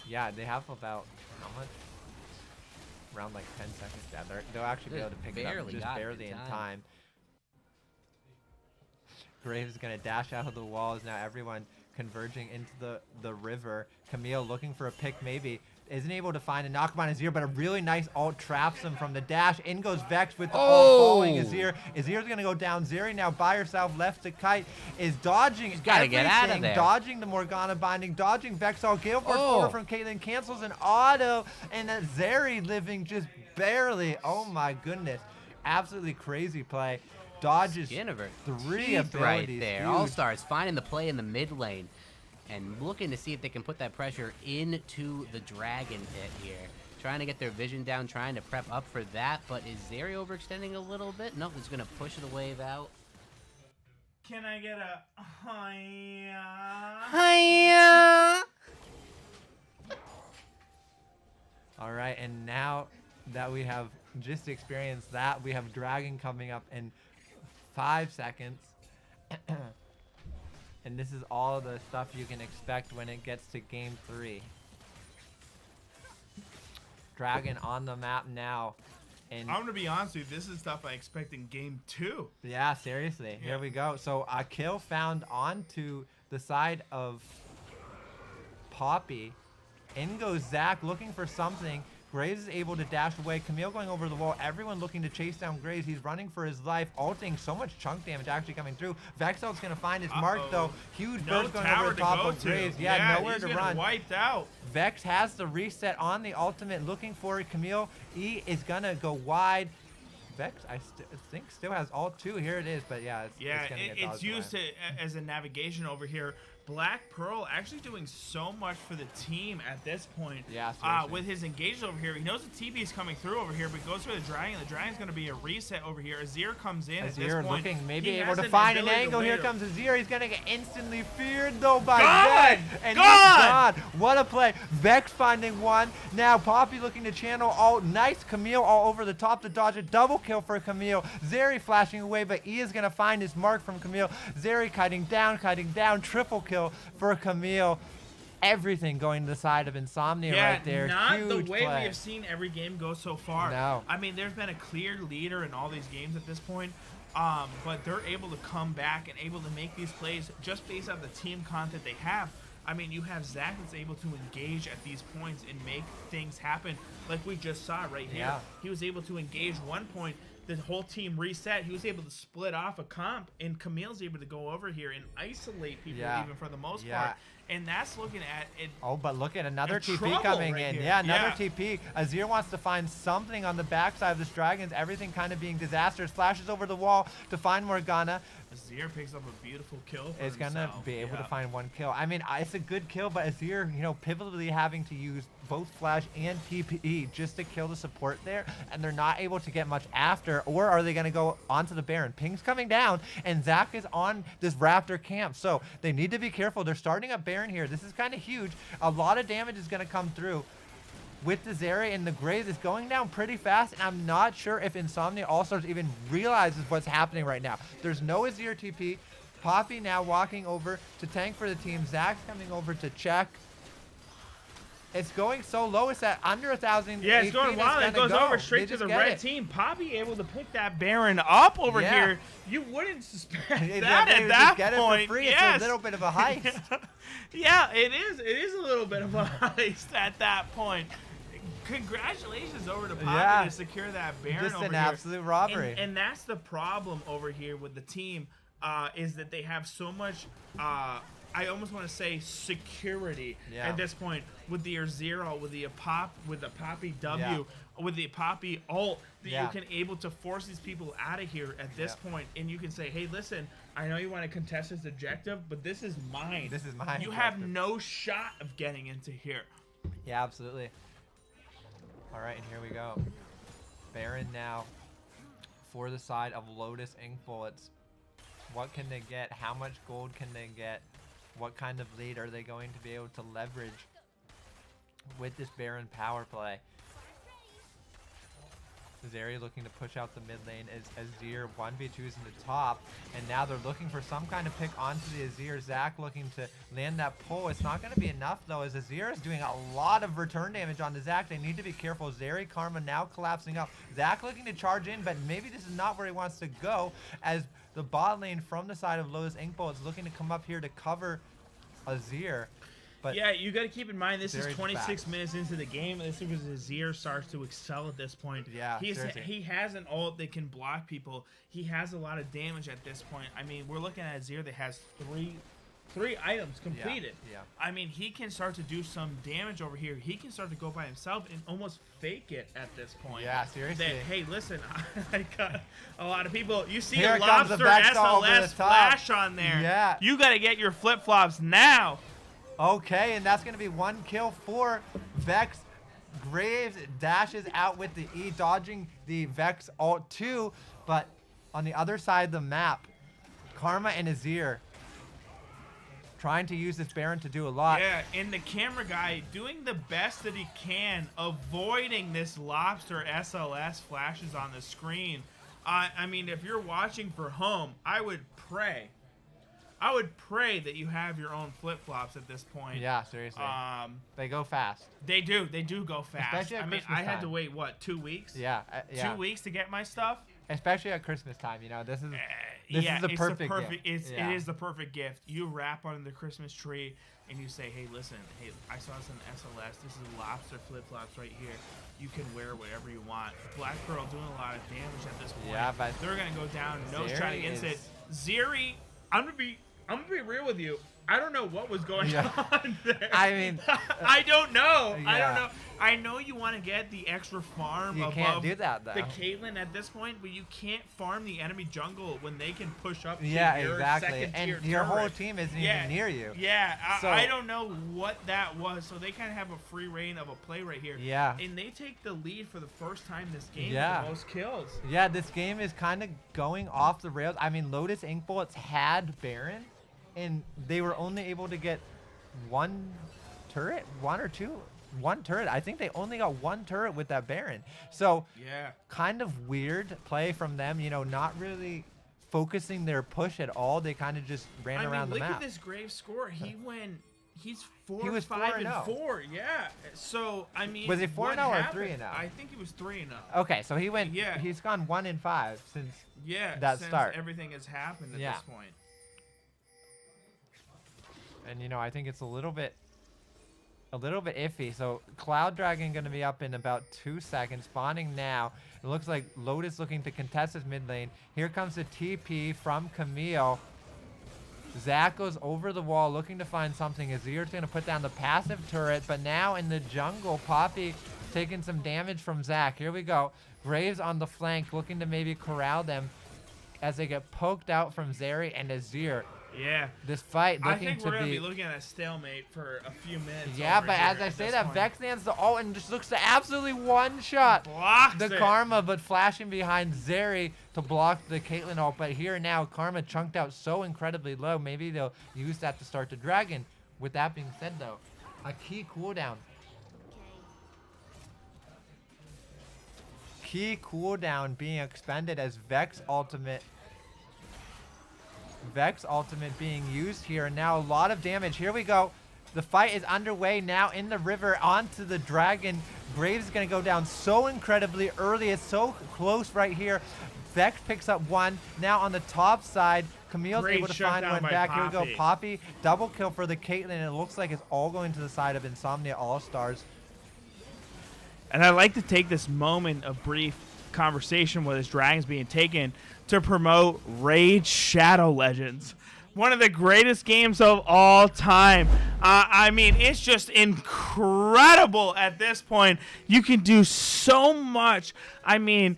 Yeah, they have about how much? Around like 10 seconds. Yeah, they'll actually be able to pick it up Barely just got it barely in in time. time. Graves is gonna dash out of the walls. Now everyone converging into the river. Camille looking for a pick maybe. Isn't able to find a knock on Azir, but a really nice ult traps him from the dash. In goes Vex with the ult following Azir. Azir's gonna go down. Zeri now by herself, left to kite, is dodging gotta get out of everything, there. dodging the Morgana binding, dodging Vex all. Gale Force Oh. forward from Caitlyn, cancels an auto, and that Zeri living just barely. Oh my goodness. Absolutely crazy play. Dodges Ginniver, 3 teeth abilities. right there. Huge. All Stars finding the play in the mid lane and looking to see if they can put that pressure into the dragon pit here. Trying to get their vision down, trying to prep up for that, but is Zeri overextending a little bit? Nope, he's gonna push the wave out. Can I get a hiya? All right, and now that we have just experience that. We have Dragon coming up in 5 seconds. And this is all the stuff you can expect when it gets to game 3. Dragon on the map now. And I'm gonna be honest with you, this is stuff I expect in game 2. yeah, seriously. Yeah. Here we go. So a kill found onto the side of Poppy. In goes Zach looking for something. Graves is able to dash away. Camille going over the wall. Everyone looking to chase down Graves. He's running for his life. Ulting so much chunk damage actually coming through. Vexel's going to find his mark though. Huge No burst going tower over the to top go of to. Graves. Yeah, nowhere he's to getting run. wiped out. Vex has the reset on the ultimate looking for it. Camille E is going to go wide. Vex, I think, still has all 2. Here it is, but yeah, Yeah, it's going to get it's dodged used away. as a navigation over here. Black Pearl actually doing so much for the team at this point. Yeah, seriously. with his engage over here. He knows the TP is coming through over here, but goes for the Dragon. The Dragon's going to be a reset over here. Azir comes in at this Azir point. looking maybe He able has to an find an ability to angle. Here wait. comes Azir. He's going to get instantly feared though by Gone! Vex. And Gone! he's gone. What a play. Vex finding one. Now Poppy looking to channel. Oh, nice. Camille all over the top to dodge a double kill for Camille. Zeri flashing away, but E is going to find his mark from Camille. Zeri kiting down. Triple kill for Camille. Everything going to the side of Insomnia Yeah, right there. not Huge the way play. we have seen every game go so far. No. I mean, there's been a clear leader in all these games at this point, but they're able to come back and able to make these plays just based on the team content they have. I mean, you have Zach that's able to engage at these points and make things happen like we just saw right here. Yeah. He was able to engage one point. The whole team reset. He was able to split off a comp, and Camille's able to go over here and isolate people Yeah. even for the most Yeah. part. And that's looking at it. Oh, but look at another In TP trouble coming right in. here. Yeah, another Yeah. TP. Azir wants to find something on the backside of this Dragons. Everything kind of being disastrous. Flashes over the wall to find Morgana. Azir picks up a beautiful kill for Is going to himself. be able to Yeah. find one kill. I mean, it's a good kill, but Azir, pivotally having to use both Flash and TP just to kill the support there, and they're not able to get much after, or are they going to go onto the Baron? Ping's coming down, and Zach is on this Raptor camp, so they need to be careful. They're starting up Baron here. This is kind of huge. A lot of damage is going to come through with the Zeri, and the Graves is going down pretty fast, and I'm not sure if Insomnia All-Stars even realizes what's happening right now. There's no Azir TP. Poppy now walking over to tank for the team. Zach's coming over to check. It's going so low. It's at under 1,000. Yeah, it's going wild. It goes over straight to the red team. Poppy able to pick that Baron up over Yeah. here. You wouldn't suspect that They at would that just get point. it for free. Yes. It's a little bit of a heist. Yeah, it is. It is a little bit of a heist at that point. Congratulations over to Poppy Yeah. to secure that Baron Just over an here. absolute robbery. And that's the problem over here with the team, is that they have so much. I almost want to say security Yeah. at this point with the Zero, with the Poppy W, Yeah. with the Poppy ult, that Yeah. you can able to force these people out of here at this Yeah. point, and you can say, hey, listen, I know you want to contest this objective, but this is mine. This is mine. You have no shot of getting into here. Yeah, absolutely. All right, and here we go. Baron now for the side of Lotus Ink Bullets. What can they get? How much gold can they get? What kind of lead are they going to be able to leverage with this Baron power play? Zeri looking to push out the mid lane as Azir 1v2s in the top, and now they're looking for some kind of pick onto the Azir. Zach looking to land that pull. It's not going to be enough though, as Azir is doing a lot of return damage onto Zach. They need to be careful. Zeri Karma now collapsing up. Zach looking to charge in, but maybe this is not where he wants to go, as the bot lane from the side of Lotus Ink Bullets looking to come up here to cover Azir. But yeah, you got to keep in mind this is Zeri's 26 back. minutes into the game. This is where Azir starts to excel at this point. Yeah, seriously. he has an ult that can block people. He has a lot of damage at this point. I mean, we're looking at Azir that has three items completed. Yeah. I mean, he can start to do some damage over here. He can start to go by himself and almost fake it at this point. Yeah, seriously. That, hey, listen, I got a lot of people. You see Here a comes the lobster Vexel over the SLS top. flash on there. Yeah. You got to get your flip-flops now. Okay, and that's going to be one kill for Vex. Graves dashes out with the E, dodging the Vex ult 2, but on the other side of the map, Karma and Azir trying to use this Baron to do a lot. Yeah, and the camera guy doing the best that he can, avoiding this lobster SLS flashes on the screen. I mean, if you're watching for home, I would pray that you have your own flip-flops at this point. Yeah, seriously. They go fast. They do go fast. Especially at I mean, Christmas I had to time. wait, what, 2 weeks? Yeah, yeah. 2 weeks to get my stuff? Especially at Christmas time, you know, this is Yeah, the it's perfect gift. It is the perfect gift. You wrap under the Christmas tree and you say, hey, listen, hey, I saw this on SLS. This is lobster flip-flops right here. You can wear whatever you want. Black Pearl doing a lot of damage at this point. Yeah, but they're gonna go down nose Zeri try against it. is- Zeri, I'm gonna be real with you. I don't know what was going Yeah. on there. I mean, I don't know. I yeah. don't know. I know you want to get the extra farm You above can't do that, though. the Caitlyn at this point, but you can't farm the enemy jungle when they can push up to yeah, your exactly. second And tier your whole turret. team isn't Yeah. even near you. Yeah, So- I don't know what that was. So they kind of have a free reign of a play right here. Yeah. And they take the lead for the first time this game Yeah. with the most kills. Yeah, this game is kind of going off the rails. I mean, Lotus Ink Bullets had Baron, and they were only able to get one turret, one turret. I think they only got one turret with that Baron. So Yeah. kind of weird play from them, you know, not really focusing their push at all. They kind of just ran around the look map. at this Graves score. He's 4, He was 5, and 4-0. 4. Yeah. So I mean, Was he what 4-0 or happened? 3-0? I think he was 3-0. Okay, so he went. Yeah. He's gone 1-5 since. Yeah. That since start. everything has happened at Yeah. this point. And you know, I think it's a little bit iffy. So Cloud Dragon going to be up in about 2 seconds, spawning now. It looks like Lotus looking to contest his mid lane. Here comes the TP from Camille. Zach goes over the wall looking to find something. Azir's going to put down the passive turret, but now in the jungle, Poppy taking some damage from Zach. Here we go. Graves on the flank looking to maybe corral them as they get poked out from Zeri and Azir. Yeah. This fight I looking think to we're going to be be looking at a stalemate for a few minutes. yeah, over but here as I at say this that, point. Vex lands the ult and just looks to absolutely one-shot Blocks the it. Karma, but flashing behind Zeri to block the Caitlyn ult. But here now, Karma chunked out so incredibly low. Maybe they'll use that to start the Dragon. With that being said, though, a key cooldown. Key cooldown being expended as Vex ultimate being used here, and now a lot of damage. Here we go. The fight is underway now in the river onto the Dragon. Graves is going to go down so incredibly early. It's so close right here. Vex picks up one. Now on the top side, Camille's Great able to shutdown find one by back. Here we Poppy. go. Poppy, double kill for the Caitlyn, and it looks like it's all going to the side of Insomnia All-Stars. And I'd like to take this moment of brief conversation where this dragon's being taken to promote Raid Shadow Legends. One of the greatest games of all time. I mean, it's just incredible at this point. You can do so much. I mean,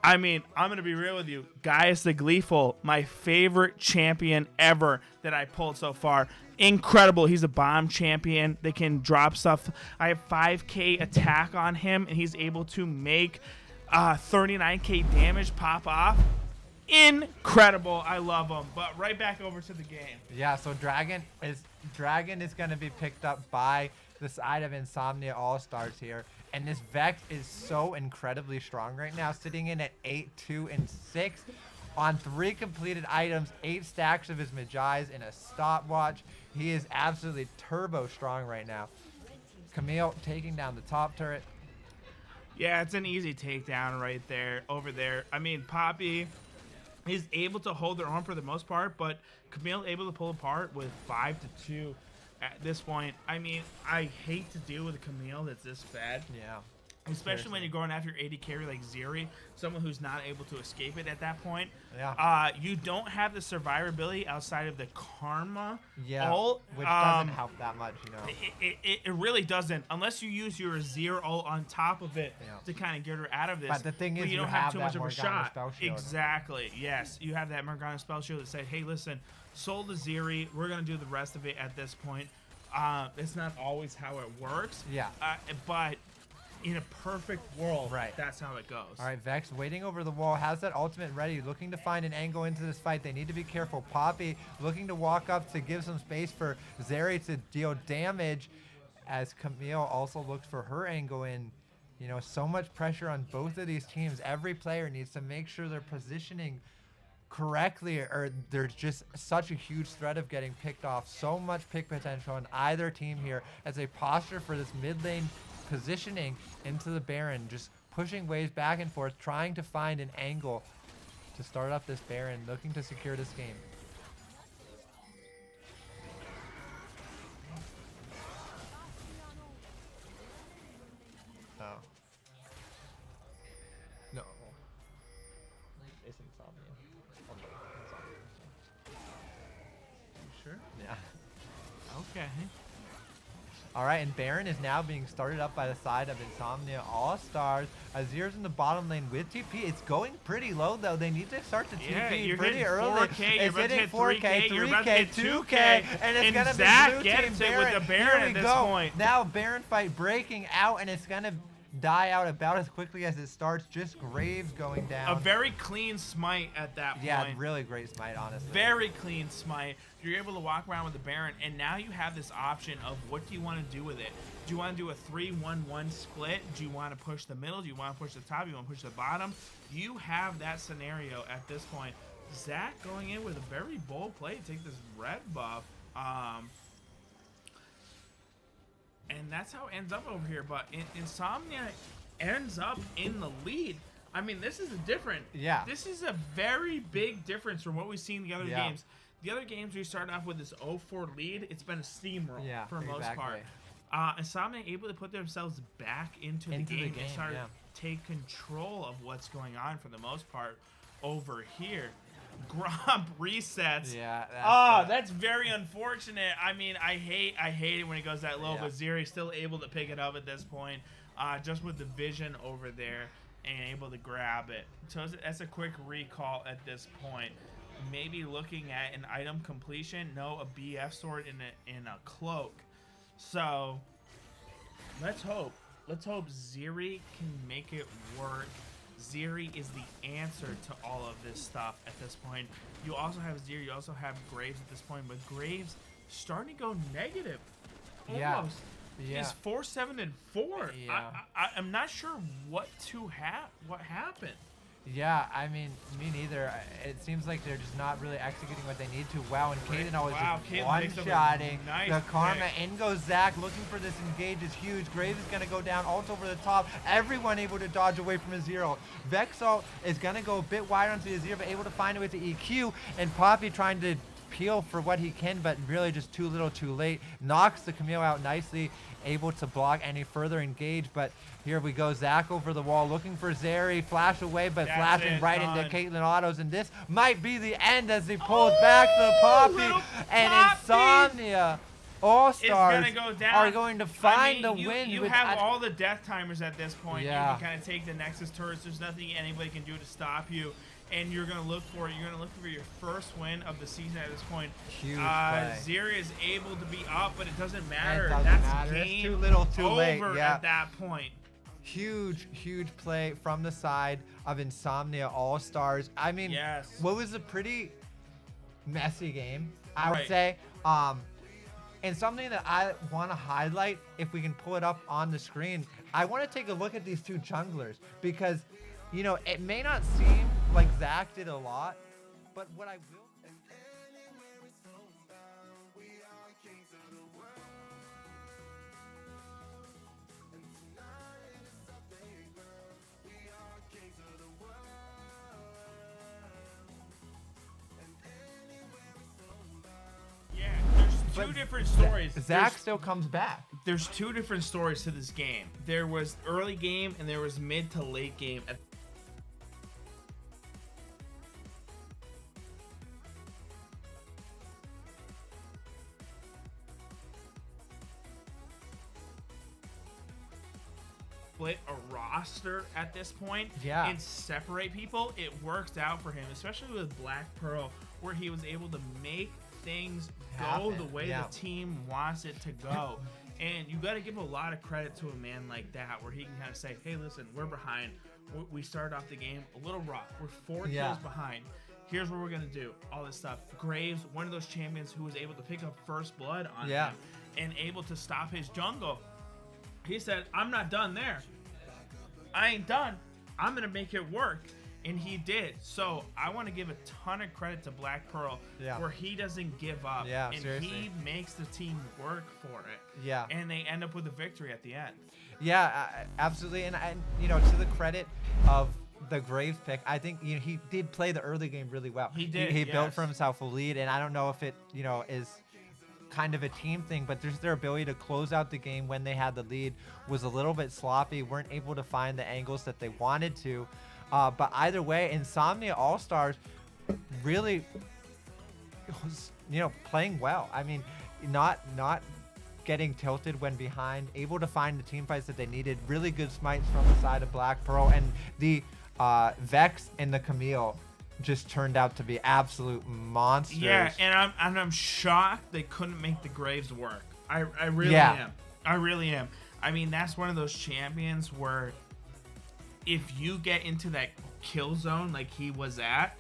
I'm going to be real with you. Gaius the Gleeful, my favorite champion ever that I pulled so far. Incredible. He's a bomb champion. They can drop stuff. I have 5k attack on him, and he's able to make 39k damage pop off. Incredible. I love him. But right back over to the game. Yeah, so Dragon is going to be picked up by the side of Insomnia All-Stars here. And this Vex is so incredibly strong right now, sitting in at 8, 2, and 6 on 3 completed items, 8 stacks of his Magi's in a stopwatch. He is absolutely turbo strong right now. Camille taking down the top turret. Yeah, it's an easy takedown right there, over there. I mean, Poppy is able to hold their own for the most part, but Camille able to pull apart with 5-2 at this point. I mean, I hate to deal with a Camille that's this bad. Yeah. Especially when you're going after your AD carry like Zeri, someone who's not able to escape it at that point. Yeah. You don't have the survivability outside of the Karma Yeah, ult. which doesn't help that much, you know. It really doesn't, unless you use your Azir ult on top of it Yeah. to kind of get her out of this. But the thing is, you you don't have too that much of a Morgana shot. spell shield. Exactly. Yes, you have that Morgana spell shield that said, "Hey, listen, sold the Zeri. We're gonna do the rest of it at this point." It's not always how it works. Yeah. But in a perfect world, Right. that's how it goes. All right, Vex waiting over the wall, has that ultimate ready, looking to find an angle into this fight. They need to be careful. Poppy looking to walk up to give some space for Zeri to deal damage, as Camille also looks for her angle in. You know, so much pressure on both of these teams. Every player needs to make sure they're positioning correctly, or there's just such a huge threat of getting picked off. So much pick potential on either team here as they posture for this mid lane positioning into the Baron, just pushing waves back and forth, trying to find an angle to start up this Baron, looking to secure this game. Oh. No. It's Insomnia. Sure. Yeah. Okay. All right, and Baron is now being started up by the side of Insomnia All-Stars. Azir's in the bottom lane with TP. It's going pretty low, though. They need to start the TP you're pretty hitting early. 4K, It's you're about to hitting hit 4K, 3K, you're about to hit 2K, and it's and going to be Zach blue gets team it Baron. with the Baron Here at we this go. point. Now Baron fight breaking out, and it's going to die out about as quickly as it starts. Just Graves going down. A very clean smite at that point. Yeah, really great smite, honestly. Very clean smite. You're able to walk around with the Baron, and now you have this option of what do you want to do with it. Do you want to do a 3-1-1 split? Do you want to push the middle? Do you want to push the top? Do you want to push the bottom? You have that scenario at this point. Zach going in with a very bold play to take this red buff. And that's how it ends up over here. But Insomnia ends up in the lead. I mean, this is a different. Yeah. This is a very big difference from what we've seen in the other Yeah. games. The other games we started off with this 0-4 lead. It's been a steamroll for the most part. Insomnia able to put themselves back into the game and start to take control of what's going on for the most part over here. Gromp resets. Yeah. That's very unfortunate. I mean, I hate it when it goes that low, but Zeri's still able to pick it up at this point, just with the vision over there and able to grab it. So that's a quick recall at this point. Maybe looking at an item completion. No, a BF sword in a cloak. So let's hope. Let's hope Zeri can make it work. Zeri is the answer to all of this stuff at this point. You also have Zeri, you also have Graves at this point, but Graves starting to go negative. Almost. Yeah. He's 4-7-4. Yeah. I'm not sure what happened. Yeah, I mean, me neither. It seems like they're just not really executing what they need to well, and Kaden always just one-shotting. The Karma, in goes Zach, looking for this engage is huge. Graves is going to go down, ult over the top. Everyone able to dodge away from Azir. Vexo is going to go a bit wider onto Azir, but able to find it with the EQ, and Poppy trying to peel for what he can, but really just too little too late. Knocks the Camille out nicely, able to block any further engage, but here we go. Zach over the wall looking for Zeri, flash away, but flashing right into Caitlyn Autos, and this might be the end as he pulls back the Poppy, and Insomnia All-Stars are going to find the win. You have all the death timers at this point. Yeah. You can kind of take the Nexus turrets. There's nothing anybody can do to stop you. And you're gonna look for your first win of the season at this point. Huge play. Zeri is able to be up, but it doesn't matter. It doesn't matter. It's too little, too late. Yeah. At that point. Huge play from the side of Insomnia All-Stars. I mean, what was a pretty messy game, I would say. And something that I want to highlight, if we can pull it up on the screen, I want to take a look at these two junglers because, you know, it may not seem like Zach did a lot, but what I will say. Yeah, there's two different stories. Zach still comes back. There's two different stories to this game. There was early game and there was mid to late game. Split a roster at this point and separate people. It worked out for him, especially with Black Pearl, where he was able to make things go the way the team wants it to go. And you got to give a lot of credit to a man like that, where he can kind of say, hey, listen, we're behind. We started off the game a little rough. We're 4 kills behind. Here's what we're going to do. All this stuff. Graves, one of those champions who was able to pick up first blood on him and able to stop his jungle. He said, I'm not done there. I ain't done. I'm going to make it work. And he did. So I want to give a ton of credit to Black Pearl where he doesn't give up. Yeah, and seriously. he makes the team work for it. Yeah. And they end up with a victory at the end. Yeah, absolutely. And you know, to the credit of the Graves pick, I think he did play the early game really well. He did. He built for himself a lead, and I don't know if it is kind of a team thing, but just their ability to close out the game when they had the lead was a little bit sloppy. Weren't able to find the angles that they wanted to. But either way, Insomnia All-Stars really was, playing well. I mean, not getting tilted when behind, able to find the team fights that they needed. Really good smites from the side of Black Pearl, and the Vex and the Camille just turned out to be absolute monsters. Yeah, and I'm shocked they couldn't make the Graves work. I really am. I really am. I mean, that's one of those champions where if you get into that kill zone like he was at,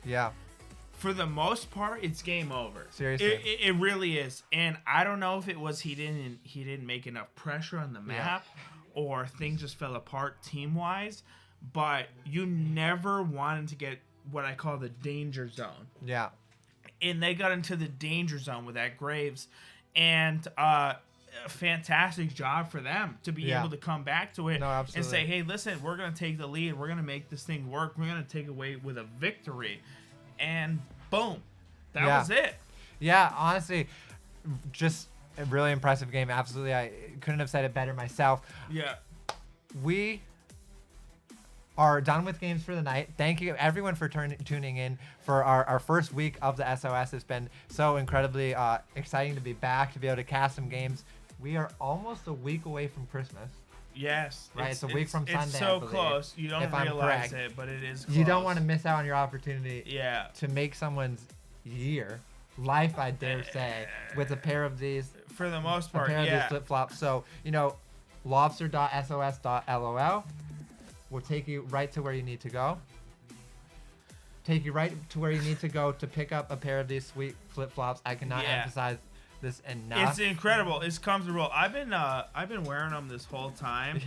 for the most part, it's game over. Seriously, it really is. And I don't know if it was he didn't make enough pressure on the map, or things just fell apart team wise. But you never wanted to get what I call the danger zone. Yeah. And they got into the danger zone with that Graves, and a fantastic job for them to be able to come back to it and say, hey, listen, we're going to take the lead. We're going to make this thing work. We're going to take away with a victory. And boom, that was it. Yeah, honestly, just a really impressive game. Absolutely. I couldn't have said it better myself. Yeah. We are done with games for the night. Thank you everyone for tuning in for our first week of the SOS. It's been so incredibly exciting to be back, to be able to cast some games. We are almost a week away from Christmas. Yes. Right, it's a week from Sunday. It's so close. You don't realize it, but it is close. You don't want to miss out on your opportunity to make someoing's year, life, I dare say, with a pair of these. For the most part, a pair of these flip-flops. So, lobster.sos.lol will take you right to where you need to go. Take you right to where you need to go to pick up a pair of these sweet flip-flops. I cannot emphasize this enough. It's incredible. It's comfortable. I've been wearing them this whole time.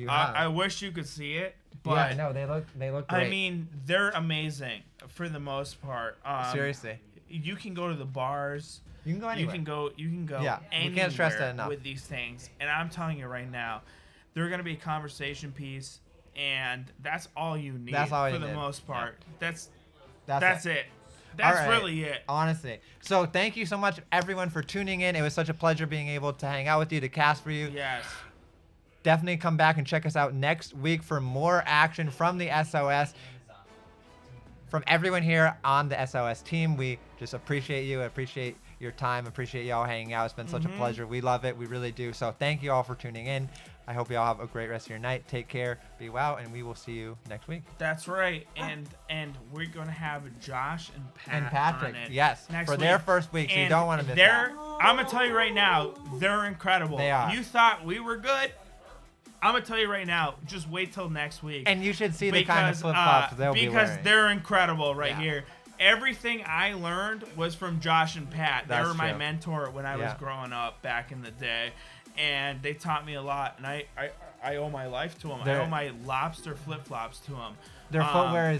I wish you could see it, but no, they look great. I mean, they're amazing for the most part. Seriously, you can go to the bars. You can go anywhere. You can go Yeah, anywhere we can't stress that enough with these things. And I'm telling you right now, they're gonna be a conversation piece, and that's all you need. That's all for the most part. Yeah. That's it. That's right. really it. Honestly. So thank you so much, everyone, for tuning in. It was such a pleasure being able to hang out with you, to cast for you. Yes. Definitely come back and check us out next week for more action from the SOS. From everyone here on the SOS team, we just appreciate you, appreciate your time, appreciate y'all hanging out. It's been such a pleasure. We love it. We really do. So thank you all for tuning in. I hope you all have a great rest of your night. Take care, be well, and we will see you next week. That's right. And we're going to have Josh and Patrick, on it yes, next for week. their first week, so you don't want to miss that. I'm going to tell you right now, they're incredible. They are. You thought we were good? I'm going to tell you right now, just wait till next week. And you should see the kind of flip-flops they'll be wearing. Because they're incredible here. Everything I learned was from Josh and Pat. They were my mentor when I was growing up back in the day. And they taught me a lot, and I owe my life to them. I owe my lobster flip-flops to them. Their footwear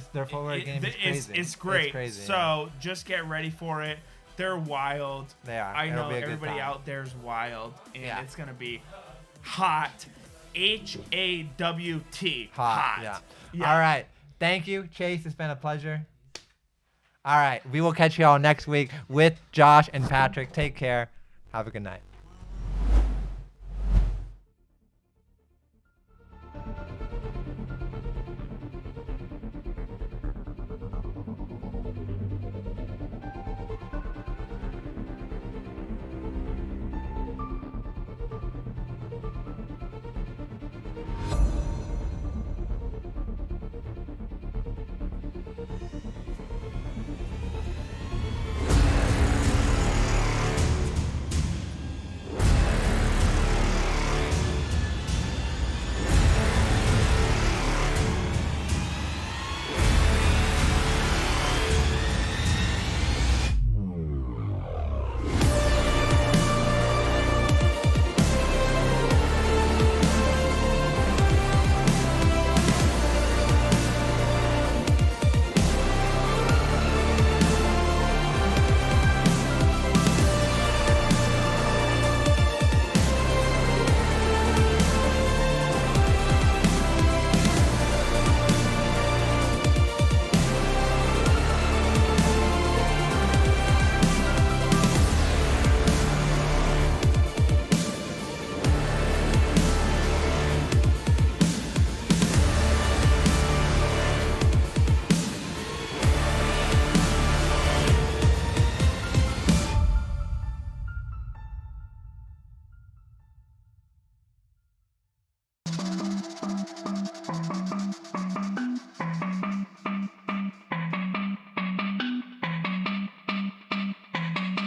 game is crazy. It's great. It's crazy, so just get ready for it. They're wild. They are. I know everybody out there is wild, and it's gonna be hot. HAWT. Hot. Yeah. All right. Thank you, Chase. It's been a pleasure. All right. We will catch you all next week with Josh and Patrick. Take care. Have a good night.